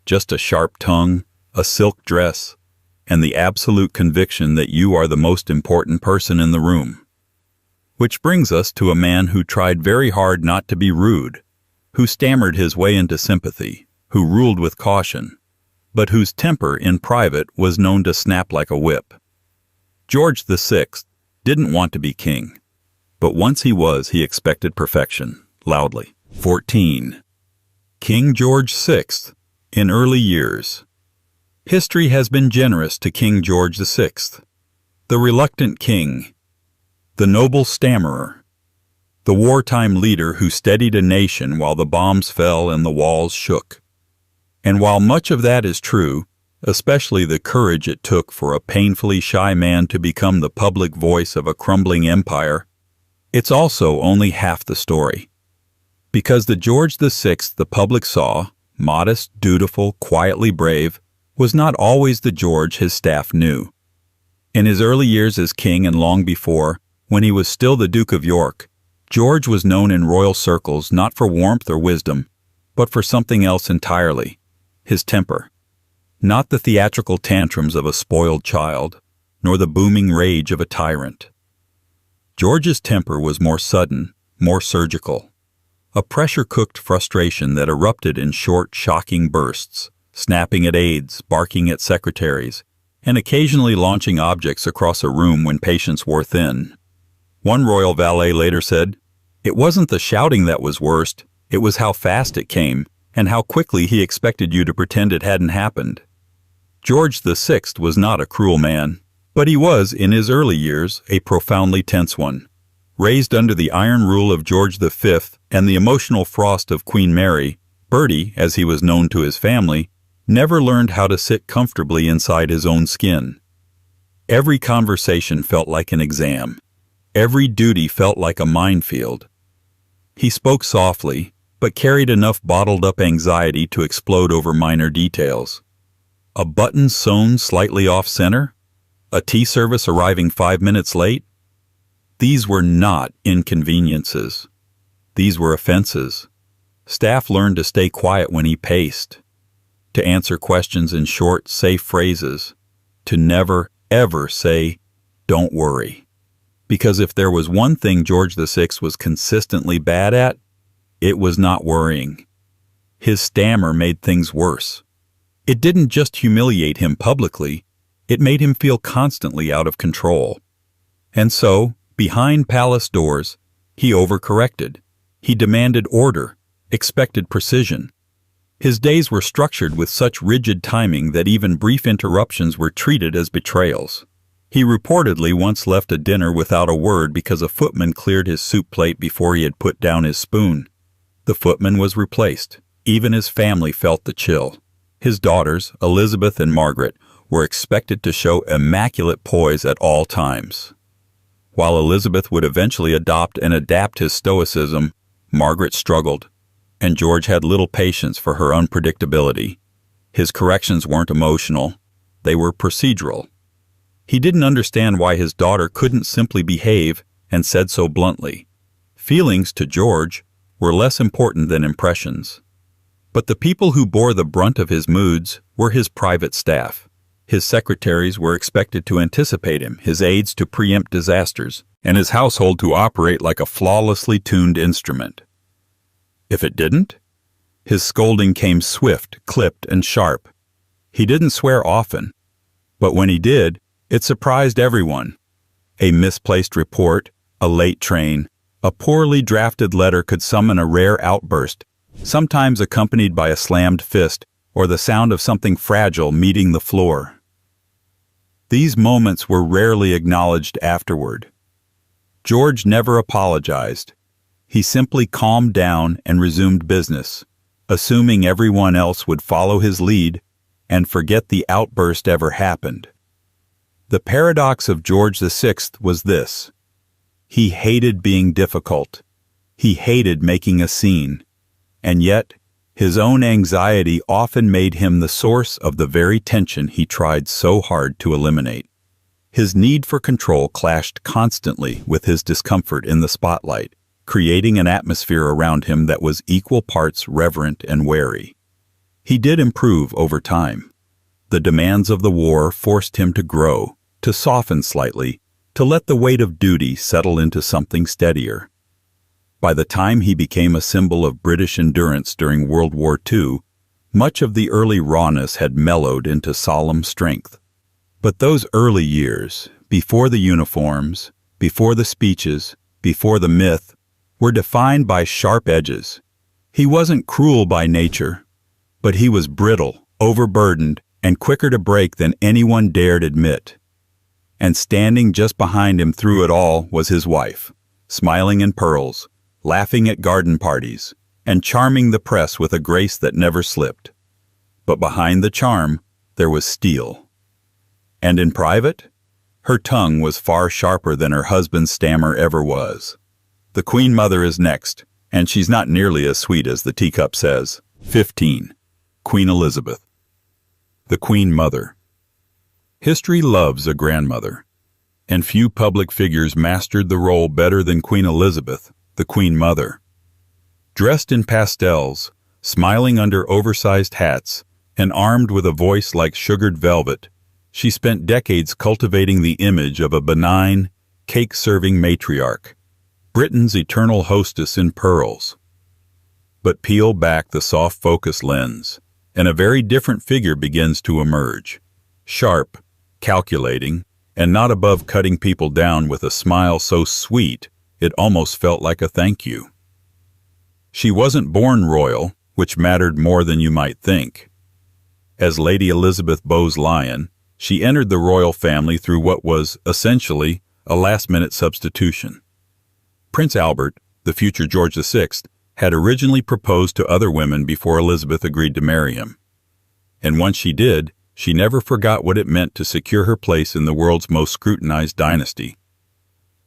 Just a sharp tongue, a silk dress, and the absolute conviction that you are the most important person in the room. Which brings us to a man who tried very hard not to be rude, who stammered his way into sympathy, who ruled with caution, but whose temper in private was known to snap like a whip. George VI didn't want to be king, but once he was, he expected perfection, loudly. 14. King George VI, in early years. History has been generous to King George VI, the reluctant king, the noble stammerer, the wartime leader who steadied a nation while the bombs fell and the walls shook. And while much of that is true, especially the courage it took for a painfully shy man to become the public voice of a crumbling empire, it's also only half the story. Because the George VI the public saw, modest, dutiful, quietly brave, was not always the George his staff knew. In his early years as king and long before, when he was still the Duke of York, George was known in royal circles not for warmth or wisdom, but for something else entirely, his temper. Not the theatrical tantrums of a spoiled child, nor the booming rage of a tyrant. George's temper was more sudden, more surgical. A pressure-cooked frustration that erupted in short, shocking bursts, snapping at aides, barking at secretaries, and occasionally launching objects across a room when patience wore thin. One royal valet later said, "It wasn't the shouting that was worst, it was how fast it came, and how quickly he expected you to pretend it hadn't happened." George VI was not a cruel man, but he was, in his early years, a profoundly tense one. Raised under the iron rule of George V and the emotional frost of Queen Mary, Bertie, as he was known to his family, never learned how to sit comfortably inside his own skin. Every conversation felt like an exam. Every duty felt like a minefield. He spoke softly, but carried enough bottled-up anxiety to explode over minor details. A button sewn slightly off-center? A tea service arriving 5 minutes late? These were not inconveniences. These were offenses. Staff learned to stay quiet when he paced, to answer questions in short, safe phrases, to never, ever say, "Don't worry." Because if there was one thing George VI was consistently bad at, it was not worrying. His stammer made things worse. It didn't just humiliate him publicly, it made him feel constantly out of control. And so, behind palace doors, he overcorrected. He demanded order, expected precision. His days were structured with such rigid timing that even brief interruptions were treated as betrayals. He reportedly once left a dinner without a word because a footman cleared his soup plate before he had put down his spoon. The footman was replaced. Even his family felt the chill. His daughters, Elizabeth and Margaret, were expected to show immaculate poise at all times. While Elizabeth would eventually adopt and adapt his stoicism, Margaret struggled, and George had little patience for her unpredictability. His corrections weren't emotional, they were procedural. He didn't understand why his daughter couldn't simply behave and said so bluntly. Feelings, to George, were less important than impressions. But the people who bore the brunt of his moods were his private staff. His secretaries were expected to anticipate him, his aides to preempt disasters, and his household to operate like a flawlessly tuned instrument. If it didn't, his scolding came swift, clipped, and sharp. He didn't swear often, but when he did, it surprised everyone. A misplaced report, a late train, a poorly drafted letter could summon a rare outburst, sometimes accompanied by a slammed fist or the sound of something fragile meeting the floor. These moments were rarely acknowledged afterward. George never apologized. He simply calmed down and resumed business, assuming everyone else would follow his lead and forget the outburst ever happened. The paradox of George VI was this: he hated being difficult, he hated making a scene, and yet his own anxiety often made him the source of the very tension he tried so hard to eliminate. His need for control clashed constantly with his discomfort in the spotlight, creating an atmosphere around him that was equal parts reverent and wary. He did improve over time. The demands of the war forced him to grow, to soften slightly, to let the weight of duty settle into something steadier. By the time he became a symbol of British endurance during World War II, much of the early rawness had mellowed into solemn strength. But those early years, before the uniforms, before the speeches, before the myth, were defined by sharp edges. He wasn't cruel by nature, but he was brittle, overburdened, and quicker to break than anyone dared admit. And standing just behind him through it all was his wife, smiling in pearls, laughing at garden parties, and charming the press with a grace that never slipped. But behind the charm, there was steel. And in private, her tongue was far sharper than her husband's stammer ever was. The Queen Mother is next, and she's not nearly as sweet as the teacup says. 15. Queen Elizabeth. The Queen Mother. History loves a grandmother, and few public figures mastered the role better than Queen Elizabeth, the Queen Mother. Dressed in pastels, smiling under oversized hats, and armed with a voice like sugared velvet, she spent decades cultivating the image of a benign, cake-serving matriarch, Britain's eternal hostess in pearls. But peel back the soft focus lens, and a very different figure begins to emerge. Sharp, calculating, and not above cutting people down with a smile so sweet it almost felt like a thank you. She wasn't born royal, which mattered more than you might think. As Lady Elizabeth Bowes-Lyon, she entered the royal family through what was, essentially, a last-minute substitution. Prince Albert, the future George VI, had originally proposed to other women before Elizabeth agreed to marry him. And once she did, she never forgot what it meant to secure her place in the world's most scrutinized dynasty.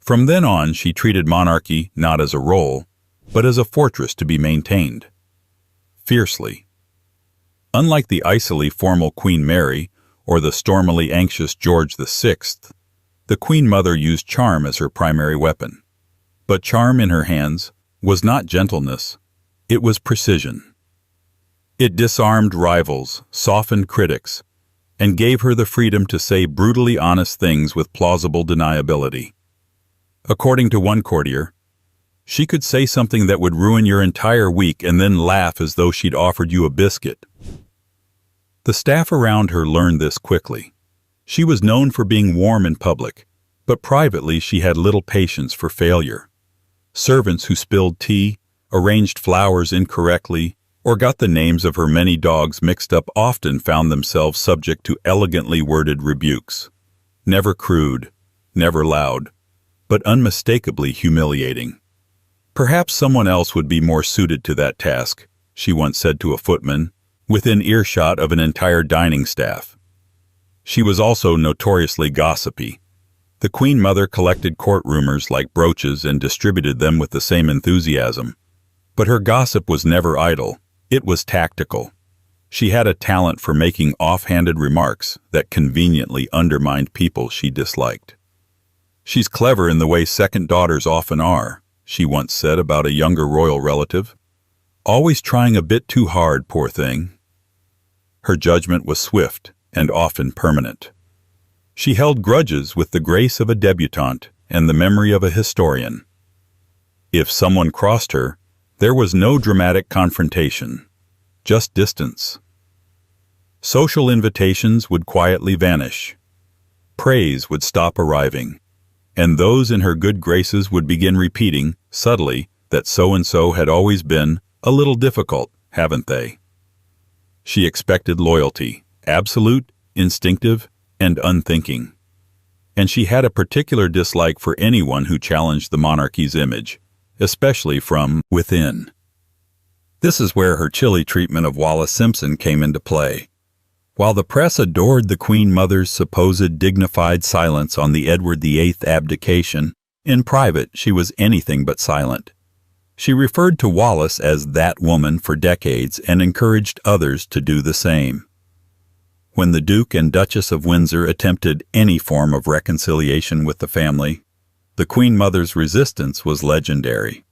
From then on, she treated monarchy not as a role, but as a fortress to be maintained. Fiercely. Unlike the icily formal Queen Mary or the stormily anxious George VI, the Queen Mother used charm as her primary weapon. But charm in her hands was not gentleness, it was precision. It disarmed rivals, softened critics, and gave her the freedom to say brutally honest things with plausible deniability. According to one courtier, she could say something that would ruin your entire week and then laugh as though she'd offered you a biscuit. The staff around her learned this quickly. She was known for being warm in public, but privately she had little patience for failure. Servants who spilled tea, arranged flowers incorrectly, or got the names of her many dogs mixed up often found themselves subject to elegantly worded rebukes. Never crude, never loud, but unmistakably humiliating. Perhaps someone else would be more suited to that task, she once said to a footman, within earshot of an entire dining staff. She was also notoriously gossipy. The Queen Mother collected court rumors like brooches and distributed them with the same enthusiasm. But her gossip was never idle, it was tactical. She had a talent for making off-handed remarks that conveniently undermined people she disliked. "She's clever in the way second daughters often are," she once said about a younger royal relative. "Always trying a bit too hard, poor thing." Her judgment was swift and often permanent. She held grudges with the grace of a debutante and the memory of a historian. If someone crossed her, there was no dramatic confrontation, just distance. Social invitations would quietly vanish. Praise would stop arriving, and those in her good graces would begin repeating, subtly, that so-and-so had always been a little difficult, haven't they? She expected loyalty, absolute, instinctive, and unthinking. And she had a particular dislike for anyone who challenged the monarchy's image, especially from within. This is where her chilly treatment of Wallis Simpson came into play. While the press adored the Queen Mother's supposed dignified silence on the Edward VIII abdication, in private she was anything but silent. She referred to Wallis as that woman for decades and encouraged others to do the same. When the Duke and Duchess of Windsor attempted any form of reconciliation with the family, the Queen Mother's resistance was legendary.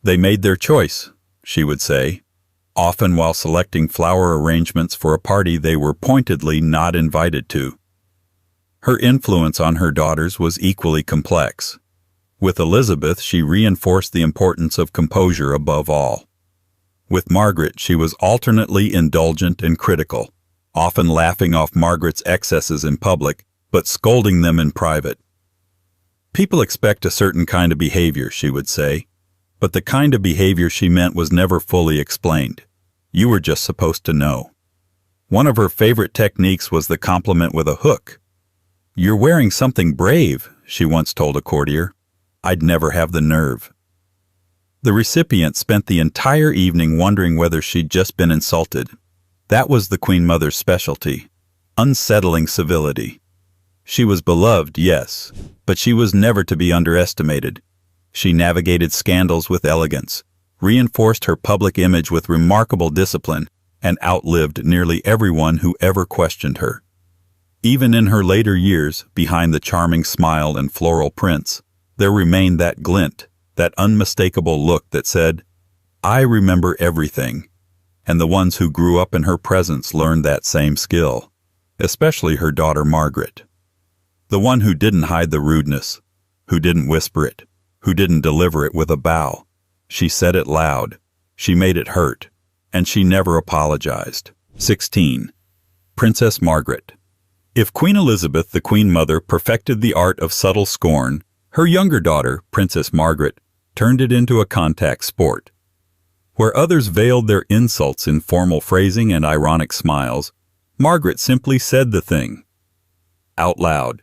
"They made their choice," she would say, often while selecting flower arrangements for a party they were pointedly not invited to. Her influence on her daughters was equally complex. With Elizabeth, she reinforced the importance of composure above all. With Margaret, she was alternately indulgent and critical, often laughing off Margaret's excesses in public, but scolding them in private. "People expect a certain kind of behavior," she would say, but the kind of behavior she meant was never fully explained. You were just supposed to know. One of her favorite techniques was the compliment with a hook. "You're wearing something brave," she once told a courtier. "I'd never have the nerve." The recipient spent the entire evening wondering whether she'd just been insulted. That was the Queen Mother's specialty, unsettling civility. She was beloved, yes, but she was never to be underestimated. She navigated scandals with elegance, reinforced her public image with remarkable discipline, and outlived nearly everyone who ever questioned her. Even in her later years, behind the charming smile and floral prints, there remained that glint, that unmistakable look that said, "I remember everything." And the ones who grew up in her presence learned that same skill, especially her daughter Margaret. The one who didn't hide the rudeness, who didn't whisper it, who didn't deliver it with a bow. She said it loud, she made it hurt, and she never apologized. 16. Princess Margaret. If Queen Elizabeth, the Queen Mother, perfected the art of subtle scorn, her younger daughter, Princess Margaret, turned it into a contact sport. Where others veiled their insults in formal phrasing and ironic smiles, Margaret simply said the thing. Out loud,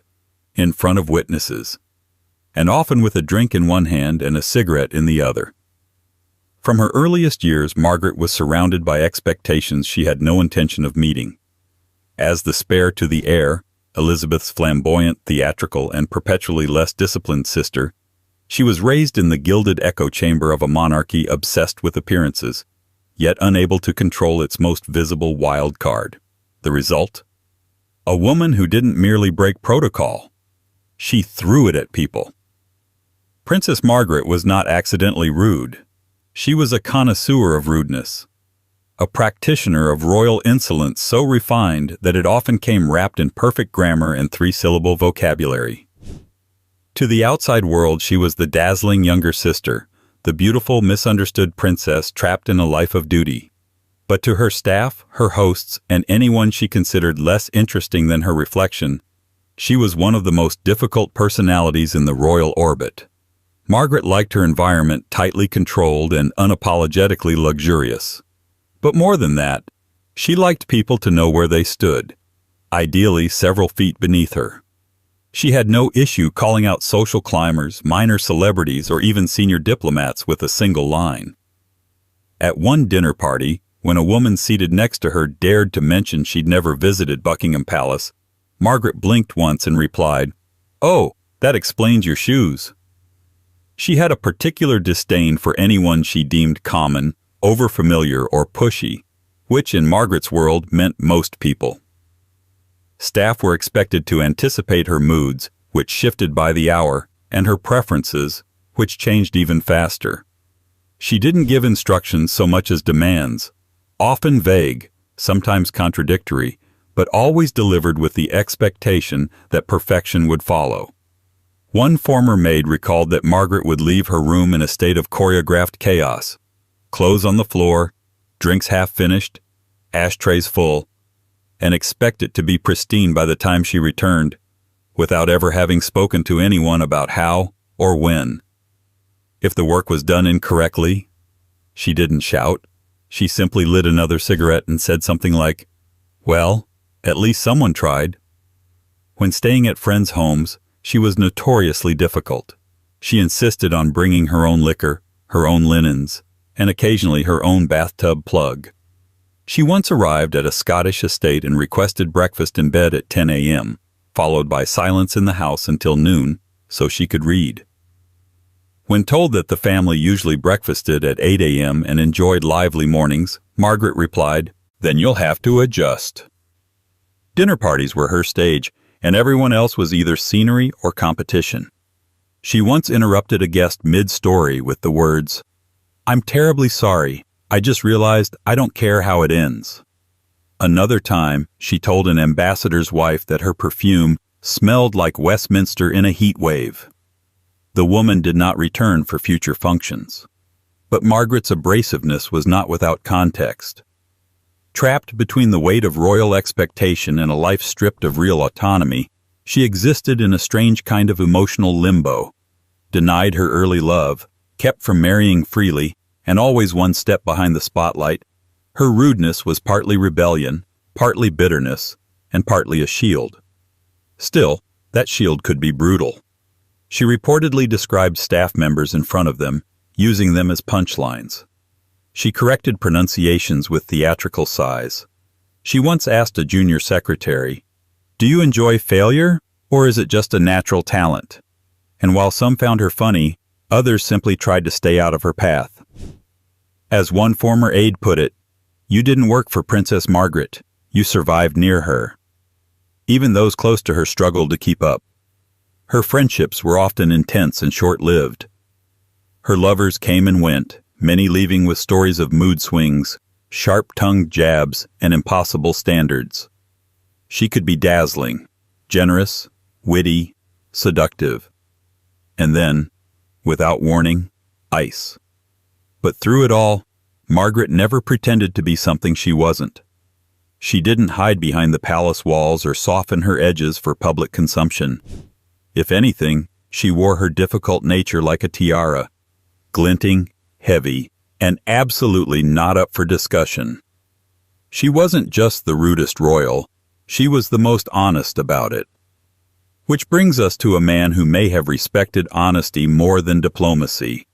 in front of witnesses, and often with a drink in one hand and a cigarette in the other. From her earliest years, Margaret was surrounded by expectations she had no intention of meeting. As the spare to the heir, Elizabeth's flamboyant, theatrical, and perpetually less disciplined sister, she was raised in the gilded echo chamber of a monarchy obsessed with appearances, yet unable to control its most visible wild card. The result? A woman who didn't merely break protocol. She threw it at people. Princess Margaret was not accidentally rude. She was a connoisseur of rudeness, a practitioner of royal insolence so refined that it often came wrapped in perfect grammar and three-syllable vocabulary. To the outside world, she was the dazzling younger sister, the beautiful, misunderstood princess trapped in a life of duty. But to her staff, her hosts, and anyone she considered less interesting than her reflection, she was one of the most difficult personalities in the royal orbit. Margaret liked her environment tightly controlled and unapologetically luxurious. But more than that, she liked people to know where they stood, ideally several feet beneath her. She had no issue calling out social climbers, minor celebrities, or even senior diplomats with a single line. At one dinner party, when a woman seated next to her dared to mention she'd never visited Buckingham Palace, Margaret blinked once and replied, "Oh, that explains your shoes." She had a particular disdain for anyone she deemed common, overfamiliar, or pushy, which in Margaret's world meant most people. Staff were expected to anticipate her moods, which shifted by the hour, and her preferences, which changed even faster. She didn't give instructions so much as demands, often vague, sometimes contradictory, but always delivered with the expectation that perfection would follow. One former maid recalled that Margaret would leave her room in a state of choreographed chaos. Clothes on the floor, drinks half finished, ashtrays full, and expect it to be pristine by the time she returned, without ever having spoken to anyone about how or when. If the work was done incorrectly, she didn't shout. She simply lit another cigarette and said something like, "Well, at least someone tried." When staying at friends' homes, she was notoriously difficult. She insisted on bringing her own liquor, her own linens, and occasionally her own bathtub plug. She once arrived at a Scottish estate and requested breakfast in bed at 10 a.m., followed by silence in the house until noon, so she could read. When told that the family usually breakfasted at 8 a.m. and enjoyed lively mornings, Margaret replied, "Then you'll have to adjust." Dinner parties were her stage, and everyone else was either scenery or competition. She once interrupted a guest mid-story with the words, "I'm terribly sorry. I just realized I don't care how it ends." Another time, she told an ambassador's wife that her perfume smelled like Westminster in a heat wave. The woman did not return for future functions. But Margaret's abrasiveness was not without context. Trapped between the weight of royal expectation and a life stripped of real autonomy, she existed in a strange kind of emotional limbo, denied her early love, kept from marrying freely, and always one step behind the spotlight. Her rudeness was partly rebellion, partly bitterness, and partly a shield. Still, that shield could be brutal. She reportedly described staff members in front of them, using them as punchlines. She corrected pronunciations with theatrical sighs. She once asked a junior secretary, "Do you enjoy failure, or is it just a natural talent?" And while some found her funny, others simply tried to stay out of her path. As one former aide put it, "You didn't work for Princess Margaret, you survived near her." Even those close to her struggled to keep up. Her friendships were often intense and short-lived. Her lovers came and went, many leaving with stories of mood swings, sharp-tongued jabs, and impossible standards. She could be dazzling, generous, witty, seductive. And then, without warning, ice. But through it all, Margaret never pretended to be something she wasn't. She didn't hide behind the palace walls or soften her edges for public consumption. If anything, she wore her difficult nature like a tiara, glinting, heavy, and absolutely not up for discussion. She wasn't just the rudest royal, she was the most honest about it. Which brings us to a man who may have respected honesty more than diplomacy.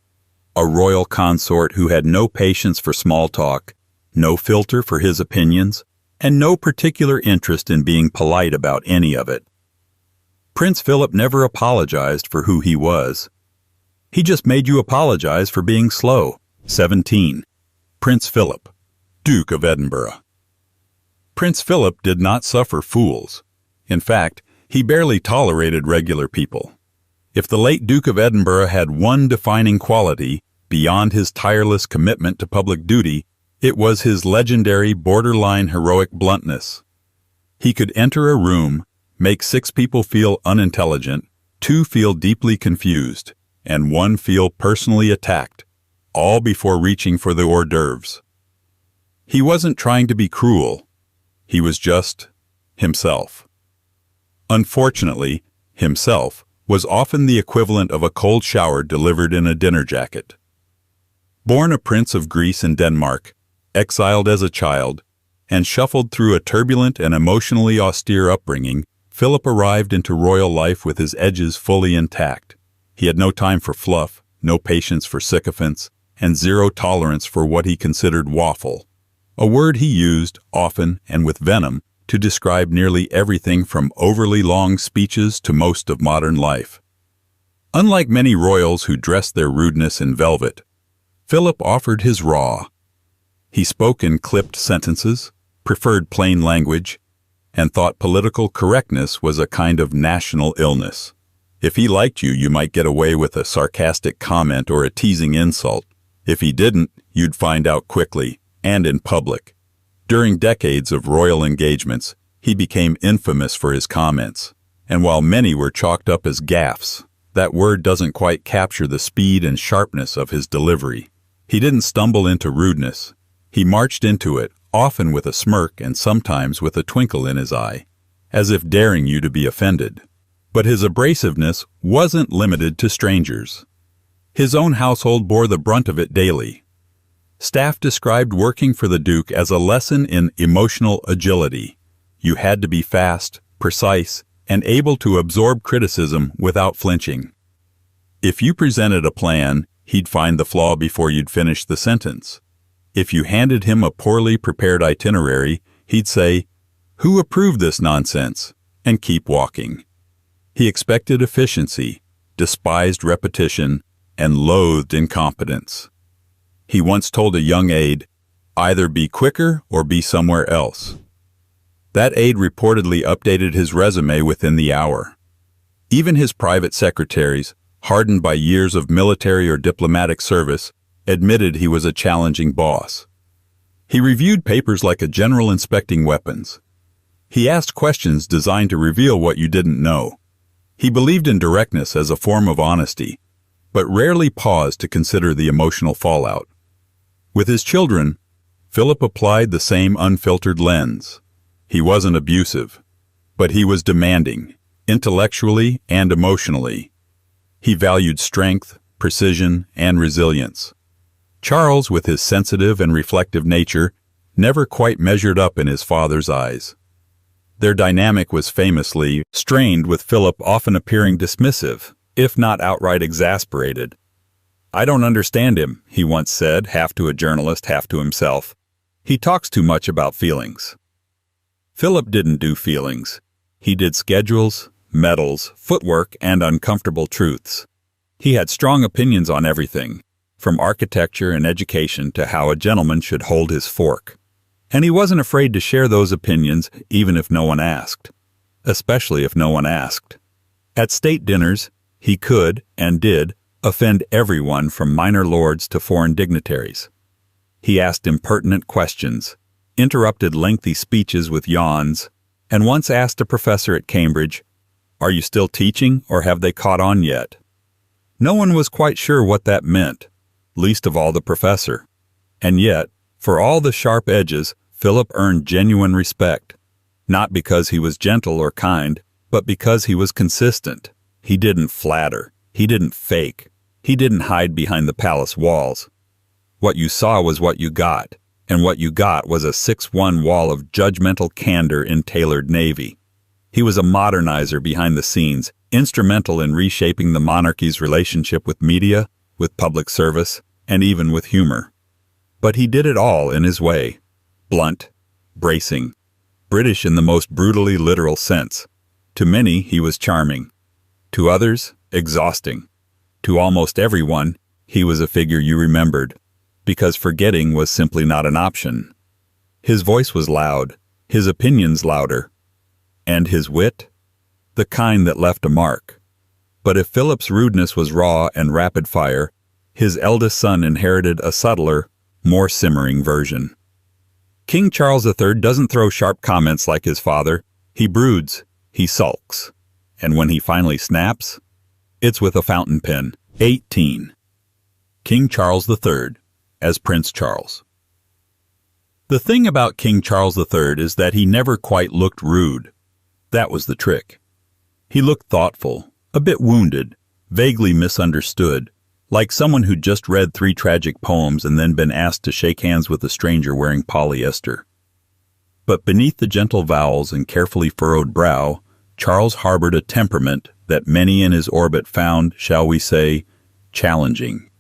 A royal consort who had no patience for small talk, no filter for his opinions, and no particular interest in being polite about any of it. Prince Philip never apologized for who he was. He just made you apologize for being slow. 17. Prince Philip, Duke of Edinburgh. Prince Philip did not suffer fools. In fact, he barely tolerated regular people. If the late Duke of Edinburgh had one defining quality, beyond his tireless commitment to public duty, it was his legendary borderline heroic bluntness. He could enter a room, make 6 people feel unintelligent, 2 feel deeply confused, and 1 feel personally attacked, all before reaching for the hors d'oeuvres. He wasn't trying to be cruel. He was just himself. Unfortunately, himself was often the equivalent of a cold shower delivered in a dinner jacket. Born a prince of Greece and Denmark, exiled as a child, and shuffled through a turbulent and emotionally austere upbringing, Philip arrived into royal life with his edges fully intact. He had no time for fluff, no patience for sycophants, and zero tolerance for what he considered waffle, a word he used, often and with venom, to describe nearly everything from overly long speeches to most of modern life. Unlike many royals who dressed their rudeness in velvet, Philip offered his raw. He spoke in clipped sentences, preferred plain language, and thought political correctness was a kind of national illness. If he liked you, you might get away with a sarcastic comment or a teasing insult. If he didn't, you'd find out quickly, and in public. During decades of royal engagements, he became infamous for his comments. And while many were chalked up as gaffes, that word doesn't quite capture the speed and sharpness of his delivery. He didn't stumble into rudeness. He marched into it, often with a smirk and sometimes with a twinkle in his eye, as if daring you to be offended. But his abrasiveness wasn't limited to strangers. His own household bore the brunt of it daily. Staff described working for the Duke as a lesson in emotional agility. You had to be fast, precise, and able to absorb criticism without flinching. If you presented a plan, he'd find the flaw before you'd finish the sentence. If you handed him a poorly prepared itinerary, he'd say, "Who approved this nonsense?" and keep walking. He expected efficiency, despised repetition, and loathed incompetence. He once told a young aide, "Either be quicker or be somewhere else." That aide reportedly updated his resume within the hour. Even his private secretaries, hardened by years of military or diplomatic service, admitted he was a challenging boss. He reviewed papers like a general inspecting weapons. He asked questions designed to reveal what you didn't know. He believed in directness as a form of honesty, but rarely paused to consider the emotional fallout. With his children, Philip applied the same unfiltered lens. He wasn't abusive, but he was demanding, intellectually and emotionally. He valued strength, precision, and resilience. Charles, with his sensitive and reflective nature, never quite measured up in his father's eyes. Their dynamic was famously strained, with Philip often appearing dismissive, if not outright exasperated. "I don't understand him," he once said, half to a journalist, half to himself. "He talks too much about feelings." Philip didn't do feelings. He did schedules, medals, footwork, and uncomfortable truths. He had strong opinions on everything, from architecture and education to how a gentleman should hold his fork. And he wasn't afraid to share those opinions even if no one asked, especially if no one asked. At state dinners, he could, and did, offend everyone from minor lords to foreign dignitaries. He asked impertinent questions, interrupted lengthy speeches with yawns, and once asked a professor at Cambridge, "Are you still teaching, or have they caught on yet?" No one was quite sure what that meant, least of all the professor. And yet, for all the sharp edges, Philip earned genuine respect, not because he was gentle or kind, but because he was consistent. He didn't flatter. He didn't fake. He didn't hide behind the palace walls. What you saw was what you got, and what you got was a 6'1" wall of judgmental candor in tailored navy. He was a modernizer behind the scenes, instrumental in reshaping the monarchy's relationship with media, with public service, and even with humor. But he did it all in his way. Blunt, bracing, British in the most brutally literal sense. To many, he was charming. To others, exhausting. To almost everyone, he was a figure you remembered, because forgetting was simply not an option. His voice was loud, his opinions louder, and his wit, the kind that left a mark. But if Philip's rudeness was raw and rapid-fire, his eldest son inherited a subtler, more simmering version. King Charles III doesn't throw sharp comments like his father. He broods, he sulks, and when he finally snaps, it's with a fountain pen. 18. King Charles III, as Prince Charles. The thing about King Charles III is that he never quite looked rude. That was the trick. He looked thoughtful, a bit wounded, vaguely misunderstood, like someone who'd just read 3 tragic poems and then been asked to shake hands with a stranger wearing polyester. But beneath the gentle vowels and carefully furrowed brow, Charles harbored a temperament that many in his orbit found, shall we say, challenging.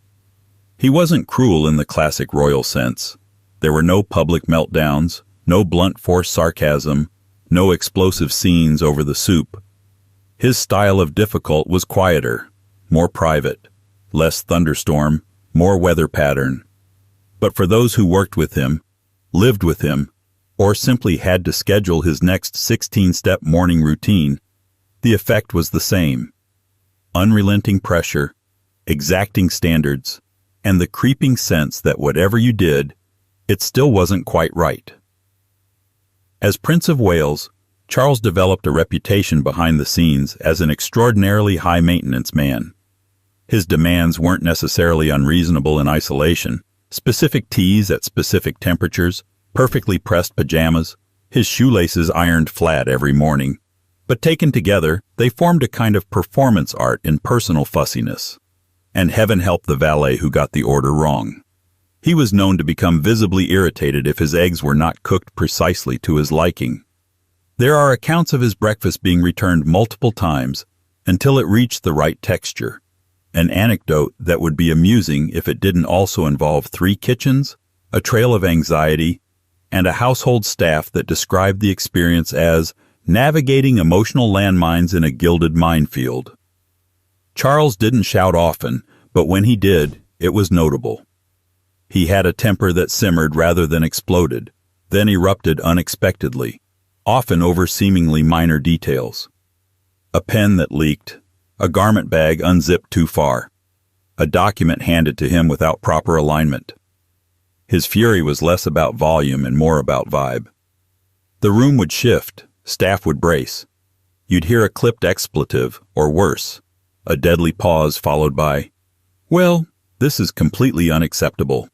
He wasn't cruel in the classic royal sense. There were no public meltdowns, no blunt force sarcasm, no explosive scenes over the soup. His style of difficult was quieter, more private, less thunderstorm, more weather pattern. But for those who worked with him, lived with him, or simply had to schedule his next 16-step morning routine, the effect was the same. Unrelenting pressure, exacting standards, and the creeping sense that whatever you did, it still wasn't quite right. As Prince of Wales, Charles developed a reputation behind the scenes as an extraordinarily high-maintenance man. His demands weren't necessarily unreasonable in isolation. Specific teas at specific temperatures, perfectly pressed pajamas, his shoelaces ironed flat every morning. But taken together, they formed a kind of performance art in personal fussiness. And heaven help the valet who got the order wrong. He was known to become visibly irritated if his eggs were not cooked precisely to his liking. There are accounts of his breakfast being returned multiple times until it reached the right texture, an anecdote that would be amusing if it didn't also involve 3 kitchens, a trail of anxiety, and a household staff that described the experience as navigating emotional landmines in a gilded minefield. Charles didn't shout often, but when he did, it was notable. He had a temper that simmered rather than exploded, then erupted unexpectedly, often over seemingly minor details. A pen that leaked, a garment bag unzipped too far, a document handed to him without proper alignment. His fury was less about volume and more about vibe. The room would shift, staff would brace. You'd hear a clipped expletive, or worse, a deadly pause followed by, "Well, this is completely unacceptable."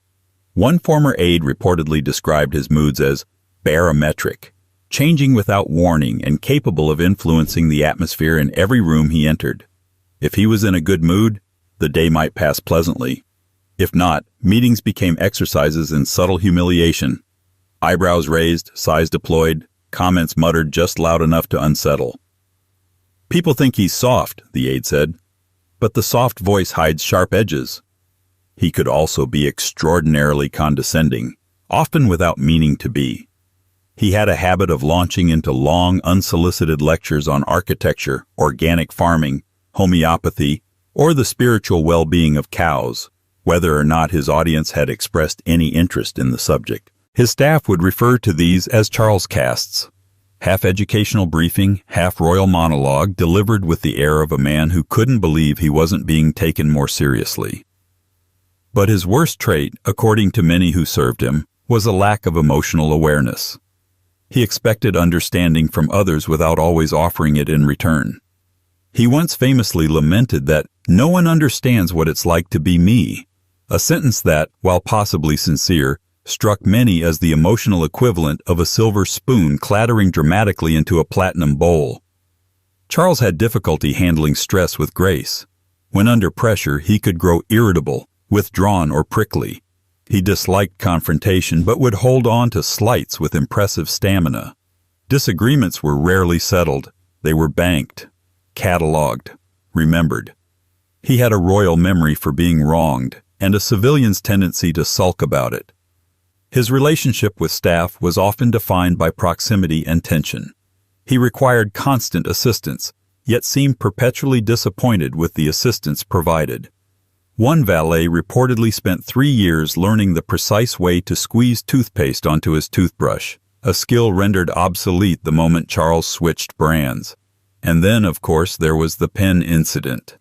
One former aide reportedly described his moods as barometric, changing without warning and capable of influencing the atmosphere in every room he entered. If he was in a good mood, the day might pass pleasantly. If not, meetings became exercises in subtle humiliation. Eyebrows raised, sighs deployed, comments muttered just loud enough to unsettle. "People think he's soft," the aide said, "but the soft voice hides sharp edges." He could also be extraordinarily condescending, often without meaning to be. He had a habit of launching into long, unsolicited lectures on architecture, organic farming, homeopathy, or the spiritual well-being of cows, whether or not his audience had expressed any interest in the subject. His staff would refer to these as Charles casts, half educational briefing, half royal monologue delivered with the air of a man who couldn't believe he wasn't being taken more seriously. But his worst trait, according to many who served him, was a lack of emotional awareness. He expected understanding from others without always offering it in return. He once famously lamented that no one understands what it's like to be me, a sentence that, while possibly sincere, struck many as the emotional equivalent of a silver spoon clattering dramatically into a platinum bowl. Charles had difficulty handling stress with grace. When under pressure, he could grow irritable, withdrawn, or prickly. He disliked confrontation but would hold on to slights with impressive stamina. Disagreements were rarely settled. They were banked, catalogued, remembered. He had a royal memory for being wronged and a civilian's tendency to sulk about it. His relationship with staff was often defined by proximity and tension. He required constant assistance, yet seemed perpetually disappointed with the assistance provided. One valet reportedly spent 3 years learning the precise way to squeeze toothpaste onto his toothbrush, a skill rendered obsolete the moment Charles switched brands. And then, of course, there was the pen incident.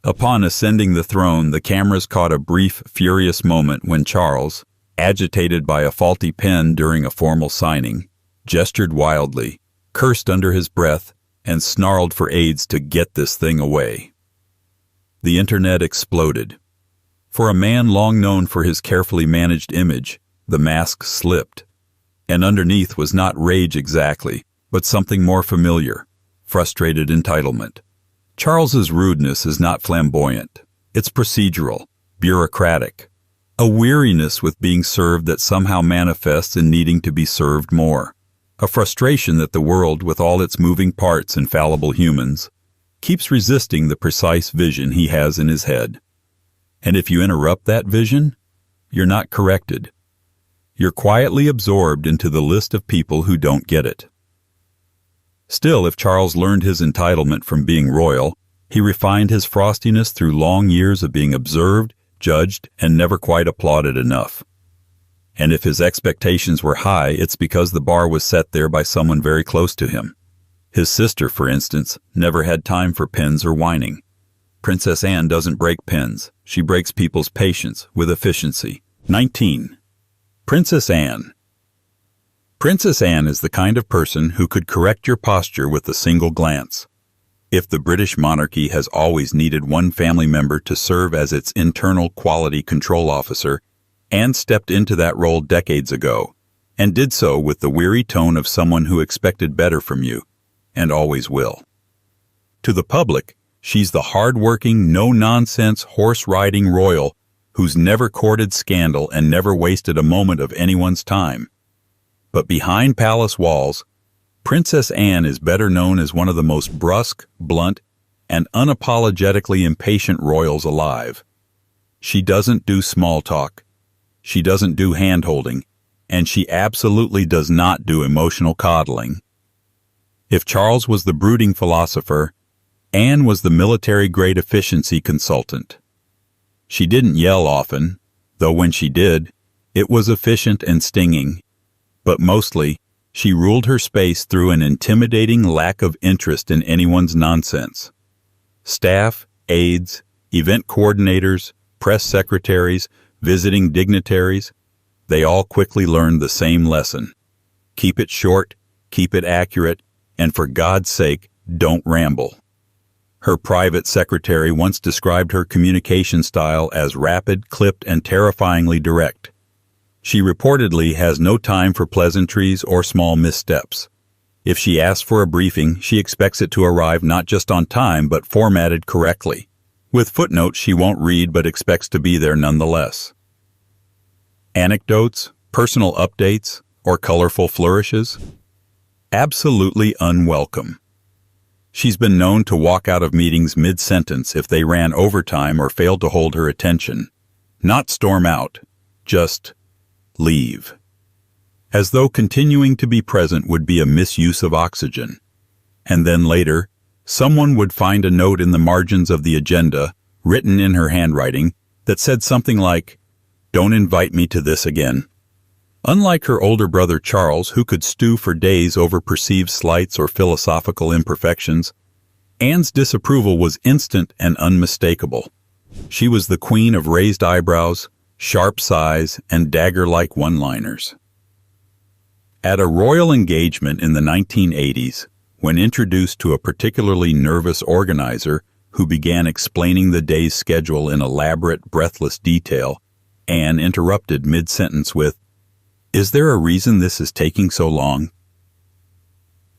Upon ascending the throne, the cameras caught a brief, furious moment when Charles, agitated by a faulty pen during a formal signing, gestured wildly, cursed under his breath, and snarled for aides to get this thing away. The internet exploded. For a man long known for his carefully managed image, the mask slipped. And underneath was not rage exactly, but something more familiar, frustrated entitlement. Charles's rudeness is not flamboyant. It's procedural, bureaucratic. A weariness with being served that somehow manifests in needing to be served more. A frustration that the world, with all its moving parts and fallible humans, keeps resisting the precise vision he has in his head. And if you interrupt that vision, you're not corrected. You're quietly absorbed into the list of people who don't get it. Still, if Charles learned his entitlement from being royal, he refined his frostiness through long years of being observed, judged, and never quite applauded enough. And if his expectations were high, it's because the bar was set there by someone very close to him. His sister, for instance, never had time for pens or whining. Princess Anne doesn't break pens. She breaks people's patience with efficiency. 19. Princess Anne. Princess Anne is the kind of person who could correct your posture with a single glance. If the British monarchy has always needed one family member to serve as its internal quality control officer, Anne stepped into that role decades ago, and did so with the weary tone of someone who expected better from you, and always will. To the public, she's the hard-working, no-nonsense, horse-riding royal who's never courted scandal and never wasted a moment of anyone's time. But behind palace walls, Princess Anne is better known as one of the most brusque, blunt, and unapologetically impatient royals alive. She doesn't do small talk. She doesn't do hand-holding, and she absolutely does not do emotional coddling. If Charles was the brooding philosopher, Anne was the military-grade efficiency consultant. She didn't yell often, though when she did, it was efficient and stinging. But mostly, she ruled her space through an intimidating lack of interest in anyone's nonsense. Staff, aides, event coordinators, press secretaries, visiting dignitaries, they all quickly learned the same lesson. Keep it short, keep it accurate, and for God's sake, don't ramble. Her private secretary once described her communication style as rapid, clipped, and terrifyingly direct. She reportedly has no time for pleasantries or small missteps. If she asks for a briefing, she expects it to arrive not just on time but formatted correctly. With footnotes she won't read but expects to be there nonetheless. Anecdotes, personal updates, or colorful flourishes? Absolutely unwelcome. She's been known to walk out of meetings mid-sentence if they ran overtime or failed to hold her attention. Not storm out, just leave. As though continuing to be present would be a misuse of oxygen. And then later, someone would find a note in the margins of the agenda, written in her handwriting, that said something like, "Don't invite me to this again." Unlike her older brother Charles, who could stew for days over perceived slights or philosophical imperfections, Anne's disapproval was instant and unmistakable. She was the queen of raised eyebrows, sharp sighs, and dagger-like one-liners. At a royal engagement in the 1980s, when introduced to a particularly nervous organizer who began explaining the day's schedule in elaborate, breathless detail, Anne interrupted mid-sentence with, "Is there a reason this is taking so long?"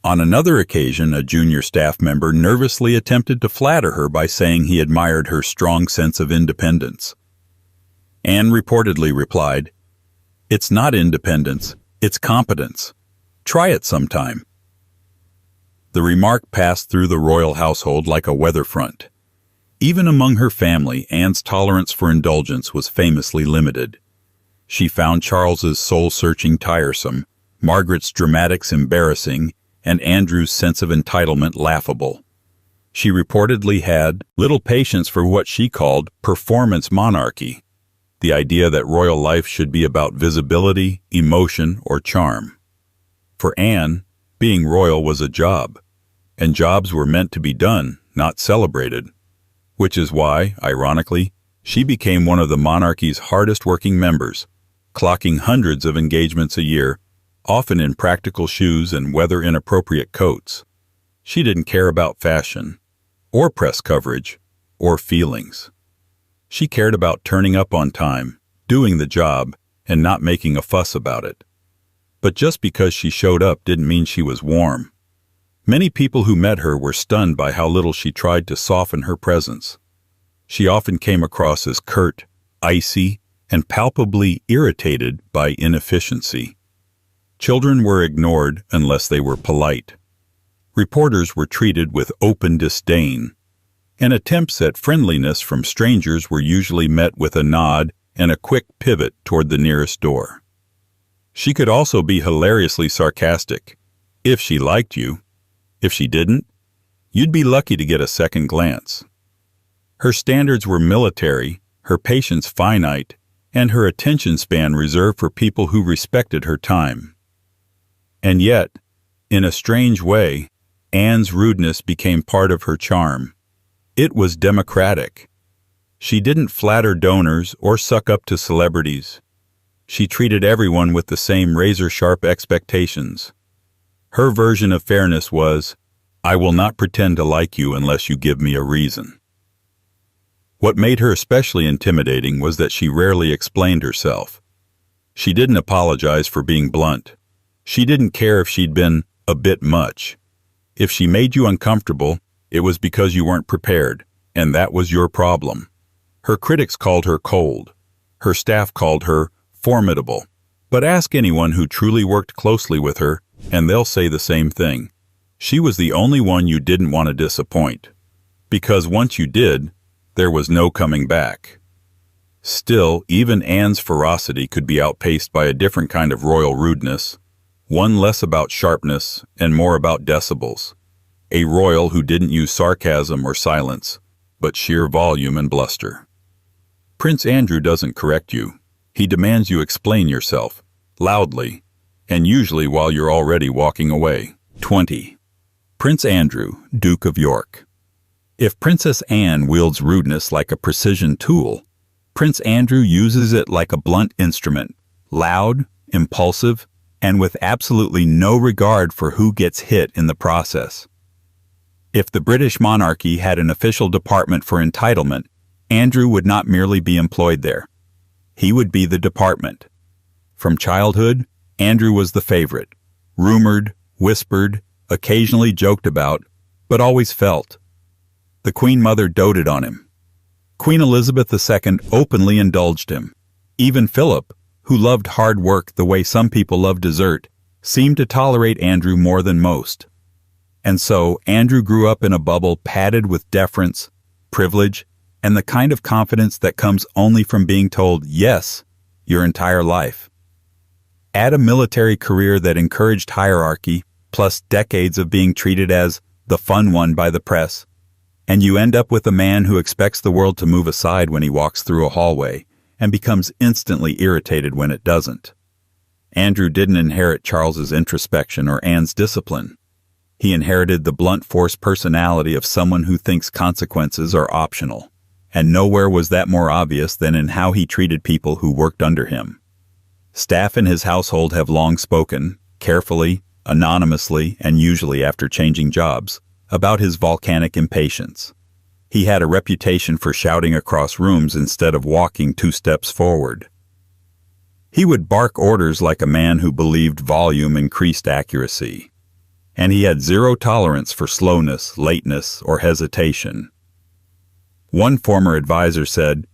On another occasion, a junior staff member nervously attempted to flatter her by saying he admired her strong sense of independence. Anne reportedly replied, "It's not independence, it's competence. Try it sometime." The remark passed through the royal household like a weather front. Even among her family, Anne's tolerance for indulgence was famously limited. She found Charles's soul-searching tiresome, Margaret's dramatics embarrassing, and Andrew's sense of entitlement laughable. She reportedly had little patience for what she called performance monarchy, the idea that royal life should be about visibility, emotion, or charm. For Anne, being royal was a job, and jobs were meant to be done, not celebrated, which is why, ironically, she became one of the monarchy's hardest-working members, clocking hundreds of engagements a year, often in practical shoes and weather-inappropriate coats. She didn't care about fashion, or press coverage, or feelings. She cared about turning up on time, doing the job, and not making a fuss about it. But just because she showed up didn't mean she was warm. Many people who met her were stunned by how little she tried to soften her presence. She often came across as curt, icy, and palpably irritated by inefficiency. Children were ignored unless they were polite. Reporters were treated with open disdain, and attempts at friendliness from strangers were usually met with a nod and a quick pivot toward the nearest door. She could also be hilariously sarcastic, if she liked you. If she didn't, you'd be lucky to get a second glance. Her standards were military, her patience finite, and her attention span reserved for people who respected her time. And yet, in a strange way, Anne's rudeness became part of her charm. It was democratic. She didn't flatter donors or suck up to celebrities. She treated everyone with the same razor-sharp expectations. Her version of fairness was, "I will not pretend to like you unless you give me a reason." What made her especially intimidating was that she rarely explained herself. She didn't apologize for being blunt. She didn't care if she'd been a bit much. If she made you uncomfortable, it was because you weren't prepared, and that was your problem. Her critics called her cold. Her staff called her formidable. But ask anyone who truly worked closely with her, and they'll say the same thing. She was the only one you didn't want to disappoint. because once you did, there was no coming back. Still, even Anne's ferocity could be outpaced by a different kind of royal rudeness, one less about sharpness and more about decibels. A royal who didn't use sarcasm or silence, but sheer volume and bluster. Prince Andrew doesn't correct you. He demands you explain yourself, loudly, and usually while you're already walking away. 20. Prince Andrew, Duke of York. If Princess Anne wields rudeness like a precision tool, Prince Andrew uses it like a blunt instrument, loud, impulsive, and with absolutely no regard for who gets hit in the process. If the British monarchy had an official department for entitlement, Andrew would not merely be employed there. He would be the department. From childhood, Andrew was the favorite, rumored, whispered, occasionally joked about, but always felt. The Queen Mother doted on him. Queen Elizabeth II openly indulged him. Even Philip, who loved hard work the way some people love dessert, seemed to tolerate Andrew more than most. And so, Andrew grew up in a bubble padded with deference, privilege, and the kind of confidence that comes only from being told yes your entire life. Add a military career that encouraged hierarchy, plus decades of being treated as the fun one by the press, and you end up with a man who expects the world to move aside when he walks through a hallway and becomes instantly irritated when it doesn't. Andrew didn't inherit Charles's introspection or Anne's discipline. He inherited the blunt force personality of someone who thinks consequences are optional, and nowhere was that more obvious than in how he treated people who worked under him. Staff in his household have long spoken, carefully, anonymously, and usually after changing jobs, about his volcanic impatience. He had a reputation for shouting across rooms instead of walking 2 steps forward. He would bark orders like a man who believed volume increased accuracy. And he had zero tolerance for slowness, lateness, or hesitation. One former advisor said,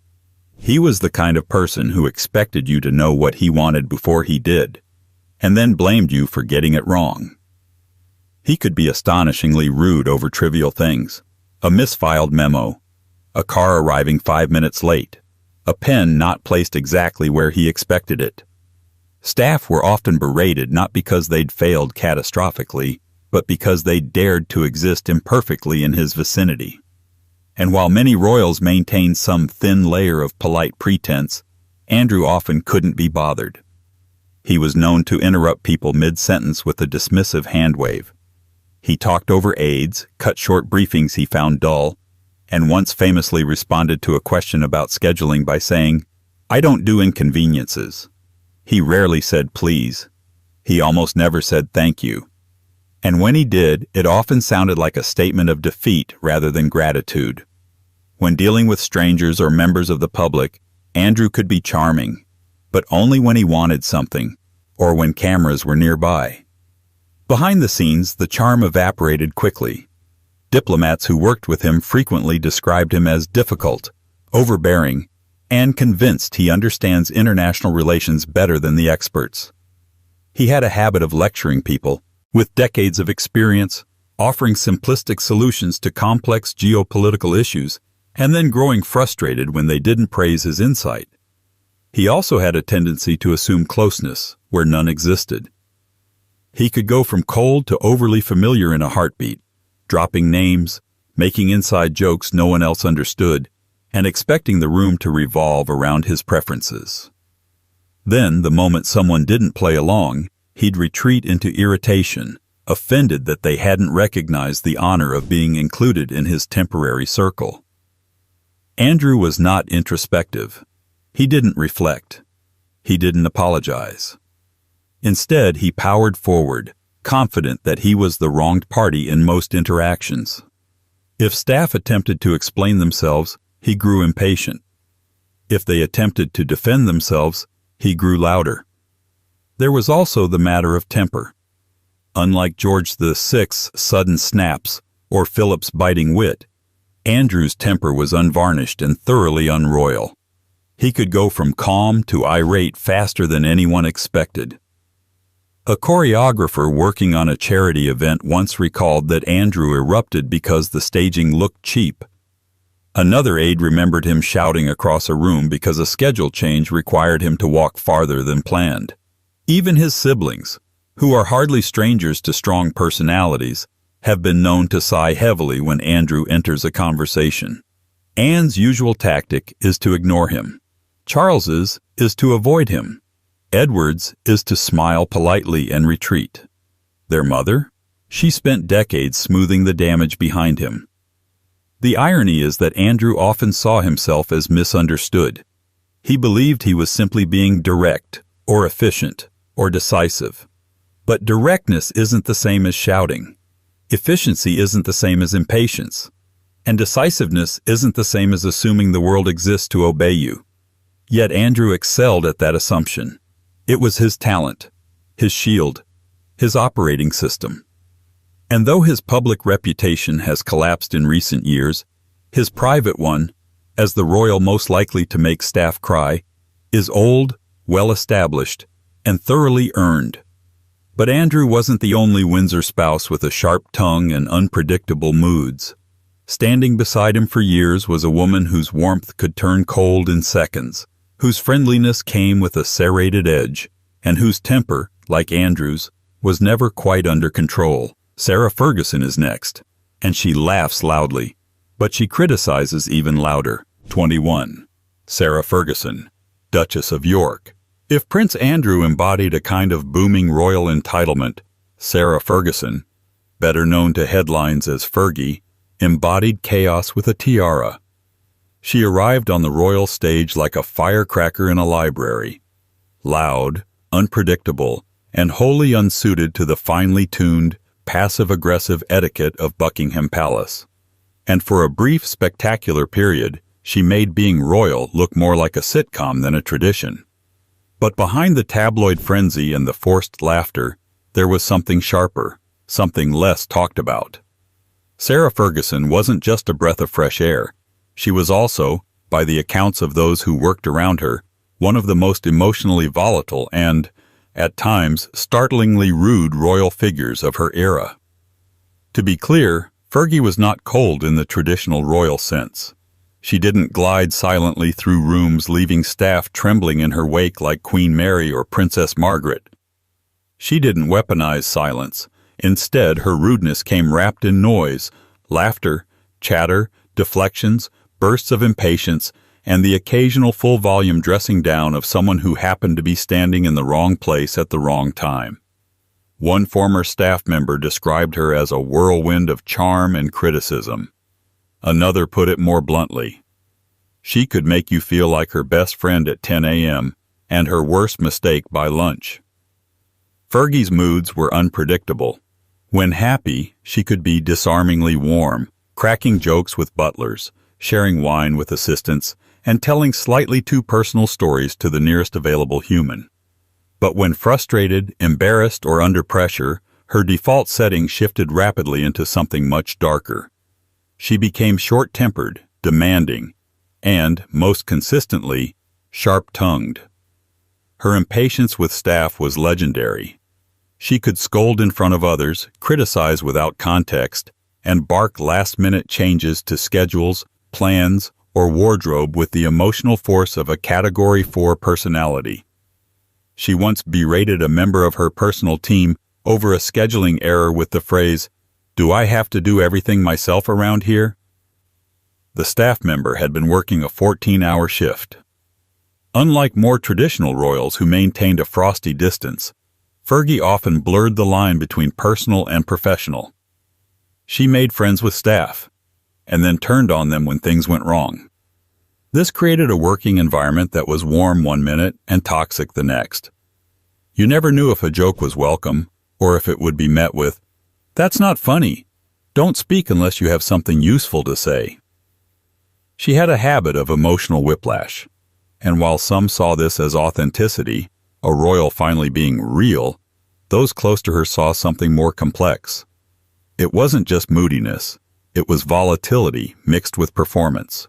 "He was the kind of person who expected you to know what he wanted before he did, and then blamed you for getting it wrong." He could be astonishingly rude over trivial things, a misfiled memo, a car arriving 5 minutes late, a pen not placed exactly where he expected it. Staff were often berated not because they'd failed catastrophically, but because they dared to exist imperfectly in his vicinity. And while many royals maintained some thin layer of polite pretense, Andrew often couldn't be bothered. He was known to interrupt people mid-sentence with a dismissive hand wave. He talked over aides, cut short briefings he found dull, and once famously responded to a question about scheduling by saying, "I don't do inconveniences." He rarely said please. He almost never said thank you. And when he did, it often sounded like a statement of defeat rather than gratitude. When dealing with strangers or members of the public, Andrew could be charming, but only when he wanted something, or when cameras were nearby. Behind the scenes, the charm evaporated quickly. Diplomats who worked with him frequently described him as difficult, overbearing, and convinced he understands international relations better than the experts. He had a habit of lecturing people, with decades of experience, offering simplistic solutions to complex geopolitical issues, and then growing frustrated when they didn't praise his insight. He also had a tendency to assume closeness where none existed. He could go from cold to overly familiar in a heartbeat, dropping names, making inside jokes no one else understood, and expecting the room to revolve around his preferences. Then, the moment someone didn't play along, he'd retreat into irritation, offended that they hadn't recognized the honor of being included in his temporary circle. Andrew was not introspective. He didn't reflect. He didn't apologize. Instead, he powered forward, confident that he was the wronged party in most interactions. If staff attempted to explain themselves, he grew impatient. If they attempted to defend themselves, he grew louder. There was also the matter of temper. Unlike George VI's sudden snaps or Philip's biting wit, Andrew's temper was unvarnished and thoroughly unroyal. He could go from calm to irate faster than anyone expected. A choreographer working on a charity event once recalled that Andrew erupted because the staging looked cheap. Another aide remembered him shouting across a room because a schedule change required him to walk farther than planned. Even his siblings, who are hardly strangers to strong personalities, have been known to sigh heavily when Andrew enters a conversation. Anne's usual tactic is to ignore him. Charles's is to avoid him. Edward's is to smile politely and retreat. Their mother? She spent decades smoothing the damage behind him. The irony is that Andrew often saw himself as misunderstood. He believed he was simply being direct, or efficient, or decisive. But directness isn't the same as shouting. Efficiency isn't the same as impatience. And decisiveness isn't the same as assuming the world exists to obey you. Yet Andrew excelled at that assumption. It was his talent, his shield, his operating system. And though his public reputation has collapsed in recent years, his private one, as the royal most likely to make staff cry, is old, well-established, and thoroughly earned. But Andrew wasn't the only Windsor spouse with a sharp tongue and unpredictable moods. Standing beside him for years was a woman whose warmth could turn cold in seconds, whose friendliness came with a serrated edge, and whose temper, like Andrew's, was never quite under control. Sarah Ferguson is next, and she laughs loudly, but she criticizes even louder. 21. Sarah Ferguson, Duchess of York. If Prince Andrew embodied a kind of booming royal entitlement, Sarah Ferguson, better known to headlines as Fergie, embodied chaos with a tiara. She arrived on the royal stage like a firecracker in a library, loud, unpredictable, and wholly unsuited to the finely tuned, passive-aggressive etiquette of Buckingham Palace. And for a brief, spectacular period, she made being royal look more like a sitcom than a tradition. But behind the tabloid frenzy and the forced laughter, there was something sharper, something less talked about. Sarah Ferguson wasn't just a breath of fresh air. She was also, by the accounts of those who worked around her, one of the most emotionally volatile and, at times, startlingly rude royal figures of her era. To be clear, Fergie was not cold in the traditional royal sense. She didn't glide silently through rooms leaving staff trembling in her wake like Queen Mary or Princess Margaret. She didn't weaponize silence. Instead, her rudeness came wrapped in noise, laughter, chatter, deflections, bursts of impatience, and the occasional full-volume dressing down of someone who happened to be standing in the wrong place at the wrong time. One former staff member described her as a whirlwind of charm and criticism. Another put it more bluntly. She could make you feel like her best friend at 10 a.m. and her worst mistake by lunch. Fergie's moods were unpredictable. When happy, she could be disarmingly warm, cracking jokes with butlers, sharing wine with assistants, and telling slightly too personal stories to the nearest available human. But when frustrated, embarrassed, or under pressure, her default setting shifted rapidly into something much darker. She became short-tempered, demanding, and, most consistently, sharp-tongued. Her impatience with staff was legendary. She could scold in front of others, criticize without context, and bark last-minute changes to schedules, plans, or wardrobe with the emotional force of a Category 4 personality. She once berated a member of her personal team over a scheduling error with the phrase, "Do I have to do everything myself around here?" The staff member had been working a 14-hour shift. Unlike more traditional royals who maintained a frosty distance, Fergie often blurred the line between personal and professional. She made friends with staff, and then turned on them when things went wrong. This created a working environment that was warm one minute and toxic the next. You never knew if a joke was welcome, or if it would be met with, "That's not funny. Don't speak unless you have something useful to say." She had a habit of emotional whiplash, and while some saw this as authenticity, a royal finally being real, those close to her saw something more complex. It wasn't just moodiness, it was volatility mixed with performance.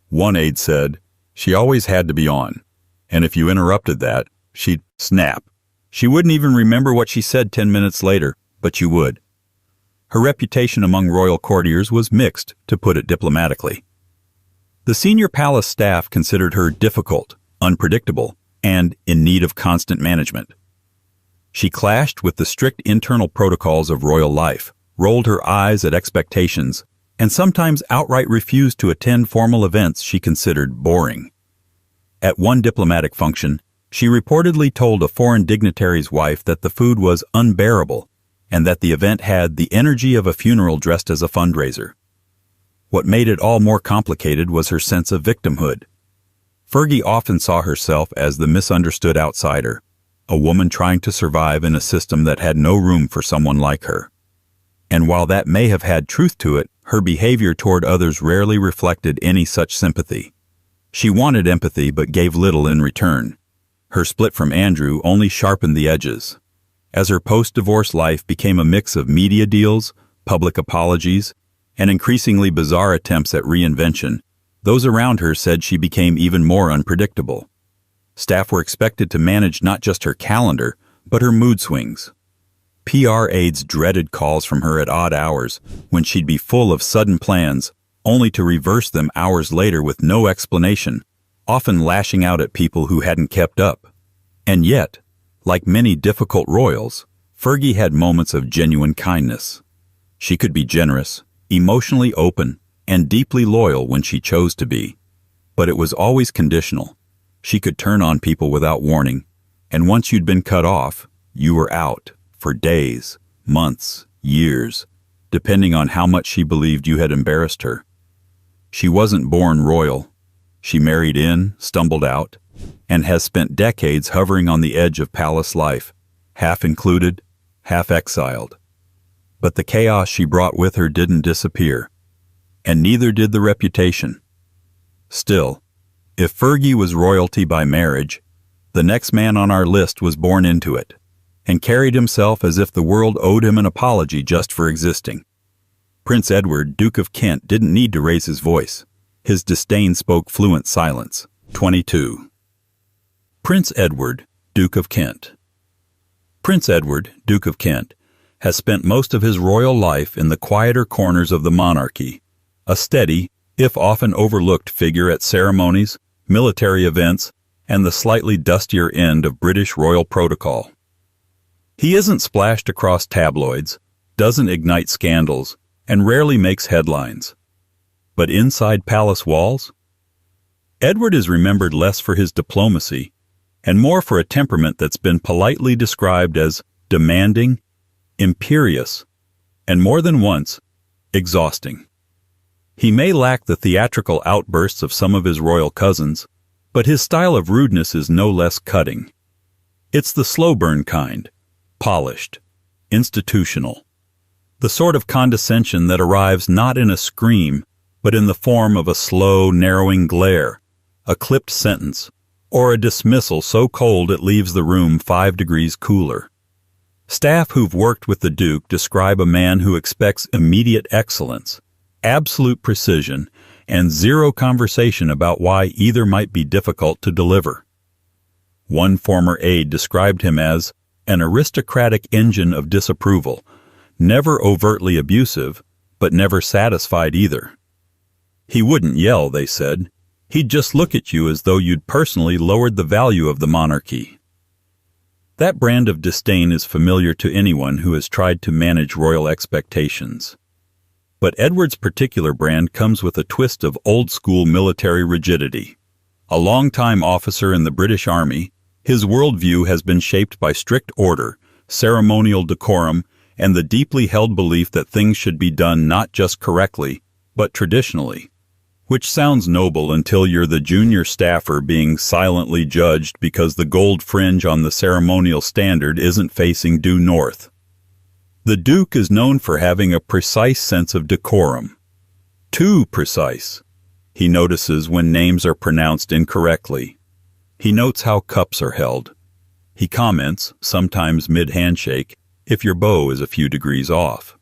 One aide said, she always had to be on, and if you interrupted that, she'd snap, She wouldn't even remember what she said 10 minutes later, but you would. Her reputation among royal courtiers was mixed, to put it diplomatically. The senior palace staff considered her difficult, unpredictable, and in need of constant management. She clashed with the strict internal protocols of royal life, rolled her eyes at expectations, and sometimes outright refused to attend formal events she considered boring. At one diplomatic function, she reportedly told a foreign dignitary's wife that the food was unbearable and that the event had the energy of a funeral dressed as a fundraiser. What made it all more complicated was her sense of victimhood. Fergie often saw herself as the misunderstood outsider, a woman trying to survive in a system that had no room for someone like her. And while that may have had truth to it, her behavior toward others rarely reflected any such sympathy. She wanted empathy but gave little in return. Her split from Andrew only sharpened the edges. As her post-divorce life became a mix of media deals, public apologies, and increasingly bizarre attempts at reinvention, those around her said she became even more unpredictable. Staff were expected to manage not just her calendar, but her mood swings. PR aides dreaded calls from her at odd hours when she'd be full of sudden plans, only to reverse them hours later with no explanation, often lashing out at people who hadn't kept up. And yet, like many difficult royals, Fergie had moments of genuine kindness. She could be generous, emotionally open, and deeply loyal when she chose to be. But it was always conditional. She could turn on people without warning, and once you'd been cut off, you were out for days, months, years, depending on how much she believed you had embarrassed her. She wasn't born royal. She married in, stumbled out, and has spent decades hovering on the edge of palace life, half included, half exiled. But the chaos she brought with her didn't disappear, and neither did the reputation. Still, if Fergie was royalty by marriage, the next man on our list was born into it, and carried himself as if the world owed him an apology just for existing. Prince Edward, Duke of Kent, didn't need to raise his voice. His disdain spoke fluent silence. 22. Prince Edward, Duke of Kent. Prince Edward, Duke of Kent, has spent most of his royal life in the quieter corners of the monarchy, a steady, if often overlooked figure at ceremonies, military events, and the slightly dustier end of British royal protocol. He isn't splashed across tabloids, doesn't ignite scandals, and rarely makes headlines. But inside palace walls? Edward is remembered less for his diplomacy, and more for a temperament that's been politely described as demanding, imperious, and more than once, exhausting. He may lack the theatrical outbursts of some of his royal cousins, but his style of rudeness is no less cutting. It's the slow burn kind, polished, institutional. The sort of condescension that arrives not in a scream, but in the form of a slow, narrowing glare, a clipped sentence, or a dismissal so cold it leaves the room 5 degrees cooler. Staff who've worked with the Duke describe a man who expects immediate excellence, absolute precision, and zero conversation about why either might be difficult to deliver. One former aide described him as an aristocratic engine of disapproval, never overtly abusive, but never satisfied either. He wouldn't yell, they said. He'd just look at you as though you'd personally lowered the value of the monarchy. That brand of disdain is familiar to anyone who has tried to manage royal expectations. But Edward's particular brand comes with a twist of old-school military rigidity. A long-time officer in the British Army, his worldview has been shaped by strict order, ceremonial decorum, and the deeply held belief that things should be done not just correctly, but traditionally. Which sounds noble until you're the junior staffer being silently judged because the gold fringe on the ceremonial standard isn't facing due north. The Duke is known for having a precise sense of decorum. Too precise. He notices when names are pronounced incorrectly. He notes how cups are held. He comments, sometimes mid-handshake, if your bow is a few degrees off.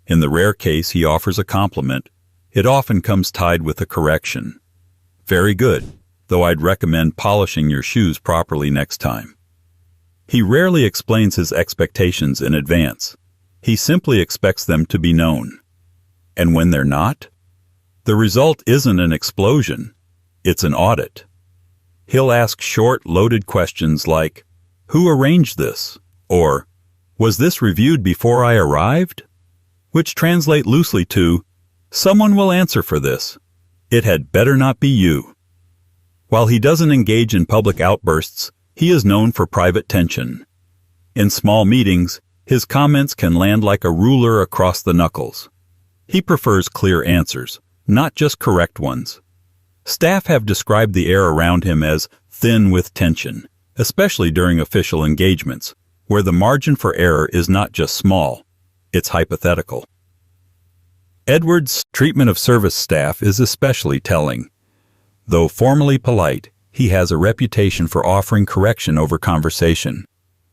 In the rare case he offers a compliment, it often comes tied with a correction. Very good, though I'd recommend polishing your shoes properly next time. He rarely explains his expectations in advance. He simply expects them to be known. And when they're not, the result isn't an explosion, it's an audit. He'll ask short, loaded questions like, "Who arranged this?" or "Was this reviewed before I arrived?" which translate loosely to, "Someone will answer for this. It had better not be you." While he doesn't engage in public outbursts, he is known for private tension. In small meetings, his comments can land like a ruler across the knuckles. He prefers clear answers, not just correct ones. Staff have described the air around him as thin with tension, especially during official engagements, where the margin for error is not just small, it's hypothetical. Edward's treatment of service staff is especially telling. Though formally polite, he has a reputation for offering correction over conversation.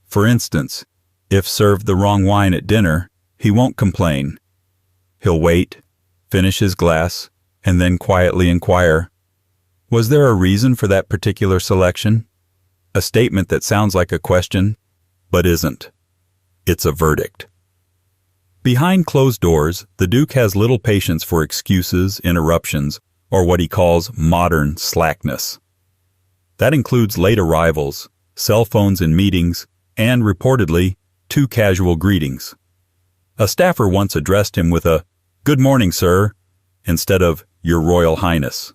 For instance, if served the wrong wine at dinner, he won't complain. He'll wait, finish his glass, and then quietly inquire, "Was there a reason for that particular selection?" A statement that sounds like a question, but isn't. It's a verdict. Behind closed doors, the Duke has little patience for excuses, interruptions, or what he calls modern slackness. That includes late arrivals, cell phones in meetings, and, reportedly, too casual greetings. A staffer once addressed him with a, "Good morning, sir," instead of "Your Royal Highness."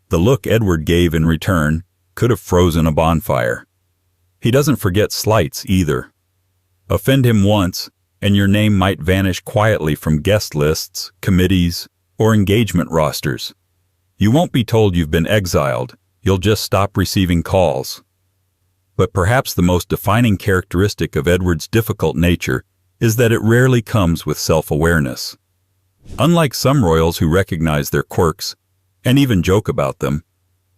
The look Edward gave in return could have frozen a bonfire. He doesn't forget slights either. Offend him once, and your name might vanish quietly from guest lists, committees, or engagement rosters. You won't be told you've been exiled, you'll just stop receiving calls. But perhaps the most defining characteristic of Edward's difficult nature is that it rarely comes with self-awareness. Unlike some royals who recognize their quirks, and even joke about them,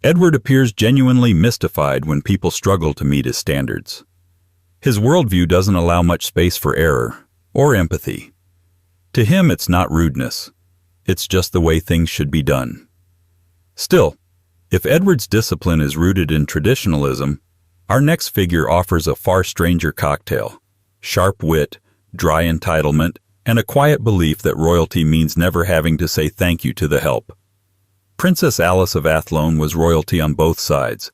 Edward appears genuinely mystified when people struggle to meet his standards. His worldview doesn't allow much space for error or empathy. To him, it's not rudeness. It's just the way things should be done. Still, if Edward's discipline is rooted in traditionalism, our next figure offers a far stranger cocktail: sharp wit, dry entitlement, and a quiet belief that royalty means never having to say thank you to the help. Princess Alice of Athlone was royalty on both sides,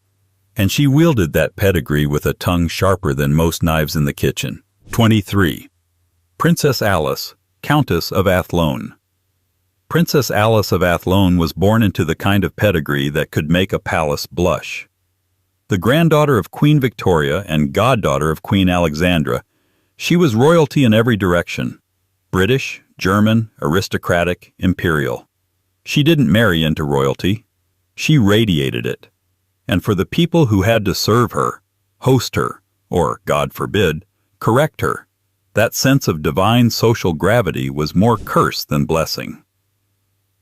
and she wielded that pedigree with a tongue sharper than most knives in the kitchen. 23. Princess Alice, Countess of Athlone. Princess Alice of Athlone was born into the kind of pedigree that could make a palace blush. The granddaughter of Queen Victoria and goddaughter of Queen Alexandra, she was royalty in every direction: British, German, aristocratic, imperial. She didn't marry into royalty. She radiated it. And for the people who had to serve her, host her, or, God forbid, correct her, that sense of divine social gravity was more curse than blessing.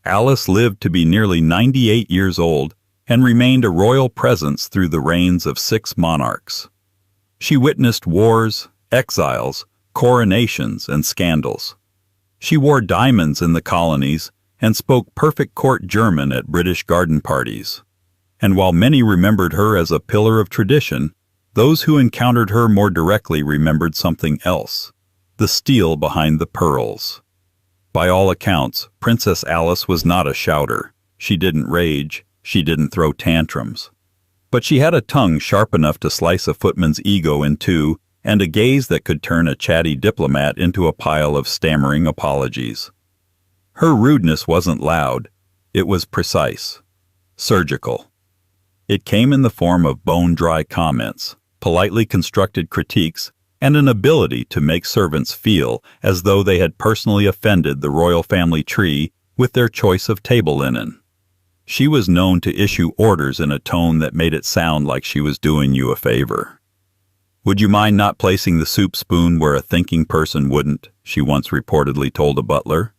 Alice lived to be nearly 98 years old and remained a royal presence through the reigns of 6 monarchs. She witnessed wars, exiles, coronations, and scandals. She wore diamonds in the colonies and spoke perfect court German at British garden parties. And while many remembered her as a pillar of tradition, those who encountered her more directly remembered something else: the steel behind the pearls. By all accounts, Princess Alice was not a shouter. She didn't rage, she didn't throw tantrums. But she had a tongue sharp enough to slice a footman's ego in two, and a gaze that could turn a chatty diplomat into a pile of stammering apologies. Her rudeness wasn't loud, it was precise, surgical. It came in the form of bone-dry comments, politely constructed critiques, and an ability to make servants feel as though they had personally offended the royal family tree with their choice of table linen. She was known to issue orders in a tone that made it sound like she was doing you a favor. "Would you mind not placing the soup spoon where a thinking person wouldn't?" she once reportedly told a butler.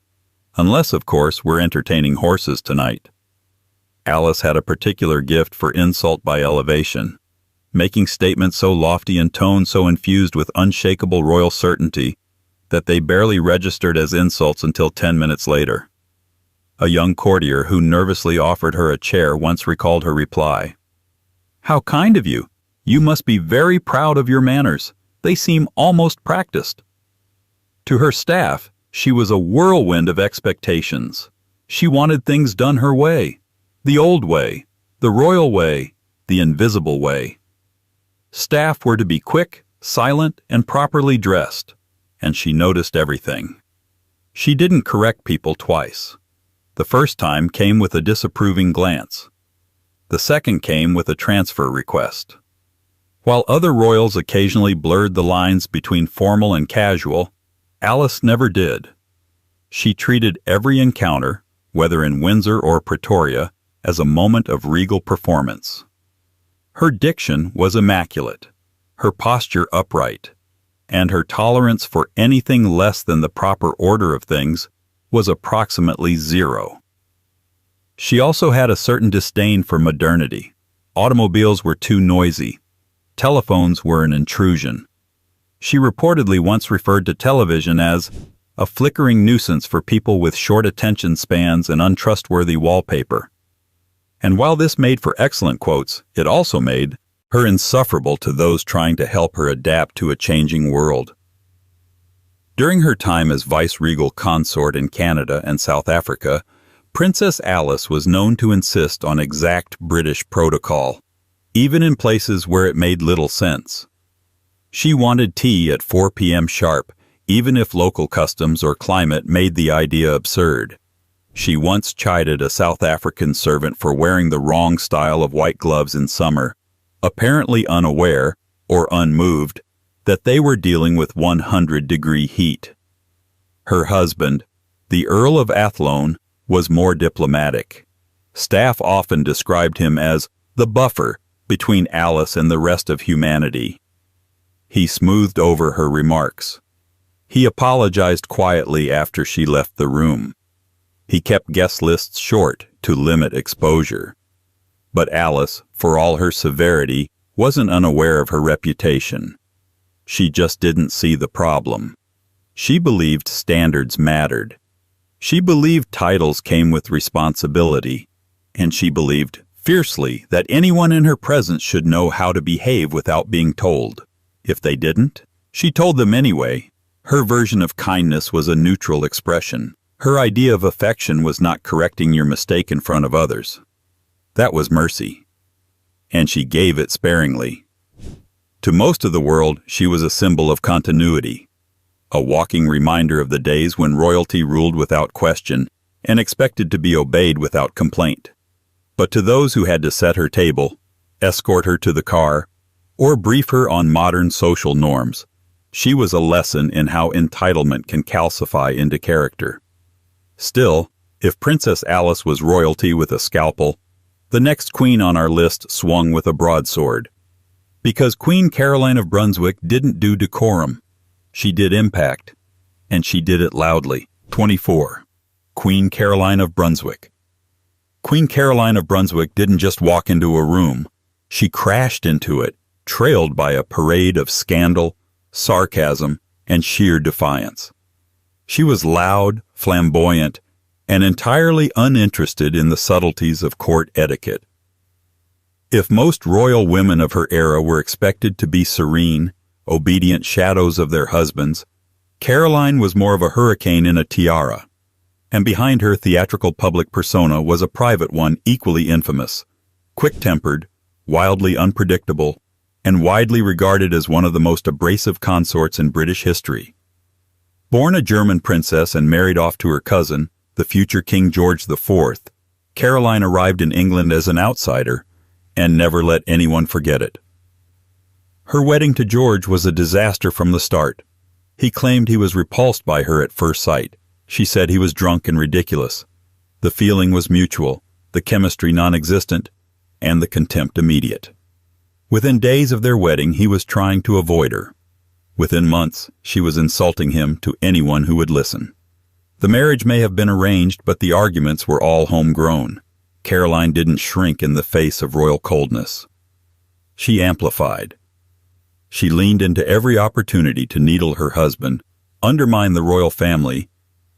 "Unless, of course, we're entertaining horses tonight." Alice had a particular gift for insult by elevation, making statements so lofty and tone so infused with unshakable royal certainty that they barely registered as insults until 10 minutes later. A young courtier who nervously offered her a chair once recalled her reply. "How kind of you! "You must be very proud of your manners. They seem almost practiced." To her staff, she was a whirlwind of expectations. She wanted things done her way, the old way, the royal way, the invisible way. Staff were to be quick, silent, and properly dressed, and she noticed everything. She didn't correct people twice. The first time came with a disapproving glance. The second came with a transfer request. While other royals occasionally blurred the lines between formal and casual, Alice never did. She treated every encounter, whether in Windsor or Pretoria, as a moment of regal performance. Her diction was immaculate, her posture upright, and her tolerance for anything less than the proper order of things was approximately zero. She also had a certain disdain for modernity. Automobiles were too noisy. Telephones were an intrusion. She reportedly once referred to television as a flickering nuisance for people with short attention spans and untrustworthy wallpaper. And while this made for excellent quotes, it also made her insufferable to those trying to help her adapt to a changing world. During her time as vice-regal consort in Canada and South Africa, Princess Alice was known to insist on exact British protocol, even in places where it made little sense. She wanted tea at 4 p.m. sharp, even if local customs or climate made the idea absurd. She once chided a South African servant for wearing the wrong style of white gloves in summer, apparently unaware, or unmoved, that they were dealing with 100-degree heat. Her husband, the Earl of Athlone, was more diplomatic. Staff often described him as the buffer between Alice and the rest of humanity. He smoothed over her remarks. He apologized quietly after she left the room. He kept guest lists short to limit exposure. But Alice, for all her severity, wasn't unaware of her reputation. She just didn't see the problem. She believed standards mattered. She believed titles came with responsibility, and she believed fiercely that anyone in her presence should know how to behave without being told. If they didn't, she told them anyway. Her version of kindness was a neutral expression. Her idea of affection was not correcting your mistake in front of others. That was mercy. And she gave it sparingly. To most of the world, she was a symbol of continuity, a walking reminder of the days when royalty ruled without question and expected to be obeyed without complaint. But to those who had to set her table, escort her to the car, or brief her on modern social norms, she was a lesson in how entitlement can calcify into character. Still, if Princess Alice was royalty with a scalpel, the next queen on our list swung with a broadsword. Because Queen Caroline of Brunswick didn't do decorum. She did impact, and she did it loudly. 24. Queen Caroline of Brunswick. Queen Caroline of Brunswick didn't just walk into a room. She crashed into it, trailed by a parade of scandal, sarcasm, and sheer defiance. She was loud, flamboyant, and entirely uninterested in the subtleties of court etiquette. If most royal women of her era were expected to be serene, obedient shadows of their husbands, Caroline was more of a hurricane in a tiara, and behind her theatrical public persona was a private one equally infamous, quick-tempered, wildly unpredictable, and widely regarded as one of the most abrasive consorts in British history. Born a German princess and married off to her cousin, the future King George IV, Caroline arrived in England as an outsider and never let anyone forget it. Her wedding to George was a disaster from the start. He claimed he was repulsed by her at first sight. She said he was drunk and ridiculous. The feeling was mutual, the chemistry non-existent, and the contempt immediate. Within days of their wedding, he was trying to avoid her. Within months, she was insulting him to anyone who would listen. The marriage may have been arranged, but the arguments were all homegrown. Caroline didn't shrink in the face of royal coldness. She amplified. She leaned into every opportunity to needle her husband, undermine the royal family,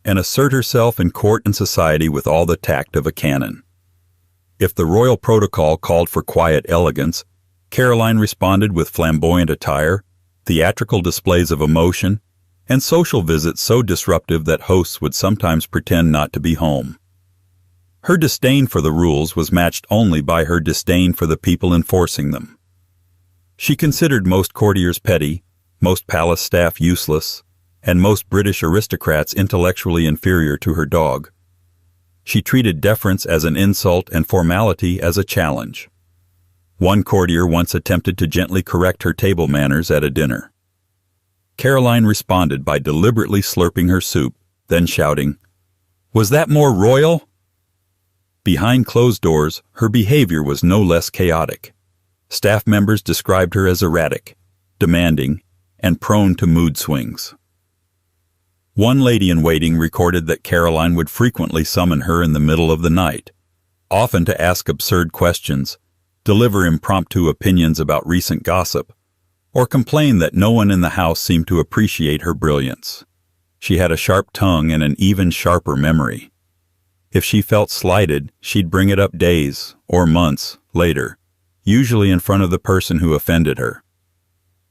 and assert herself in court and society with all the tact of a cannon. If the royal protocol called for quiet elegance, Caroline responded with flamboyant attire, theatrical displays of emotion, and social visits so disruptive that hosts would sometimes pretend not to be home. Her disdain for the rules was matched only by her disdain for the people enforcing them. She considered most courtiers petty, most palace staff useless, and most British aristocrats intellectually inferior to her dog. She treated deference as an insult and formality as a challenge. One courtier once attempted to gently correct her table manners at a dinner. Caroline responded by deliberately slurping her soup, then shouting, "Was that more royal?" Behind closed doors, her behavior was no less chaotic. Staff members described her as erratic, demanding, and prone to mood swings. One lady-in-waiting recorded that Caroline would frequently summon her in the middle of the night, often to ask absurd questions, deliver impromptu opinions about recent gossip, or complain that no one in the house seemed to appreciate her brilliance. She had a sharp tongue and an even sharper memory. If she felt slighted, she'd bring it up days, or months, later, usually in front of the person who offended her.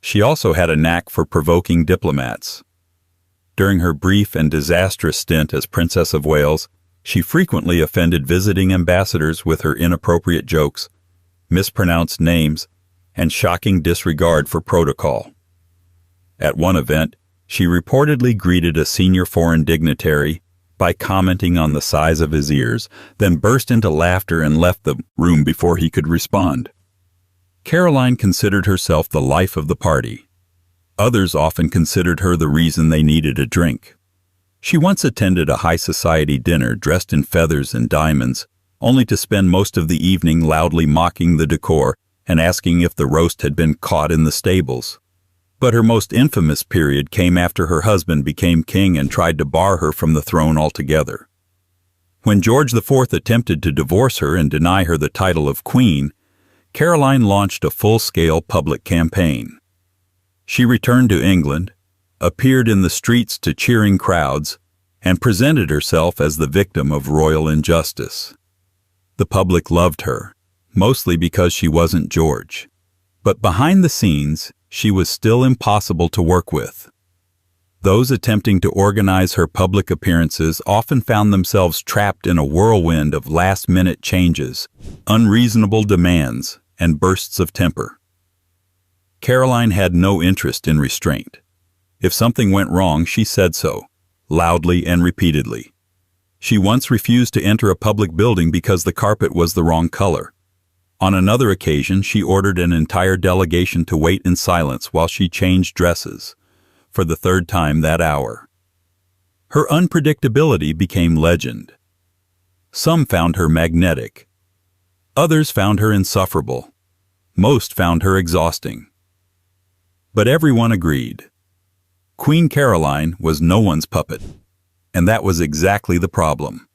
She also had a knack for provoking diplomats. During her brief and disastrous stint as Princess of Wales, she frequently offended visiting ambassadors with her inappropriate jokes, mispronounced names, and shocking disregard for protocol. At one event, she reportedly greeted a senior foreign dignitary by commenting on the size of his ears, then burst into laughter and left the room before he could respond. Caroline considered herself the life of the party. Others often considered her the reason they needed a drink. She once attended a high society dinner dressed in feathers and diamonds, only to spend most of the evening loudly mocking the decor and asking if the roast had been caught in the stables. But her most infamous period came after her husband became king and tried to bar her from the throne altogether. When George IV attempted to divorce her and deny her the title of queen, Caroline launched a full-scale public campaign. She returned to England, appeared in the streets to cheering crowds, and presented herself as the victim of royal injustice. The public loved her, mostly because she wasn't George. But behind the scenes, she was still impossible to work with. Those attempting to organize her public appearances often found themselves trapped in a whirlwind of last-minute changes, unreasonable demands, and bursts of temper. Caroline had no interest in restraint. If something went wrong, she said so, loudly and repeatedly. She once refused to enter a public building because the carpet was the wrong color. On another occasion, she ordered an entire delegation to wait in silence while she changed dresses, for the third time that hour. Her unpredictability became legend. Some found her magnetic. Others found her insufferable. Most found her exhausting. But everyone agreed. Queen Caroline was no one's puppet, and that was exactly the problem.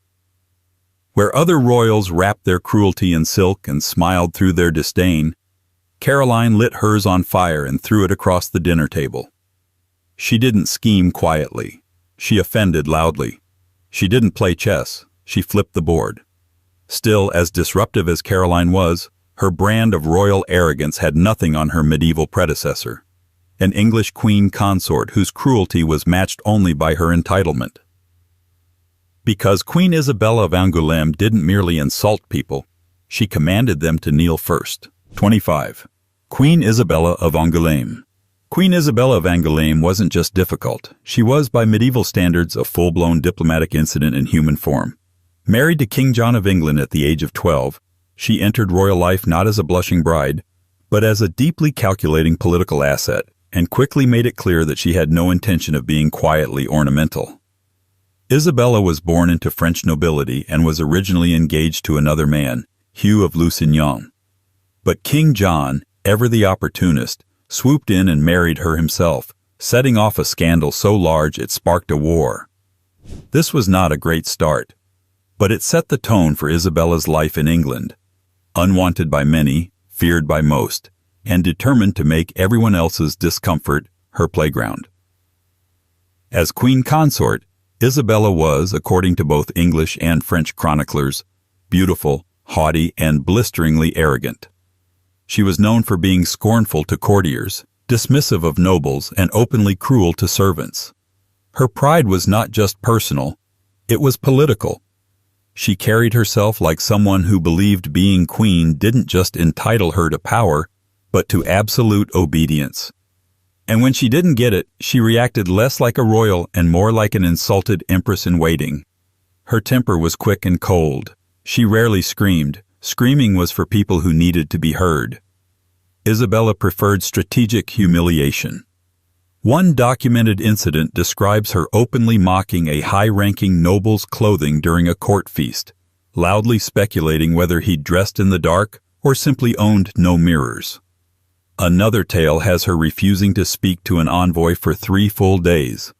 Where other royals wrapped their cruelty in silk and smiled through their disdain, Caroline lit hers on fire and threw it across the dinner table. She didn't scheme quietly. She offended loudly. She didn't play chess. She flipped the board. Still, as disruptive as Caroline was, her brand of royal arrogance had nothing on her medieval predecessor, an English queen consort whose cruelty was matched only by her entitlement. Because Queen Isabella of Angoulême didn't merely insult people, she commanded them to kneel first. 25. Queen Isabella of Angoulême. Queen Isabella of Angoulême wasn't just difficult. She was, by medieval standards, a full-blown diplomatic incident in human form. Married to King John of England at the age of 12, she entered royal life not as a blushing bride, but as a deeply calculating political asset, and quickly made it clear that she had no intention of being quietly ornamental. Isabella was born into French nobility and was originally engaged to another man, Hugh of Lusignan. But King John, ever the opportunist, swooped in and married her himself, setting off a scandal so large it sparked a war. This was not a great start, but it set the tone for Isabella's life in England, unwanted by many, feared by most, and determined to make everyone else's discomfort her playground. As queen consort, Isabella was, according to both English and French chroniclers, beautiful, haughty, and blisteringly arrogant. She was known for being scornful to courtiers, dismissive of nobles, and openly cruel to servants. Her pride was not just personal, it was political. She carried herself like someone who believed being queen didn't just entitle her to power, but to absolute obedience. And when she didn't get it, she reacted less like a royal and more like an insulted empress-in-waiting. Her temper was quick and cold. She rarely screamed. Screaming was for people who needed to be heard. Isabella preferred strategic humiliation. One documented incident describes her openly mocking a high-ranking noble's clothing during a court feast, loudly speculating whether he'd dressed in the dark or simply owned no mirrors. Another tale has her refusing to speak to an envoy for 3 full days,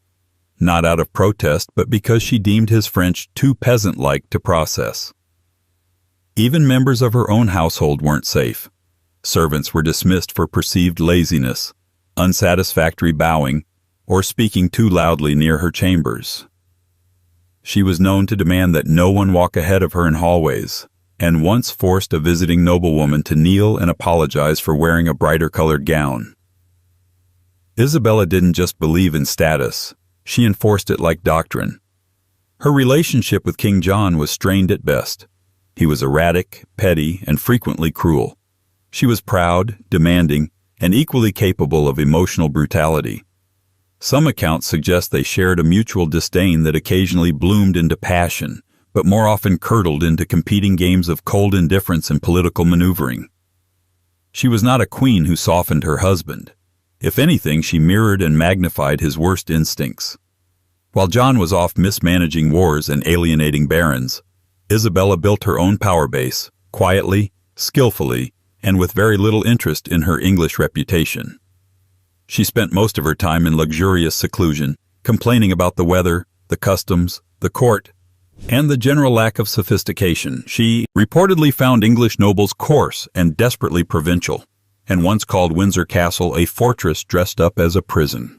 not out of protest but because she deemed his French too peasant-like to process. Even members of her own household weren't safe. Servants were dismissed for perceived laziness, unsatisfactory bowing, or speaking too loudly near her chambers. She was known to demand that no one walk ahead of her in hallways, and once forced a visiting noblewoman to kneel and apologize for wearing a brighter-colored gown. Isabella didn't just believe in status, she enforced it like doctrine. Her relationship with King John was strained at best. He was erratic, petty, and frequently cruel. She was proud, demanding, and equally capable of emotional brutality. Some accounts suggest they shared a mutual disdain that occasionally bloomed into passion, but more often curdled into competing games of cold indifference and political maneuvering. She was not a queen who softened her husband. If anything, she mirrored and magnified his worst instincts. While John was off mismanaging wars and alienating barons, Isabella built her own power base, quietly, skillfully, and with very little interest in her English reputation. She spent most of her time in luxurious seclusion, complaining about the weather, the customs, the court, and the general lack of sophistication. She reportedly found English nobles coarse and desperately provincial, and once called Windsor Castle a fortress dressed up as a prison.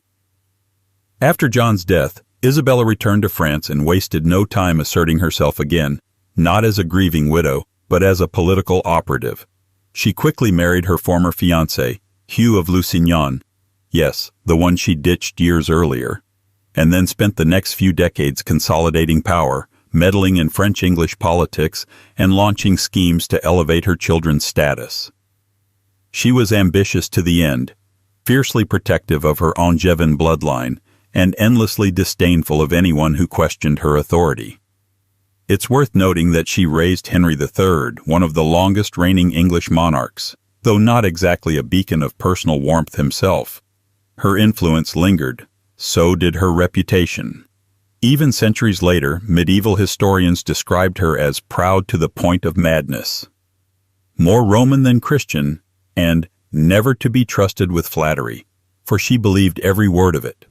After John's death, Isabella returned to France and wasted no time asserting herself again, not as a grieving widow, but as a political operative. She quickly married her former fiancé, Hugh of Lusignan, yes, the one she ditched years earlier, and then spent the next few decades consolidating power, meddling in French-English politics, and launching schemes to elevate her children's status. She was ambitious to the end, fiercely protective of her Angevin bloodline, and endlessly disdainful of anyone who questioned her authority. It's worth noting that she raised Henry III, one of the longest-reigning English monarchs, though not exactly a beacon of personal warmth himself. Her influence lingered, so did her reputation. Even centuries later, medieval historians described her as proud to the point of madness. More Roman than Christian, and never to be trusted with flattery, for she believed every word of it.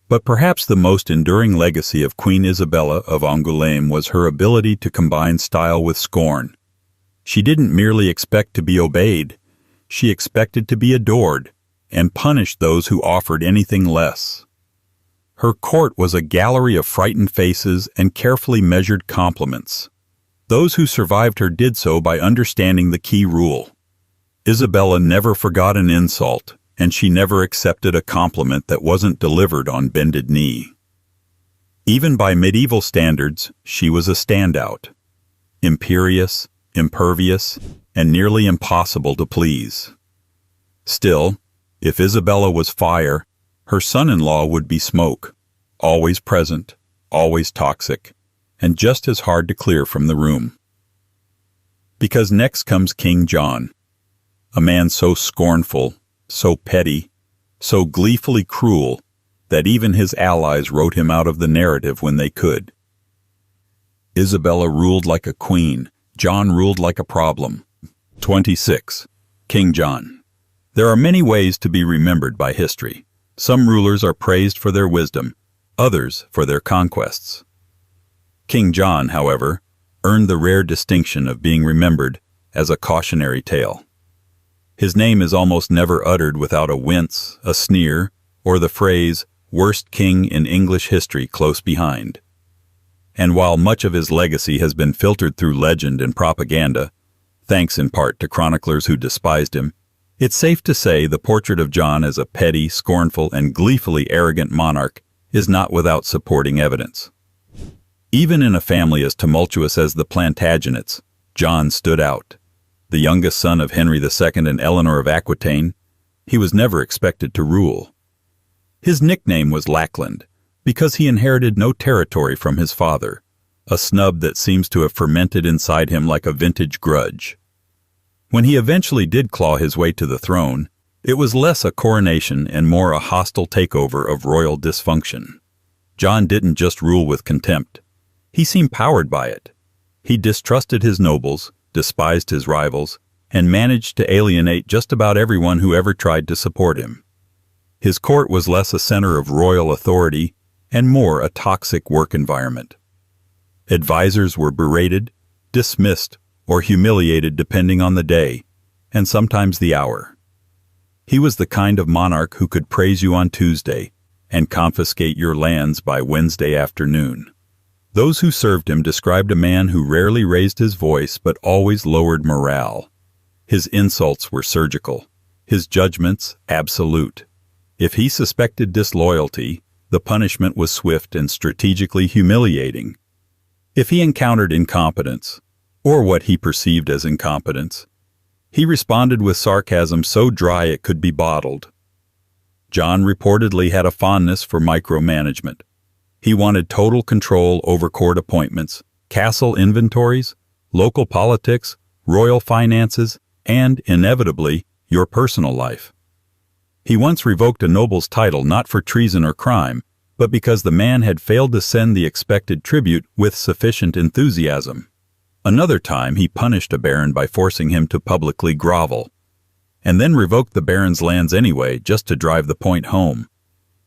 But perhaps the most enduring legacy of Queen Isabella of Angoulême was her ability to combine style with scorn. She didn't merely expect to be obeyed, she expected to be adored, and punished those who offered anything less. Her court was a gallery of frightened faces and carefully measured compliments. Those who survived her did so by understanding the key rule. Isabella never forgot an insult, and she never accepted a compliment that wasn't delivered on bended knee. Even by medieval standards, she was a standout. Imperious, impervious, and nearly impossible to please. Still, if Isabella was fire, her son-in-law would be smoke, always present, always toxic, and just as hard to clear from the room. Because next comes King John, a man so scornful, so petty, so gleefully cruel, that even his allies wrote him out of the narrative when they could. Isabella ruled like a queen, John ruled like a problem. 26. King John. There are many ways to be remembered by history. Some rulers are praised for their wisdom, others for their conquests. King John, however, earned the rare distinction of being remembered as a cautionary tale. His name is almost never uttered without a wince, a sneer, or the phrase, "worst king in English history" close behind. And while much of his legacy has been filtered through legend and propaganda, Thanks in part to chroniclers who despised him, it's safe to say the portrait of John as a petty, scornful, and gleefully arrogant monarch is not without supporting evidence. Even in a family as tumultuous as the Plantagenets, John stood out. The youngest son of Henry II and Eleanor of Aquitaine, he was never expected to rule. His nickname was Lackland, because he inherited no territory from his father, a snub that seems to have fermented inside him like a vintage grudge. When he eventually did claw his way to the throne, it was less a coronation and more a hostile takeover of royal dysfunction. John didn't just rule with contempt. He seemed powered by it. He distrusted his nobles, despised his rivals, and managed to alienate just about everyone who ever tried to support him. His court was less a center of royal authority and more a toxic work environment. Advisors were berated, dismissed, or humiliated depending on the day, and sometimes the hour. He was the kind of monarch who could praise you on Tuesday and confiscate your lands by Wednesday afternoon. Those who served him described a man who rarely raised his voice but always lowered morale. His insults were surgical, his judgments absolute. If he suspected disloyalty, the punishment was swift and strategically humiliating. If he encountered incompetence, or what he perceived as incompetence, he responded with sarcasm so dry it could be bottled. John reportedly had a fondness for micromanagement. He wanted total control over court appointments, castle inventories, local politics, royal finances, and, inevitably, your personal life. He once revoked a noble's title not for treason or crime, but because the man had failed to send the expected tribute with sufficient enthusiasm. Another time he punished a baron by forcing him to publicly grovel, and then revoked the baron's lands anyway just to drive the point home.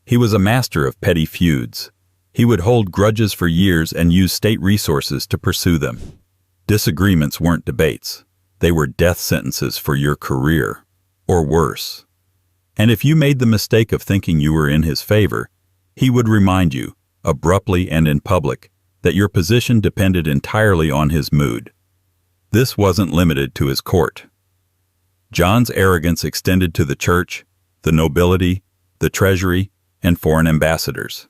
He was a master of petty feuds. He would hold grudges for years and use state resources to pursue them. Disagreements weren't debates. They were death sentences for your career, or worse. And if you made the mistake of thinking you were in his favor, he would remind you, abruptly and in public, that your position depended entirely on his mood. This wasn't limited to his court. John's arrogance extended to the church, the nobility, the treasury, and foreign ambassadors.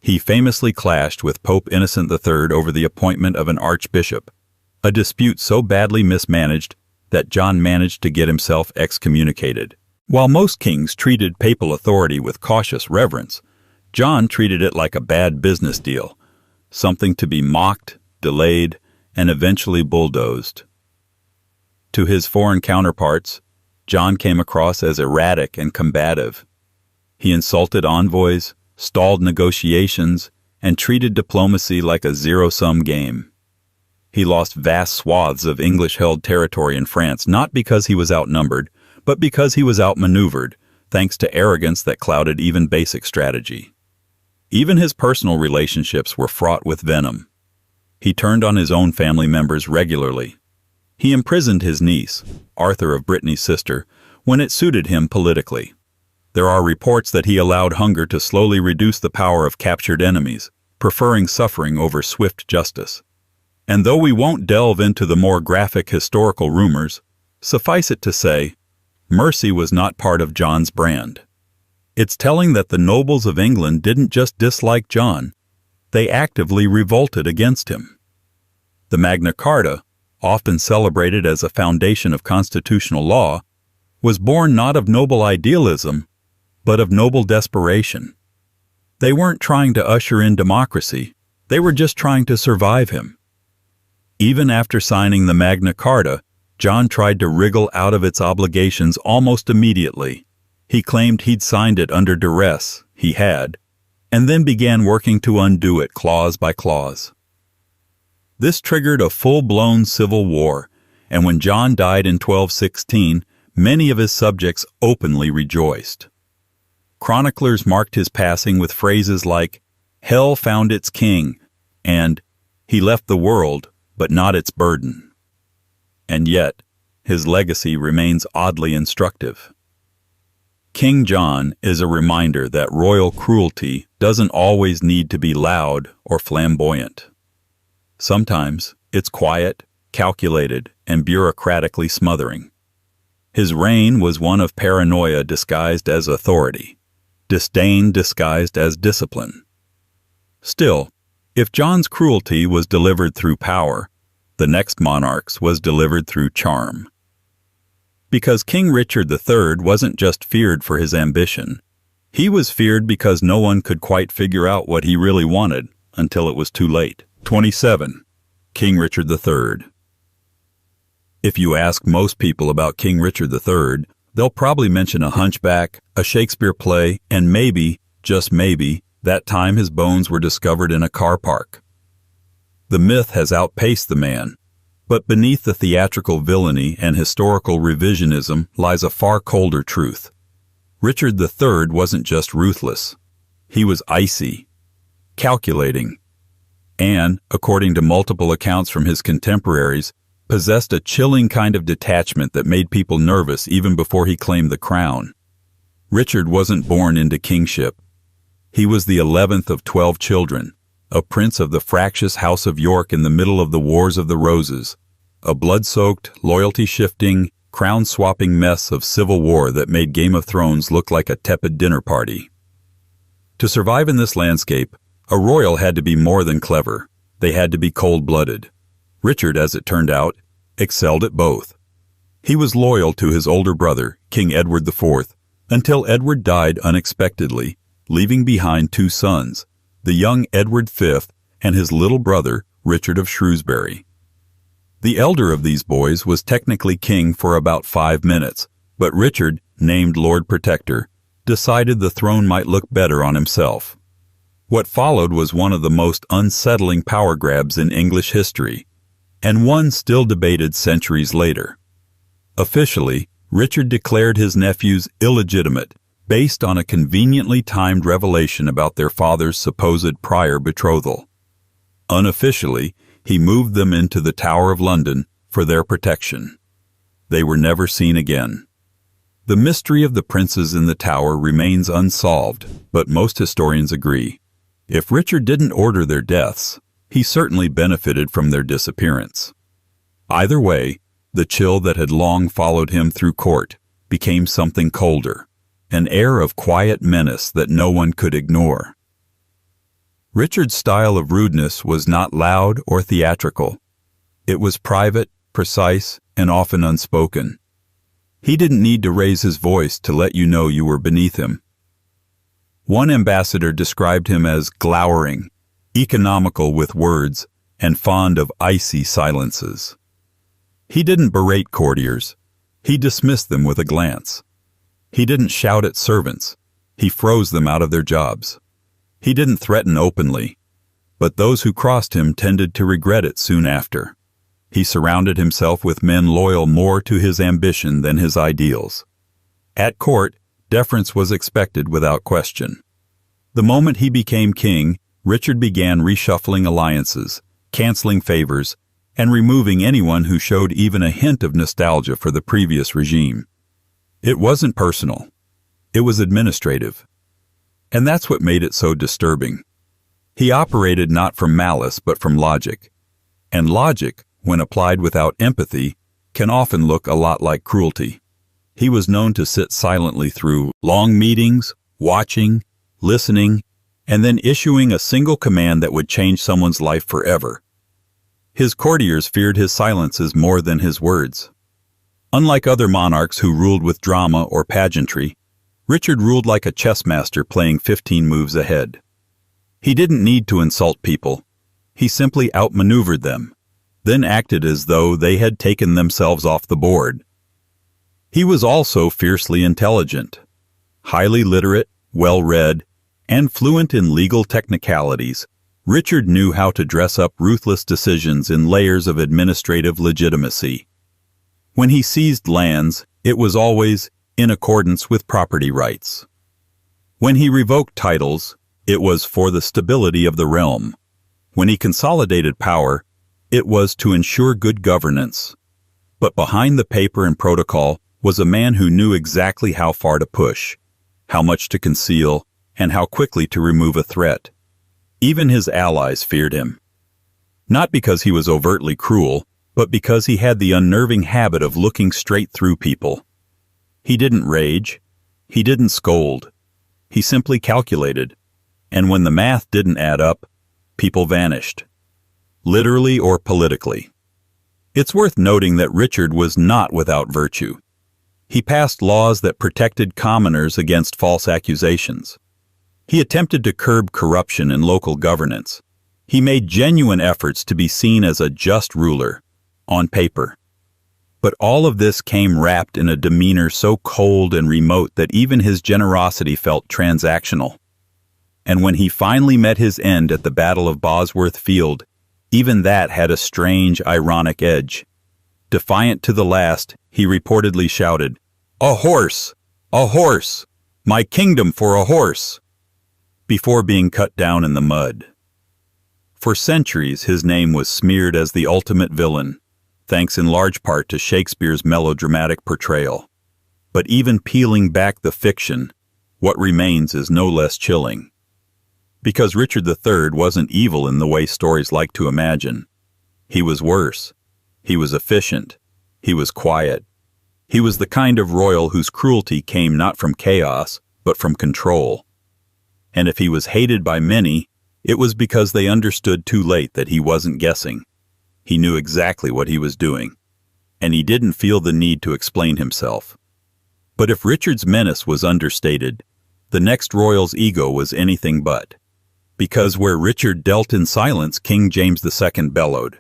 He famously clashed with Pope Innocent III over the appointment of an archbishop, a dispute so badly mismanaged that John managed to get himself excommunicated. While most kings treated papal authority with cautious reverence, John treated it like a bad business deal, something to be mocked, delayed, and eventually bulldozed. To his foreign counterparts, John came across as erratic and combative. He insulted envoys, stalled negotiations, and treated diplomacy like a zero-sum game. He lost vast swaths of English-held territory in France not because he was outnumbered, but because he was outmaneuvered, thanks to arrogance that clouded even basic strategy. Even his personal relationships were fraught with venom. He turned on his own family members regularly. He imprisoned his niece, Arthur of Brittany's sister, when it suited him politically. There are reports that he allowed hunger to slowly reduce the power of captured enemies, preferring suffering over swift justice. And though we won't delve into the more graphic historical rumors, suffice it to say, mercy was not part of John's brand. It's telling that the nobles of England didn't just dislike John, they actively revolted against him. The Magna Carta, often celebrated as a foundation of constitutional law, was born not of noble idealism, but of noble desperation. They weren't trying to usher in democracy, they were just trying to survive him. Even after signing the Magna Carta, John tried to wriggle out of its obligations almost immediately. He claimed he'd signed it under duress, he had, and then began working to undo it clause by clause. This triggered a full-blown civil war, and when John died in 1216, many of his subjects openly rejoiced. Chroniclers marked his passing with phrases like, "Hell found its king," and "He left the world, but not its burden." And yet, his legacy remains oddly instructive. King John is a reminder that royal cruelty doesn't always need to be loud or flamboyant. Sometimes it's quiet, calculated, and bureaucratically smothering. His reign was one of paranoia disguised as authority, disdain disguised as discipline. Still, if John's cruelty was delivered through power, the next monarch's was delivered through charm. Because King Richard III wasn't just feared for his ambition, he was feared because no one could quite figure out what he really wanted until it was too late. 27. King Richard III. If you ask most people about King Richard III, they'll probably mention a hunchback, a Shakespeare play, and maybe, just maybe, that time his bones were discovered in a car park. The myth has outpaced the man, but beneath the theatrical villainy and historical revisionism lies a far colder truth. Richard III wasn't just ruthless. He was icy, calculating, and, according to multiple accounts from his contemporaries, possessed a chilling kind of detachment that made people nervous even before he claimed the crown. Richard wasn't born into kingship. He was the 11th of 12 children, a prince of the fractious House of York in the middle of the Wars of the Roses, a blood-soaked, loyalty-shifting, crown-swapping mess of civil war that made Game of Thrones look like a tepid dinner party. To survive in this landscape, a royal had to be more than clever. They had to be cold-blooded. Richard, as it turned out, excelled at both. He was loyal to his older brother, King Edward IV, until Edward died unexpectedly, leaving behind two sons, the young Edward V and his little brother, Richard of Shrewsbury. The elder of these boys was technically king for about 5 minutes, but Richard, named Lord Protector, decided the throne might look better on himself. What followed was one of the most unsettling power grabs in English history, and one still debated centuries later. Officially, Richard declared his nephews illegitimate, based on a conveniently timed revelation about their father's supposed prior betrothal. Unofficially, he moved them into the Tower of London for their protection. They were never seen again. The mystery of the princes in the Tower remains unsolved, but most historians agree. If Richard didn't order their deaths, he certainly benefited from their disappearance. Either way, the chill that had long followed him through court became something colder, an air of quiet menace that no one could ignore. Richard's style of rudeness was not loud or theatrical. It was private, precise, and often unspoken. He didn't need to raise his voice to let you know you were beneath him. One ambassador described him as glowering, economical with words, and fond of icy silences. He didn't berate courtiers. He dismissed them with a glance. He didn't shout at servants. He froze them out of their jobs. He didn't threaten openly, but those who crossed him tended to regret it soon after. He surrounded himself with men loyal more to his ambition than his ideals. At court, deference was expected without question. The moment he became king, Richard began reshuffling alliances, canceling favors, and removing anyone who showed even a hint of nostalgia for the previous regime. It wasn't personal. It was administrative. And that's what made it so disturbing. He operated not from malice but from logic. And logic, when applied without empathy, can often look a lot like cruelty. He was known to sit silently through long meetings, watching, listening, and then issuing a single command that would change someone's life forever. His courtiers feared his silences more than his words. Unlike other monarchs who ruled with drama or pageantry, Richard ruled like a chess master playing 15 moves ahead. He didn't need to insult people. He simply outmaneuvered them, then acted as though they had taken themselves off the board. He was also fiercely intelligent, highly literate, well-read, and fluent in legal technicalities. Richard knew how to dress up ruthless decisions in layers of administrative legitimacy. When he seized lands, it was always in accordance with property rights. When he revoked titles, it was for the stability of the realm. When he consolidated power, it was to ensure good governance. But behind the paper and protocol was a man who knew exactly how far to push, how much to conceal, and how quickly to remove a threat. Even his allies feared him. Not because he was overtly cruel, but because he had the unnerving habit of looking straight through people. He didn't rage. He didn't scold. He simply calculated, and when the math didn't add up, people vanished, literally or politically. It's worth noting that Richard was not without virtue. He passed laws that protected commoners against false accusations. He attempted to curb corruption in local governance. He made genuine efforts to be seen as a just ruler, on paper. But all of this came wrapped in a demeanor so cold and remote that even his generosity felt transactional. And when he finally met his end at the Battle of Bosworth Field, even that had a strange, ironic edge. Defiant to the last, he reportedly shouted, "A horse! A horse! My kingdom for a horse!" before being cut down in the mud. For centuries, his name was smeared as the ultimate villain, thanks in large part to Shakespeare's melodramatic portrayal. But even peeling back the fiction, what remains is no less chilling. Because Richard III wasn't evil in the way stories like to imagine. He was worse. He was efficient. He was quiet. He was the kind of royal whose cruelty came not from chaos, but from control. And if he was hated by many, it was because they understood too late that he wasn't guessing. He knew exactly what he was doing, and he didn't feel the need to explain himself. But if Richard's menace was understated, the next royal's ego was anything but. Because where Richard dealt in silence, King James II bellowed.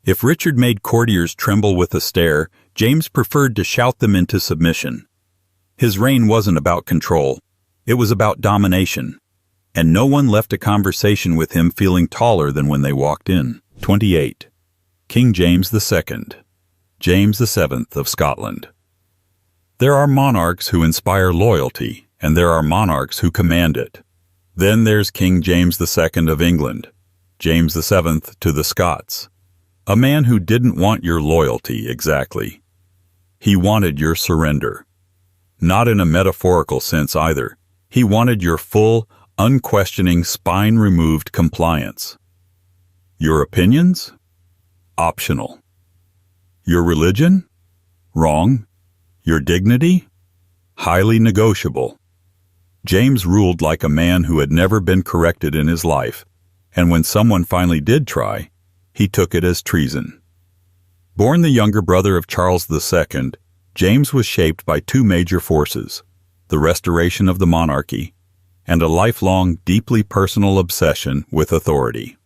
If Richard made courtiers tremble with a stare, James preferred to shout them into submission. His reign wasn't about control. It was about domination. And no one left a conversation with him feeling taller than when they walked in. 28. King James II, James VII of Scotland. There are monarchs who inspire loyalty, and there are monarchs who command it. Then there's King James II of England, James VII to the Scots. A man who didn't want your loyalty exactly. He wanted your surrender. Not in a metaphorical sense either. He wanted your full, unquestioning, spine-removed compliance. Your opinions? Optional. Your religion? Wrong. Your dignity? Highly negotiable. James ruled like a man who had never been corrected in his life, and when someone finally did try, he took it as treason. Born the younger brother of Charles II, James was shaped by two major forces, the restoration of the monarchy, and a lifelong, deeply personal obsession with authority.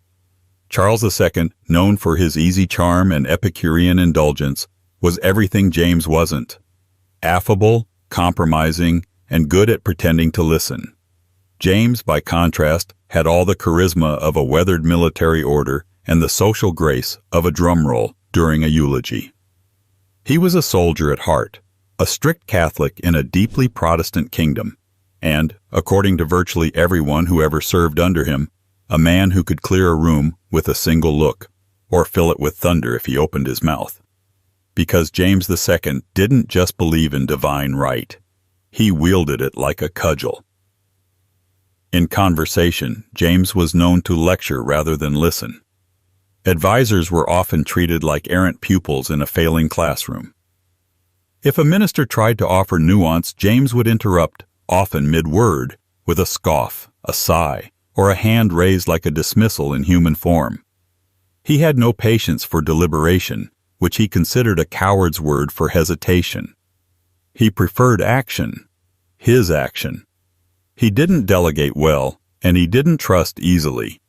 Charles II, known for his easy charm and Epicurean indulgence, was everything James wasn't. Affable, compromising, and good at pretending to listen. James, by contrast, had all the charisma of a weathered military order and the social grace of a drum roll during a eulogy. He was a soldier at heart, a strict Catholic in a deeply Protestant kingdom, and, according to virtually everyone who ever served under him, a man who could clear a room with a single look, or fill it with thunder if he opened his mouth. Because James II didn't just believe in divine right. He wielded it like a cudgel. In conversation, James was known to lecture rather than listen. Advisors were often treated like errant pupils in a failing classroom. If a minister tried to offer nuance, James would interrupt, often mid-word, with a scoff, a sigh, or a hand raised like a dismissal in human form. He had no patience for deliberation, which he considered a coward's word for hesitation. He preferred action, his action. He didn't delegate well, and he didn't trust easily.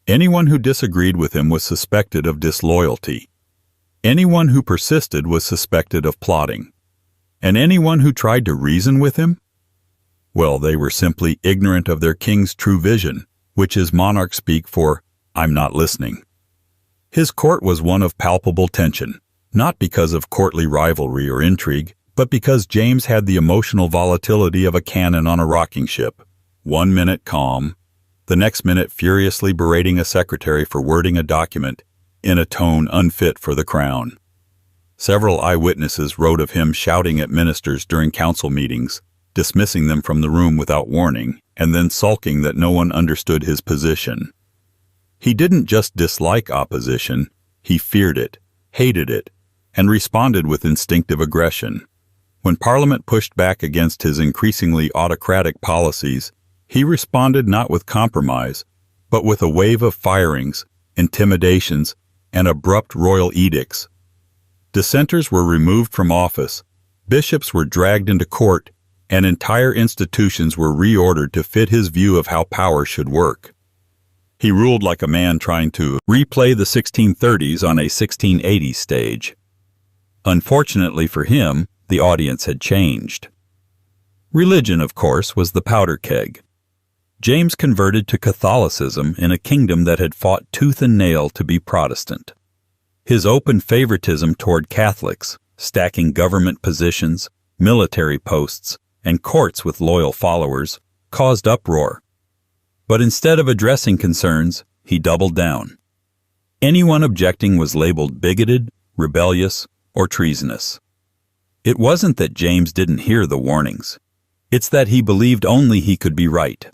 Anyone who disagreed with him was suspected of disloyalty. Anyone who persisted was suspected of plotting. And anyone who tried to reason with him? Well, they were simply ignorant of their king's true vision, which is monarch speak for, "I'm not listening." His court was one of palpable tension, not because of courtly rivalry or intrigue, but because James had the emotional volatility of a cannon on a rocking ship. 1 minute calm, the next minute furiously berating a secretary for wording a document in a tone unfit for the crown. Several eyewitnesses wrote of him shouting at ministers during council meetings, dismissing them from the room without warning, and then sulking that no one understood his position. He didn't just dislike opposition, he feared it, hated it, and responded with instinctive aggression. When Parliament pushed back against his increasingly autocratic policies, he responded not with compromise, but with a wave of firings, intimidations, and abrupt royal edicts. Dissenters were removed from office, bishops were dragged into court, and entire institutions were reordered to fit his view of how power should work. He ruled like a man trying to replay the 1630s on a 1680s stage. Unfortunately for him, the audience had changed. Religion, of course, was the powder keg. James converted to Catholicism in a kingdom that had fought tooth and nail to be Protestant. His open favoritism toward Catholics, stacking government positions, military posts, and courts with loyal followers, caused uproar. But instead of addressing concerns, he doubled down. Anyone objecting was labeled bigoted, rebellious, or treasonous. It wasn't that James didn't hear the warnings. It's that he believed only he could be right.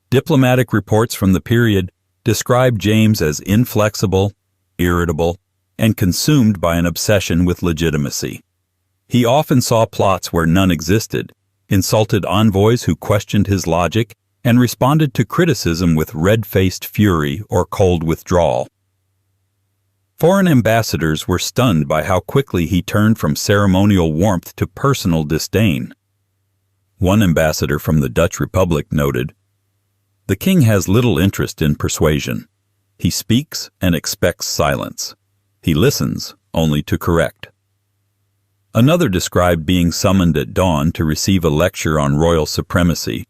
Diplomatic reports from the period describe James as inflexible, irritable, and consumed by an obsession with legitimacy. He often saw plots where none existed, insulted envoys who questioned his logic, and responded to criticism with red-faced fury or cold withdrawal. Foreign ambassadors were stunned by how quickly he turned from ceremonial warmth to personal disdain. One ambassador from the Dutch Republic noted, "The king has little interest in persuasion. He speaks and expects silence. He listens only to correct." Another described being summoned at dawn to receive a lecture on royal supremacy,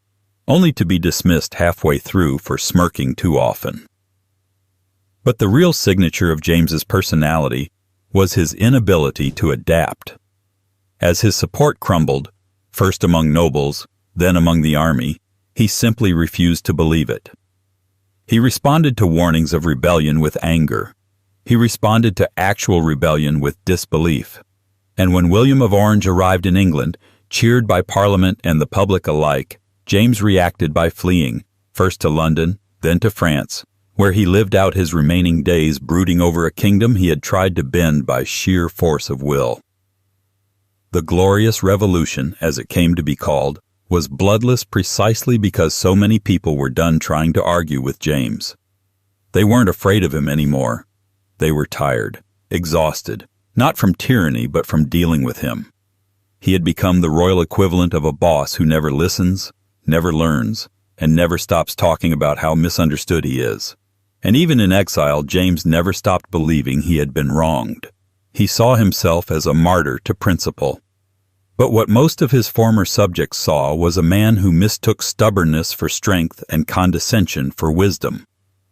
only to be dismissed halfway through for smirking too often. But the real signature of James's personality was his inability to adapt. As his support crumbled, first among nobles, then among the army, he simply refused to believe it. He responded to warnings of rebellion with anger. He responded to actual rebellion with disbelief. And when William of Orange arrived in England, cheered by Parliament and the public alike, James reacted by fleeing, first to London, then to France, where he lived out his remaining days brooding over a kingdom he had tried to bend by sheer force of will. The Glorious Revolution, as it came to be called, was bloodless precisely because so many people were done trying to argue with James. They weren't afraid of him anymore. They were tired, exhausted, not from tyranny but from dealing with him. He had become the royal equivalent of a boss who never listens, never learns, and never stops talking about how misunderstood he is. And even in exile, James never stopped believing he had been wronged. He saw himself as a martyr to principle. But what most of his former subjects saw was a man who mistook stubbornness for strength and condescension for wisdom.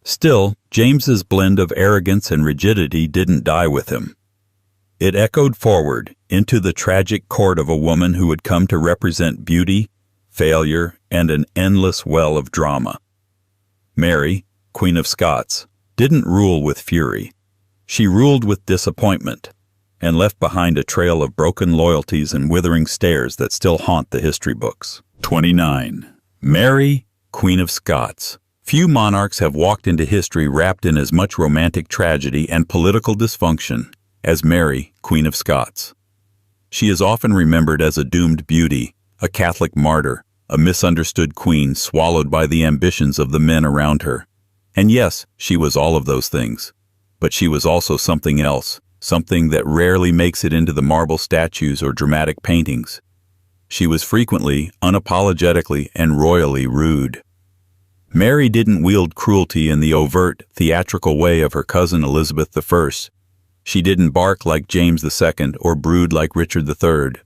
Still, James's blend of arrogance and rigidity didn't die with him. It echoed forward into the tragic court of a woman who had come to represent beauty, failure, and an endless well of drama. Mary, Queen of Scots, didn't rule with fury. She ruled with disappointment, and left behind a trail of broken loyalties and withering stares that still haunt the history books. 29. Mary, Queen of Scots. Few monarchs have walked into history wrapped in as much romantic tragedy and political dysfunction as Mary, Queen of Scots. She is often remembered as a doomed beauty, a Catholic martyr, a misunderstood queen swallowed by the ambitions of the men around her. And yes, she was all of those things. But she was also something else, something that rarely makes it into the marble statues or dramatic paintings. She was frequently, unapologetically, and royally rude. Mary didn't wield cruelty in the overt, theatrical way of her cousin Elizabeth I. She didn't bark like James II or brood like Richard III.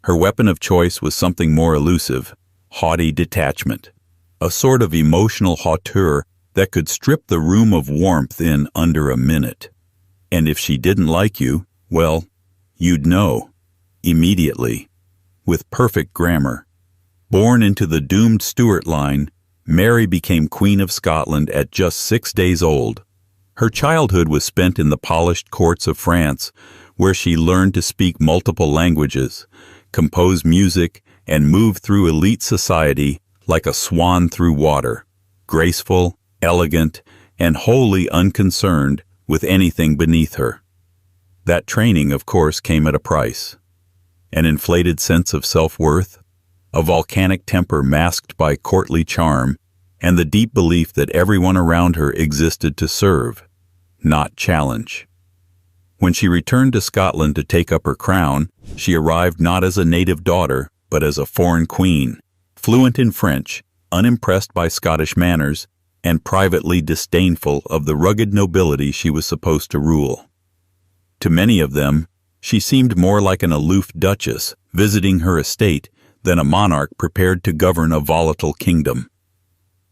Her weapon of choice was something more elusive, haughty detachment, a sort of emotional hauteur that could strip the room of warmth in under a minute. And if she didn't like you, well, you'd know, immediately, with perfect grammar. Born into the doomed Stuart line, Mary became Queen of Scotland at just 6 days old. Her childhood was spent in the polished courts of France, where she learned to speak multiple languages, compose music, and move through elite society like a swan through water, graceful, elegant, and wholly unconcerned with anything beneath her. That training, of course, came at a price. An inflated sense of self-worth, a volcanic temper masked by courtly charm, and the deep belief that everyone around her existed to serve, not challenge. When she returned to Scotland to take up her crown, she arrived not as a native daughter, but as a foreign queen, fluent in French, unimpressed by Scottish manners, and privately disdainful of the rugged nobility she was supposed to rule. To many of them, she seemed more like an aloof duchess visiting her estate than a monarch prepared to govern a volatile kingdom.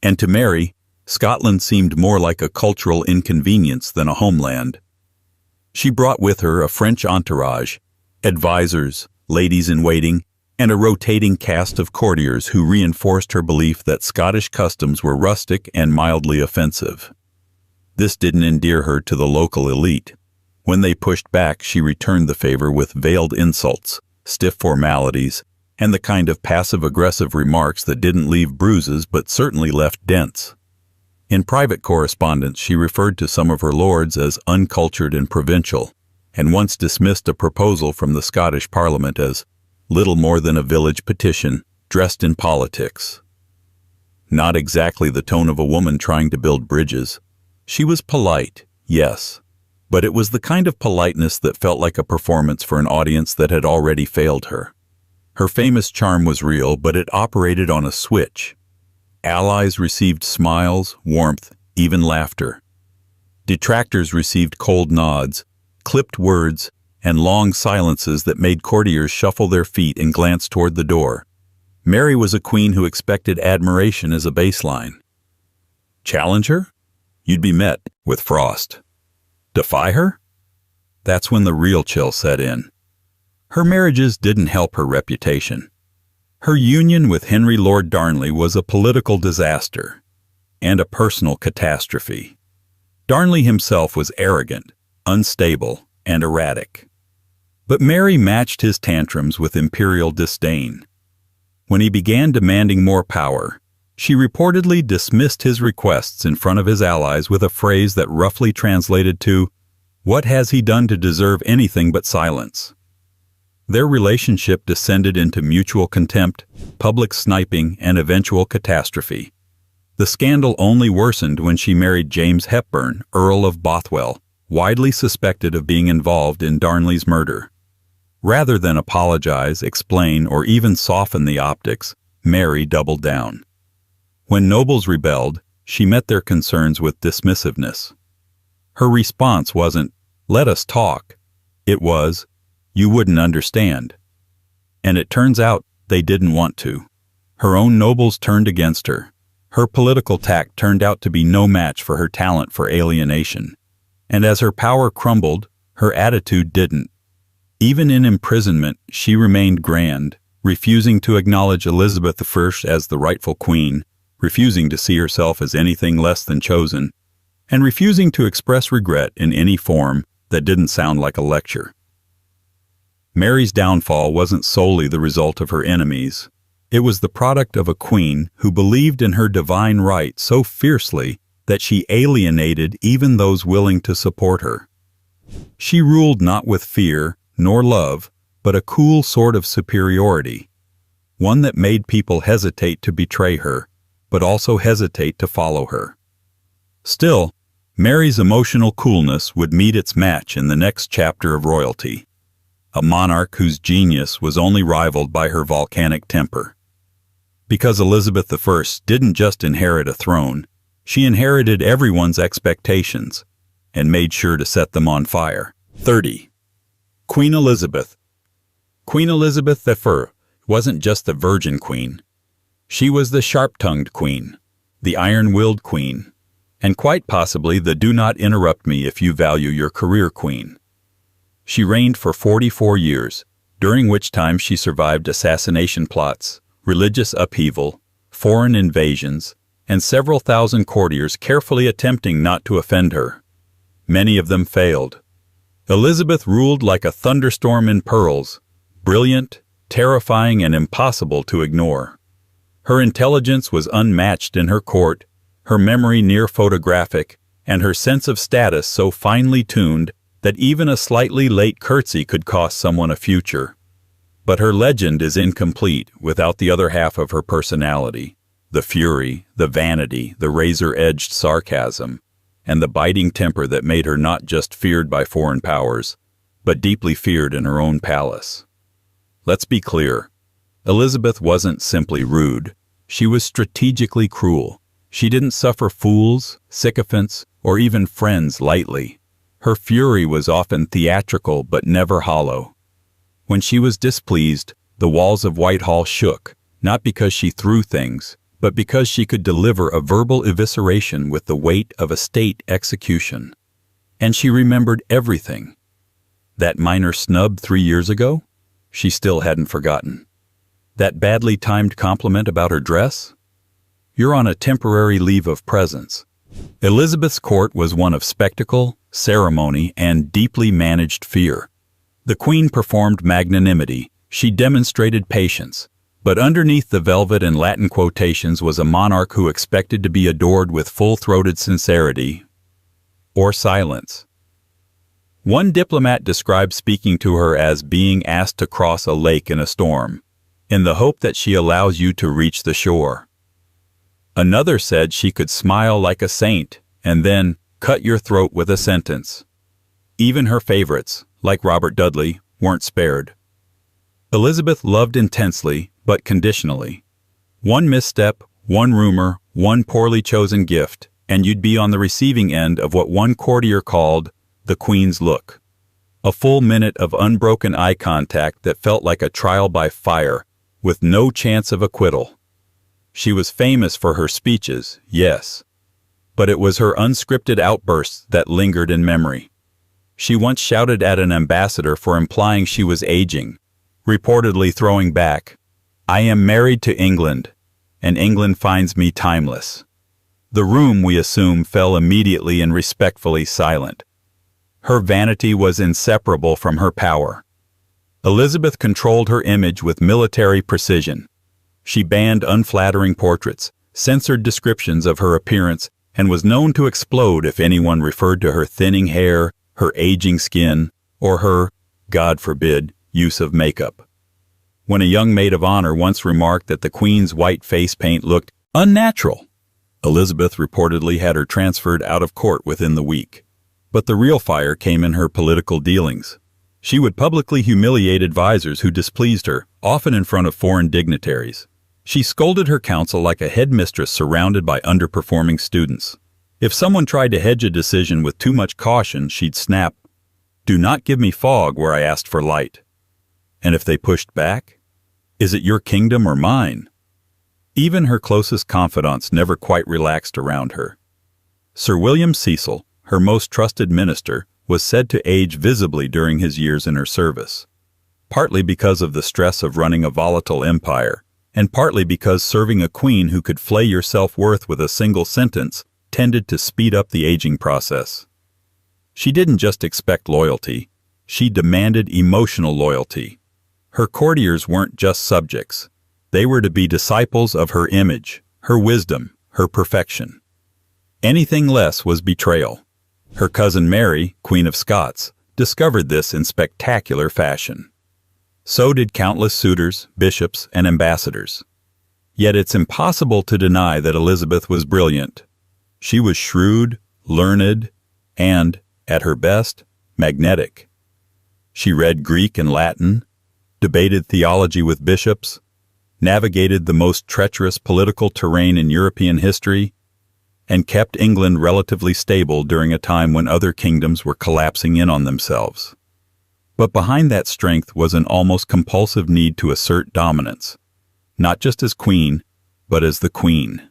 And to Mary, Scotland seemed more like a cultural inconvenience than a homeland. She brought with her a French entourage, advisors, ladies-in-waiting, and a rotating cast of courtiers who reinforced her belief that Scottish customs were rustic and mildly offensive. This didn't endear her to the local elite. When they pushed back, she returned the favor with veiled insults, stiff formalities, and the kind of passive-aggressive remarks that didn't leave bruises but certainly left dents. In private correspondence, she referred to some of her lords as uncultured and provincial, and once dismissed a proposal from the Scottish Parliament as little more than a village petition dressed in politics. Not exactly the tone of a woman trying to build bridges. She was polite, yes, but it was the kind of politeness that felt like a performance for an audience that had already failed her. Her famous charm was real, but it operated on a switch. Allies received smiles, warmth, even laughter. Detractors received cold nods, clipped words, and long silences that made courtiers shuffle their feet and glance toward the door. Mary was a queen who expected admiration as a baseline. Challenge her? You'd be met with frost. Defy her? That's when the real chill set in. Her marriages didn't help her reputation. Her union with Henry Lord Darnley was a political disaster and a personal catastrophe. Darnley himself was arrogant, unstable, and erratic. But Mary matched his tantrums with imperial disdain. When he began demanding more power, she reportedly dismissed his requests in front of his allies with a phrase that roughly translated to, "What has he done to deserve anything but silence?" Their relationship descended into mutual contempt, public sniping, and eventual catastrophe. The scandal only worsened when she married James Hepburn, Earl of Bothwell, widely suspected of being involved in Darnley's murder. Rather than apologize, explain, or even soften the optics, Mary doubled down. When nobles rebelled, she met their concerns with dismissiveness. Her response wasn't, "Let us talk." It was, "You wouldn't understand." And it turns out they didn't want to. Her own nobles turned against her. Her political tact turned out to be no match for her talent for alienation. And as her power crumbled, her attitude didn't. Even in imprisonment, she remained grand, refusing to acknowledge Elizabeth I as the rightful queen, refusing to see herself as anything less than chosen, and refusing to express regret in any form that didn't sound like a lecture. Mary's downfall wasn't solely the result of her enemies. It was the product of a queen who believed in her divine right so fiercely that she alienated even those willing to support her. She ruled not with fear nor love, but a cool sort of superiority, one that made people hesitate to betray her, but also hesitate to follow her. Still, Mary's emotional coolness would meet its match in the next chapter of royalty, a monarch whose genius was only rivaled by her volcanic temper. Because Elizabeth I didn't just inherit a throne, she inherited everyone's expectations and made sure to set them on fire. 30. Queen Elizabeth. Queen Elizabeth I wasn't just the virgin queen. She was the sharp-tongued queen, the iron-willed queen, and quite possibly the do not interrupt me if you value your career queen. She reigned for 44 years, during which time she survived assassination plots, religious upheaval, foreign invasions, and several thousand courtiers carefully attempting not to offend her. Many of them failed. Elizabeth ruled like a thunderstorm in pearls, brilliant, terrifying, and impossible to ignore. Her intelligence was unmatched in her court, her memory near photographic, and her sense of status so finely tuned that even a slightly late curtsy could cost someone a future. But her legend is incomplete without the other half of her personality, the fury, the vanity, the razor-edged sarcasm, and the biting temper that made her not just feared by foreign powers, but deeply feared in her own palace. Let's be clear. Elizabeth wasn't simply rude. She was strategically cruel. She didn't suffer fools, sycophants, or even friends lightly. Her fury was often theatrical but never hollow. When she was displeased, the walls of Whitehall shook, not because she threw things, but because she could deliver a verbal evisceration with the weight of a state execution. And she remembered everything. That minor snub 3 years ago? She still hadn't forgotten. That badly timed compliment about her dress? You're on a temporary leave of presence. Elizabeth's court was one of spectacle, ceremony, and deeply managed fear. The Queen performed magnanimity, she demonstrated patience, but underneath the velvet and Latin quotations was a monarch who expected to be adored with full-throated sincerity or silence. One diplomat described speaking to her as being asked to cross a lake in a storm, in the hope that she allows you to reach the shore. Another said she could smile like a saint and then cut your throat with a sentence. Even her favorites, like Robert Dudley, weren't spared. Elizabeth loved intensely, but conditionally. One misstep, one rumor, one poorly chosen gift, and you'd be on the receiving end of what one courtier called the Queen's look. A full minute of unbroken eye contact that felt like a trial by fire, with no chance of acquittal. She was famous for her speeches, yes, but it was her unscripted outbursts that lingered in memory. She once shouted at an ambassador for implying she was aging, reportedly throwing back, "I am married to England, and England finds me timeless." The room, we assume, fell immediately and respectfully silent. Her vanity was inseparable from her power. Elizabeth controlled her image with military precision. She banned unflattering portraits, censored descriptions of her appearance, and was known to explode if anyone referred to her thinning hair, her aging skin, or her, God forbid, use of makeup. When a young maid of honor once remarked that the Queen's white face paint looked unnatural, Elizabeth reportedly had her transferred out of court within the week. But the real fire came in her political dealings. She would publicly humiliate advisors who displeased her, often in front of foreign dignitaries. She scolded her counsel like a headmistress surrounded by underperforming students. If someone tried to hedge a decision with too much caution, she'd snap, "Do not give me fog where I asked for light." And if they pushed back, "Is it your kingdom or mine?" Even her closest confidants never quite relaxed around her. Sir William Cecil, her most trusted minister, was said to age visibly during his years in her service, partly because of the stress of running a volatile empire, and partly because serving a queen who could flay your self-worth with a single sentence tended to speed up the aging process. She didn't just expect loyalty, she demanded emotional loyalty. Her courtiers weren't just subjects. They were to be disciples of her image, her wisdom, her perfection. Anything less was betrayal. Her cousin Mary, Queen of Scots, discovered this in spectacular fashion. So did countless suitors, bishops, and ambassadors. Yet it's impossible to deny that Elizabeth was brilliant. She was shrewd, learned, and, at her best, magnetic. She read Greek and Latin, debated theology with bishops, navigated the most treacherous political terrain in European history, and kept England relatively stable during a time when other kingdoms were collapsing in on themselves. But behind that strength was an almost compulsive need to assert dominance, not just as queen, but as the queen.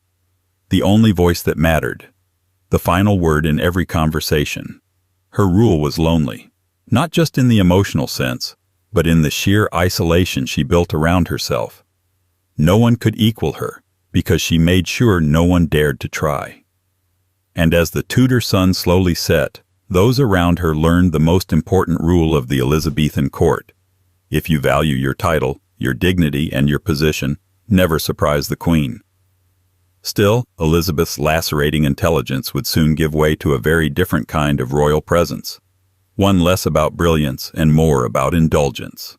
The only voice that mattered, the final word in every conversation. Her rule was lonely, not just in the emotional sense, but in the sheer isolation she built around herself. No one could equal her, because she made sure no one dared to try. And as the Tudor sun slowly set, those around her learned the most important rule of the Elizabethan court. If you value your title, your dignity, and your position, never surprise the Queen. Still, Elizabeth's lacerating intelligence would soon give way to a very different kind of royal presence. one less about brilliance and more about indulgence.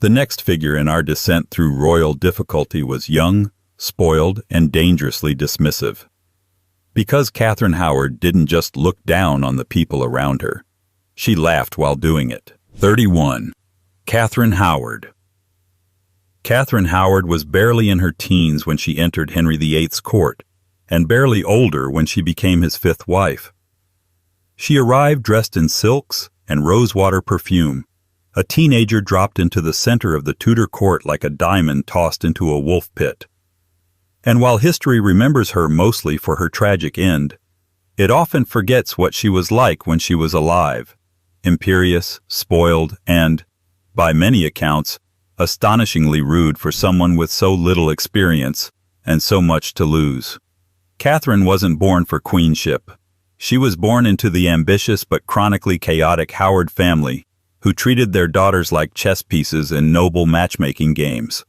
The next figure in our descent through royal difficulty was young, spoiled, and dangerously dismissive. Because Catherine Howard didn't just look down on the people around her, she laughed while doing it. 31. Catherine Howard. Catherine Howard was barely in her teens when she entered Henry VIII's court, and barely older when she became his fifth wife. She arrived dressed in silks and rosewater perfume, a teenager dropped into the center of the Tudor court like a diamond tossed into a wolf pit. And while history remembers her mostly for her tragic end, it often forgets what she was like when she was alive, imperious, spoiled, and, by many accounts, astonishingly rude for someone with so little experience and so much to lose. Catherine wasn't born for queenship. She was born into the ambitious but chronically chaotic Howard family, who treated their daughters like chess pieces in noble matchmaking games.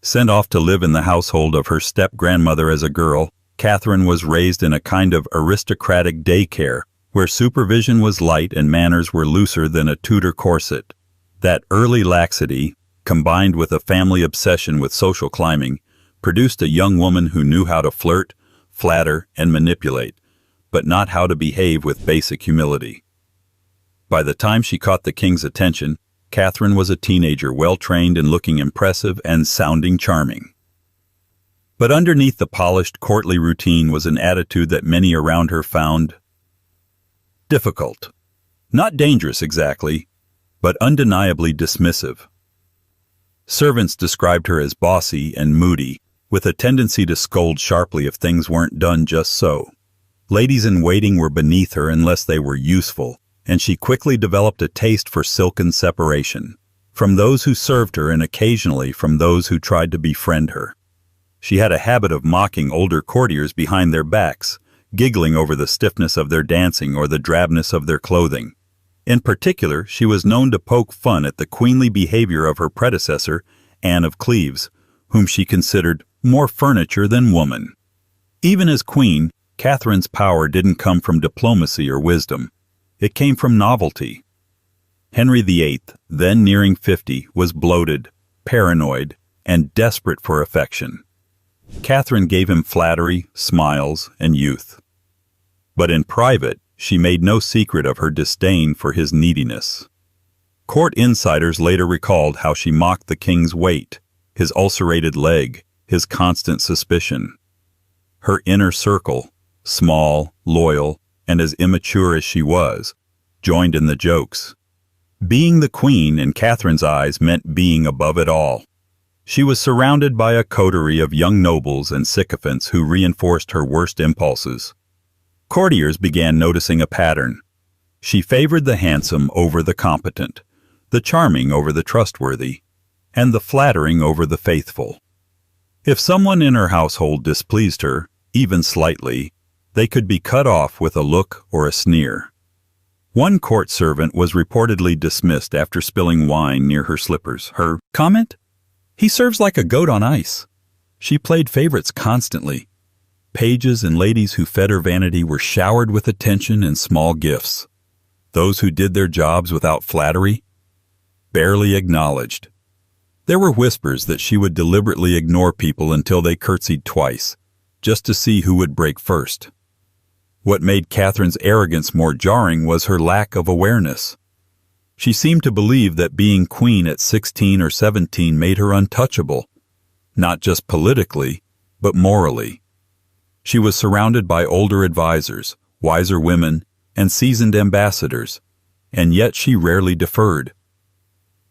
Sent off to live in the household of her step-grandmother as a girl, Catherine was raised in a kind of aristocratic daycare, where supervision was light and manners were looser than a Tudor corset. That early laxity, combined with a family obsession with social climbing, produced a young woman who knew how to flirt, flatter, and manipulate, but not how to behave with basic humility. By the time she caught the king's attention, Catherine was a teenager well-trained and looking impressive and sounding charming. But underneath the polished courtly routine was an attitude that many around her found difficult. Not dangerous exactly, but undeniably dismissive. Servants described her as bossy and moody, with a tendency to scold sharply if things weren't done just so. Ladies-in-waiting were beneath her unless they were useful, and she quickly developed a taste for silken separation, from those who served her and occasionally from those who tried to befriend her. She had a habit of mocking older courtiers behind their backs, giggling over the stiffness of their dancing or the drabness of their clothing. In particular, she was known to poke fun at the queenly behavior of her predecessor, Anne of Cleves, whom she considered more furniture than woman. Even as queen, Catherine's power didn't come from diplomacy or wisdom. It came from novelty. Henry VIII, then nearing 50, was bloated, paranoid, and desperate for affection. Catherine gave him flattery, smiles, and youth. But in private, she made no secret of her disdain for his neediness. Court insiders later recalled how she mocked the king's weight, his ulcerated leg, his constant suspicion. Her inner circle, small, loyal, and as immature as she was, joined in the jokes. Being the queen in Catherine's eyes meant being above it all. She was surrounded by a coterie of young nobles and sycophants who reinforced her worst impulses. Courtiers began noticing a pattern. She favored the handsome over the competent, the charming over the trustworthy, and the flattering over the faithful. If someone in her household displeased her, even slightly, they could be cut off with a look or a sneer. One court servant was reportedly dismissed after spilling wine near her slippers. Her comment? "He serves like a goat on ice." She played favorites constantly. Pages and ladies who fed her vanity were showered with attention and small gifts. Those who did their jobs without flattery, barely acknowledged. There were whispers that she would deliberately ignore people until they curtsied twice, just to see who would break first. What made Catherine's arrogance more jarring was her lack of awareness. She seemed to believe that being queen at 16 or 17 made her untouchable, not just politically, but morally. She was surrounded by older advisors, wiser women, and seasoned ambassadors, and yet she rarely deferred.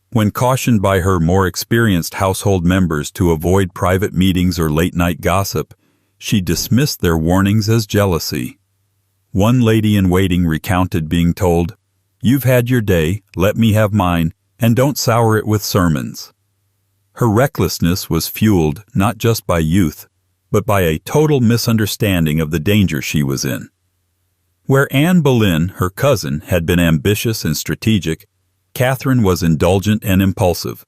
When cautioned by her more experienced household members to avoid private meetings or late-night gossip, she dismissed their warnings as jealousy. One lady-in-waiting recounted being told, "You've had your day, let me have mine, and don't sour it with sermons." Her recklessness was fueled not just by youth, but by a total misunderstanding of the danger she was in. Where Anne Boleyn, her cousin, had been ambitious and strategic, Catherine was indulgent and impulsive.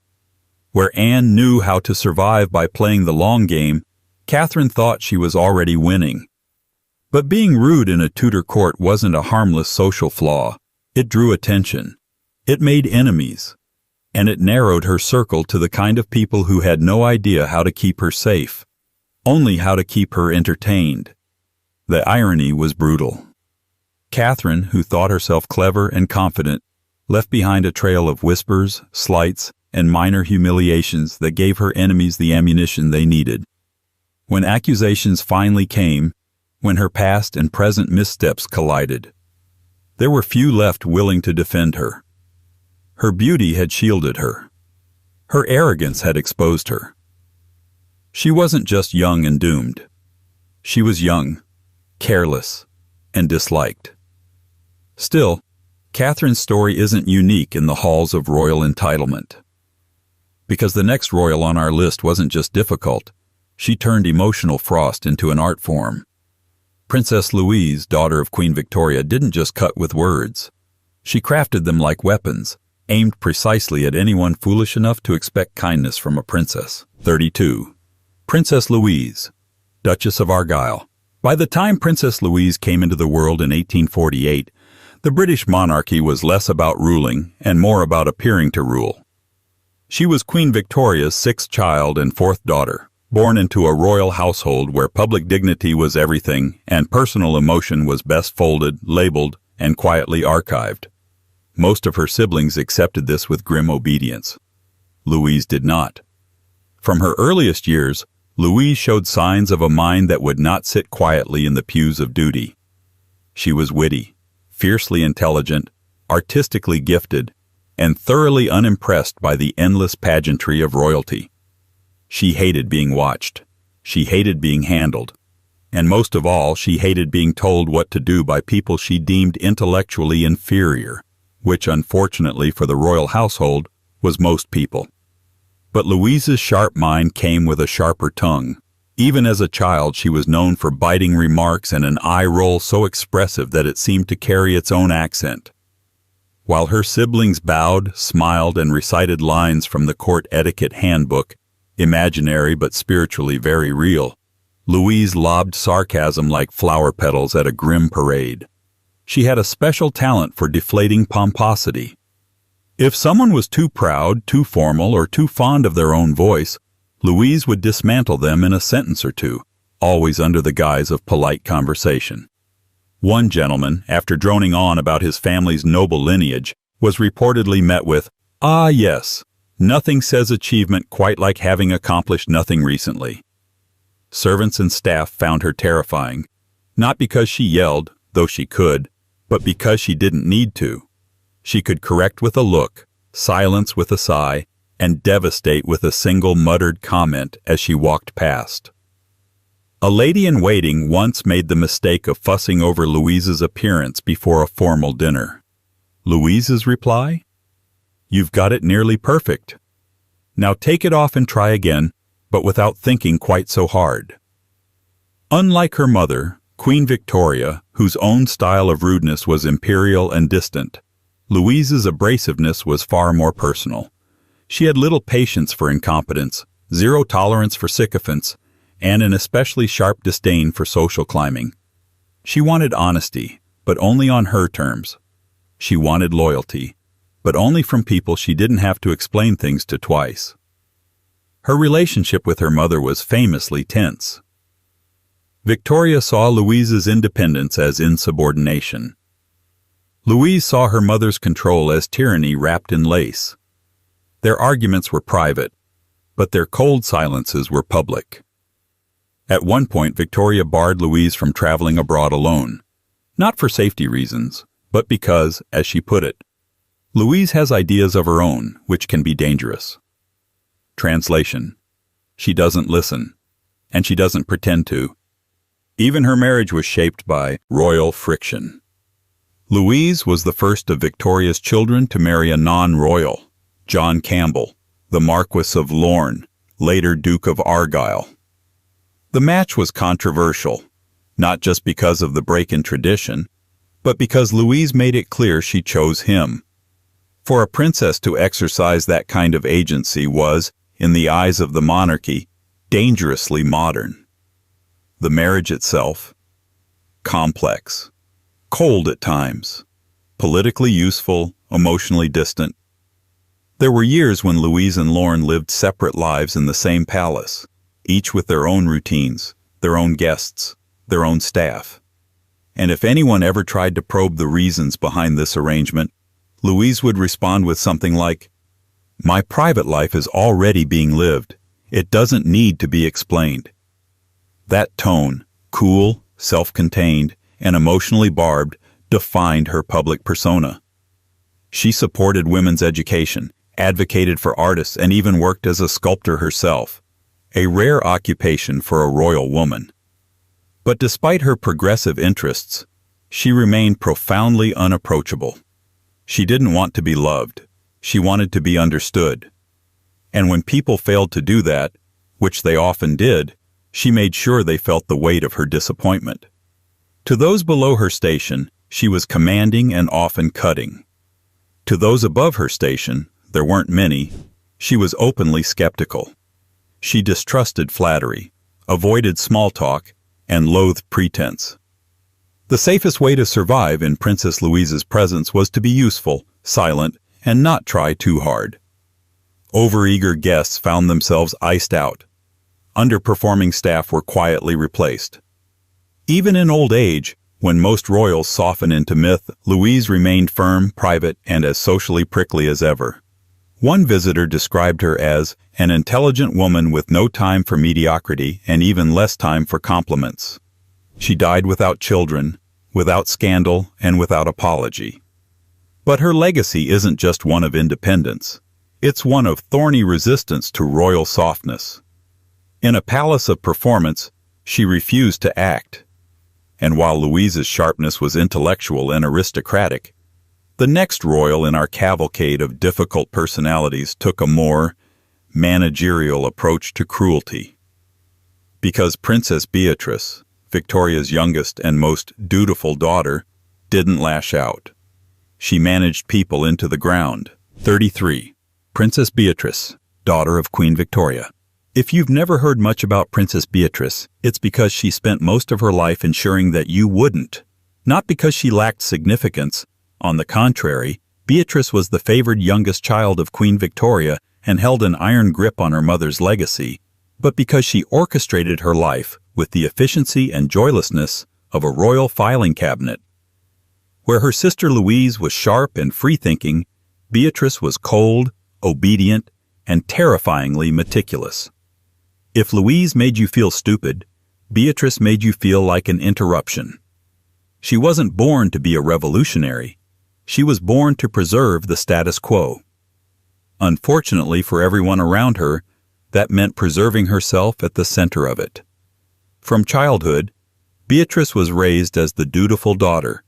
Where Anne knew how to survive by playing the long game, Catherine thought she was already winning. But being rude in a Tudor court wasn't a harmless social flaw. It drew attention. It made enemies. And it narrowed her circle to the kind of people who had no idea how to keep her safe, only how to keep her entertained. The irony was brutal. Catherine, who thought herself clever and confident, left behind a trail of whispers, slights, and minor humiliations that gave her enemies the ammunition they needed. When accusations finally came, when her past and present missteps collided, there were few left willing to defend her. Her beauty had shielded her. Her arrogance had exposed her. She wasn't just young and doomed. She was young, careless, and disliked. Still, Catherine's story isn't unique in the halls of royal entitlement. Because the next royal on our list wasn't just difficult, she turned emotional frost into an art form. Princess Louise, daughter of Queen Victoria, didn't just cut with words. She crafted them like weapons, aimed precisely at anyone foolish enough to expect kindness from a princess. 32. Princess Louise, Duchess of Argyll. By the time Princess Louise came into the world in 1848, the British monarchy was less about ruling and more about appearing to rule. She was Queen Victoria's sixth child and fourth daughter, born into a royal household where public dignity was everything and personal emotion was best folded, labeled, and quietly archived. Most of her siblings accepted this with grim obedience. Louise did not. From her earliest years, Louise showed signs of a mind that would not sit quietly in the pews of duty. She was witty, fiercely intelligent, artistically gifted, and thoroughly unimpressed by the endless pageantry of royalty. She hated being watched. She hated being handled. And most of all, she hated being told what to do by people she deemed intellectually inferior, which, unfortunately for the royal household, was most people. But Louise's sharp mind came with a sharper tongue. Even as a child, she was known for biting remarks and an eye roll so expressive that it seemed to carry its own accent. While her siblings bowed, smiled, and recited lines from the court etiquette handbook, imaginary but spiritually very real, Louise lobbed sarcasm like flower petals at a grim parade. She had a special talent for deflating pomposity. If someone was too proud, too formal, or too fond of their own voice, Louise would dismantle them in a sentence or two, always under the guise of polite conversation. One gentleman, after droning on about his family's noble lineage, was reportedly met with, "Ah, yes, nothing says achievement quite like having accomplished nothing recently." Servants and staff found her terrifying, not because she yelled, though she could, but because she didn't need to. She could correct with a look, silence with a sigh, and devastate with a single muttered comment as she walked past. A lady-in-waiting once made the mistake of fussing over Louise's appearance before a formal dinner. Louise's reply? "You've got it nearly perfect. Now take it off and try again, but without thinking quite so hard." Unlike her mother, Queen Victoria, whose own style of rudeness was imperial and distant, Louise's abrasiveness was far more personal. She had little patience for incompetence, zero tolerance for sycophants, and an especially sharp disdain for social climbing. She wanted honesty, but only on her terms. She wanted loyalty, but only from people she didn't have to explain things to twice. Her relationship with her mother was famously tense. Victoria saw Louise's independence as insubordination. Louise saw her mother's control as tyranny wrapped in lace. Their arguments were private, but their cold silences were public. At one point, Victoria barred Louise from traveling abroad alone, not for safety reasons, but because, as she put it, Louise has ideas of her own, which can be dangerous. Translation: she doesn't listen, and she doesn't pretend to. Even her marriage was shaped by royal friction. Louise was the first of Victoria's children to marry a non-royal, John Campbell, the Marquess of Lorne, later Duke of Argyll. The match was controversial, not just because of the break in tradition, but because Louise made it clear she chose him. For a princess to exercise that kind of agency was, in the eyes of the monarchy, dangerously modern. The marriage itself, complex, cold at times, politically useful, emotionally distant. There were years when Louise and Lorne lived separate lives in the same palace, each with their own routines, their own guests, their own staff. And if anyone ever tried to probe the reasons behind this arrangement, Louise would respond with something like, "My private life is already being lived. It doesn't need to be explained." That tone, cool, self-contained, and emotionally barbed, defined her public persona. She supported women's education, advocated for artists, and even worked as a sculptor herself, a rare occupation for a royal woman. But despite her progressive interests, she remained profoundly unapproachable. She didn't want to be loved. She wanted to be understood. And when people failed to do that, which they often did, she made sure they felt the weight of her disappointment. To those below her station, she was commanding and often cutting. To those above her station, there weren't many, she was openly skeptical. She distrusted flattery, avoided small talk, and loathed pretense. The safest way to survive in Princess Louise's presence was to be useful, silent, and not try too hard. Overeager guests found themselves iced out. Underperforming staff were quietly replaced. Even in old age, when most royals soften into myth, Louise remained firm, private, and as socially prickly as ever. One visitor described her as an intelligent woman with no time for mediocrity and even less time for compliments. She died without children, without scandal, and without apology. But her legacy isn't just one of independence. It's one of thorny resistance to royal softness. In a palace of performance, she refused to act. And while Louise's sharpness was intellectual and aristocratic, the next royal in our cavalcade of difficult personalities took a more managerial approach to cruelty. Because Princess Beatrice, Victoria's youngest and most dutiful daughter, didn't lash out. She managed people into the ground. 33. Princess Beatrice, daughter of Queen Victoria. If you've never heard much about Princess Beatrice, it's because she spent most of her life ensuring that you wouldn't. Not because she lacked significance. On the contrary, Beatrice was the favored youngest child of Queen Victoria and held an iron grip on her mother's legacy, but because she orchestrated her life with the efficiency and joylessness of a royal filing cabinet. Where her sister Louise was sharp and free-thinking, Beatrice was cold, obedient, and terrifyingly meticulous. If Louise made you feel stupid, Beatrice made you feel like an interruption. She wasn't born to be a revolutionary. She was born to preserve the status quo. Unfortunately for everyone around her, that meant preserving herself at the center of it. From childhood, Beatrice was raised as the dutiful daughter,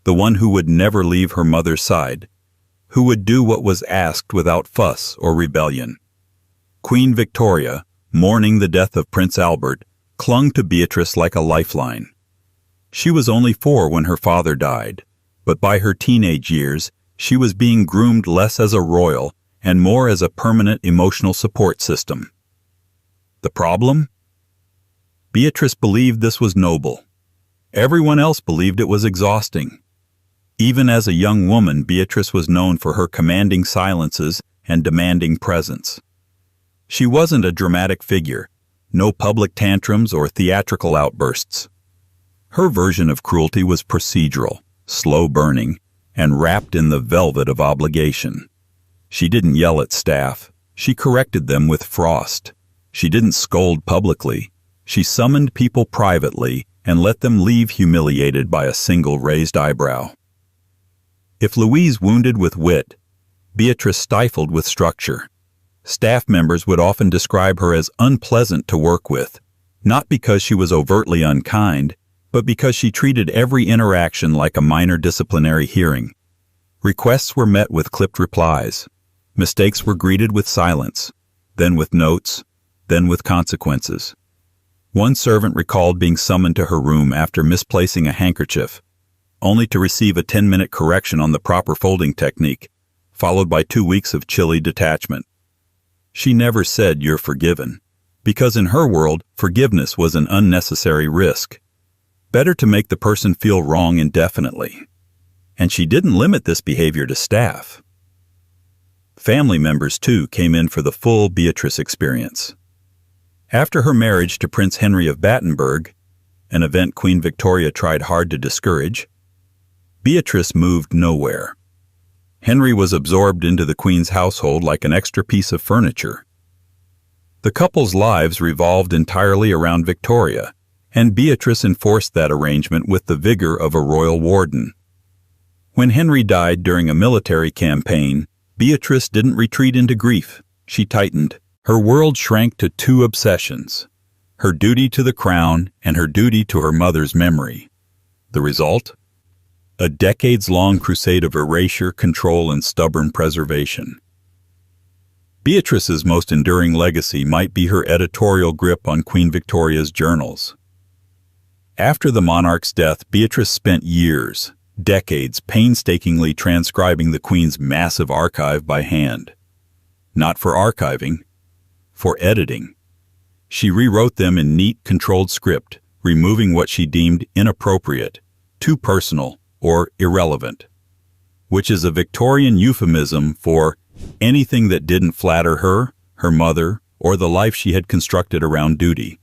the one who would never leave her mother's side, who would do what was asked without fuss or rebellion. Queen Victoria, mourning the death of Prince Albert, clung to Beatrice like a lifeline. She was only 4 when her father died, but by her teenage years, she was being groomed less as a royal and more as a permanent emotional support system. The problem? Beatrice believed this was noble. Everyone else believed it was exhausting. Even as a young woman, Beatrice was known for her commanding silences and demanding presence. She wasn't a dramatic figure, no public tantrums or theatrical outbursts. Her version of cruelty was procedural, slow-burning, and wrapped in the velvet of obligation. She didn't yell at staff. She corrected them with frost. She didn't scold publicly. She summoned people privately and let them leave humiliated by a single raised eyebrow. If Louise wounded with wit, Beatrice stifled with structure. Staff members would often describe her as unpleasant to work with, not because she was overtly unkind, but because she treated every interaction like a minor disciplinary hearing. Requests were met with clipped replies. Mistakes were greeted with silence, then with notes, then with consequences. One servant recalled being summoned to her room after misplacing a handkerchief, only to receive a 10-minute correction on the proper folding technique, followed by 2 weeks of chilly detachment. She never said, "You're forgiven," because in her world, forgiveness was an unnecessary risk. Better to make the person feel wrong indefinitely. And she didn't limit this behavior to staff. Family members, too, came in for the full Beatrice experience. After her marriage to Prince Henry of Battenberg, an event Queen Victoria tried hard to discourage, Beatrice moved nowhere. Henry was absorbed into the Queen's household like an extra piece of furniture. The couple's lives revolved entirely around Victoria, and Beatrice enforced that arrangement with the vigor of a royal warden. When Henry died during a military campaign, Beatrice didn't retreat into grief. She tightened. Her world shrank to two obsessions: her duty to the crown and her duty to her mother's memory. The result? A decades-long crusade of erasure, control, and stubborn preservation. Beatrice's most enduring legacy might be her editorial grip on Queen Victoria's journals. After the monarch's death, Beatrice spent years, decades, painstakingly transcribing the Queen's massive archive by hand. Not for archiving, for editing. She rewrote them in neat, controlled script, removing what she deemed inappropriate, too personal, or irrelevant, which is a Victorian euphemism for anything that didn't flatter her, her mother, or the life she had constructed around duty.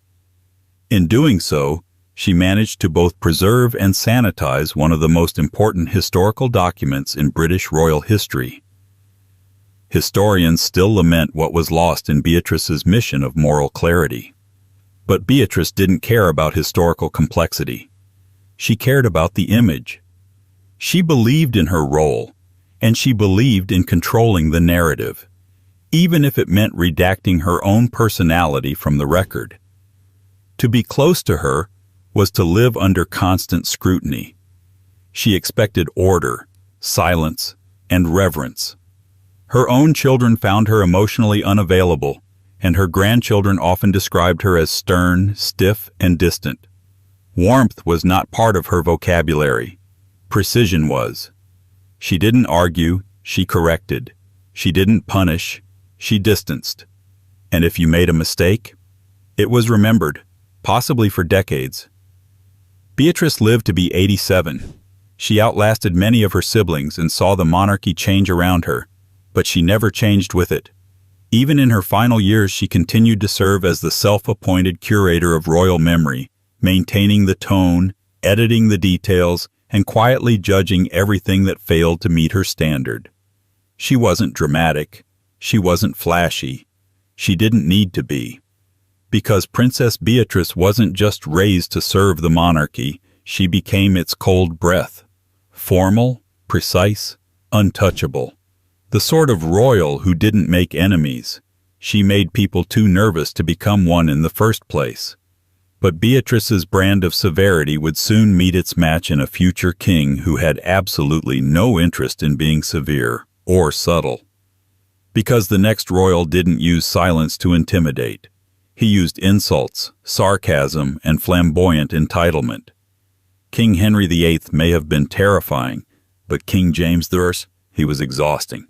In doing so, she managed to both preserve and sanitize one of the most important historical documents in British royal history. Historians still lament what was lost in Beatrice's mission of moral clarity. But Beatrice didn't care about historical complexity. She cared about the image. She believed in her role, and she believed in controlling the narrative, even if it meant redacting her own personality from the record. To be close to her was to live under constant scrutiny. She expected order, silence, and reverence. Her own children found her emotionally unavailable, and her grandchildren often described her as stern, stiff, and distant. Warmth was not part of her vocabulary. Precision was. She didn't argue, she corrected. She didn't punish, she distanced. And if you made a mistake, it was remembered, possibly for decades. Beatrice lived to be 87. She outlasted many of her siblings and saw the monarchy change around her, but she never changed with it. Even in her final years, she continued to serve as the self-appointed curator of royal memory, maintaining the tone, editing the details, and quietly judging everything that failed to meet her standard. She wasn't dramatic. She wasn't flashy. She didn't need to be. Because Princess Beatrice wasn't just raised to serve the monarchy, she became its cold breath. Formal, precise, untouchable. The sort of royal who didn't make enemies. She made people too nervous to become one in the first place. But Beatrice's brand of severity would soon meet its match in a future king who had absolutely no interest in being severe or subtle. Because the next royal didn't use silence to intimidate. He used insults, sarcasm, and flamboyant entitlement. King Henry VIII may have been terrifying, but King James I, he was exhausting.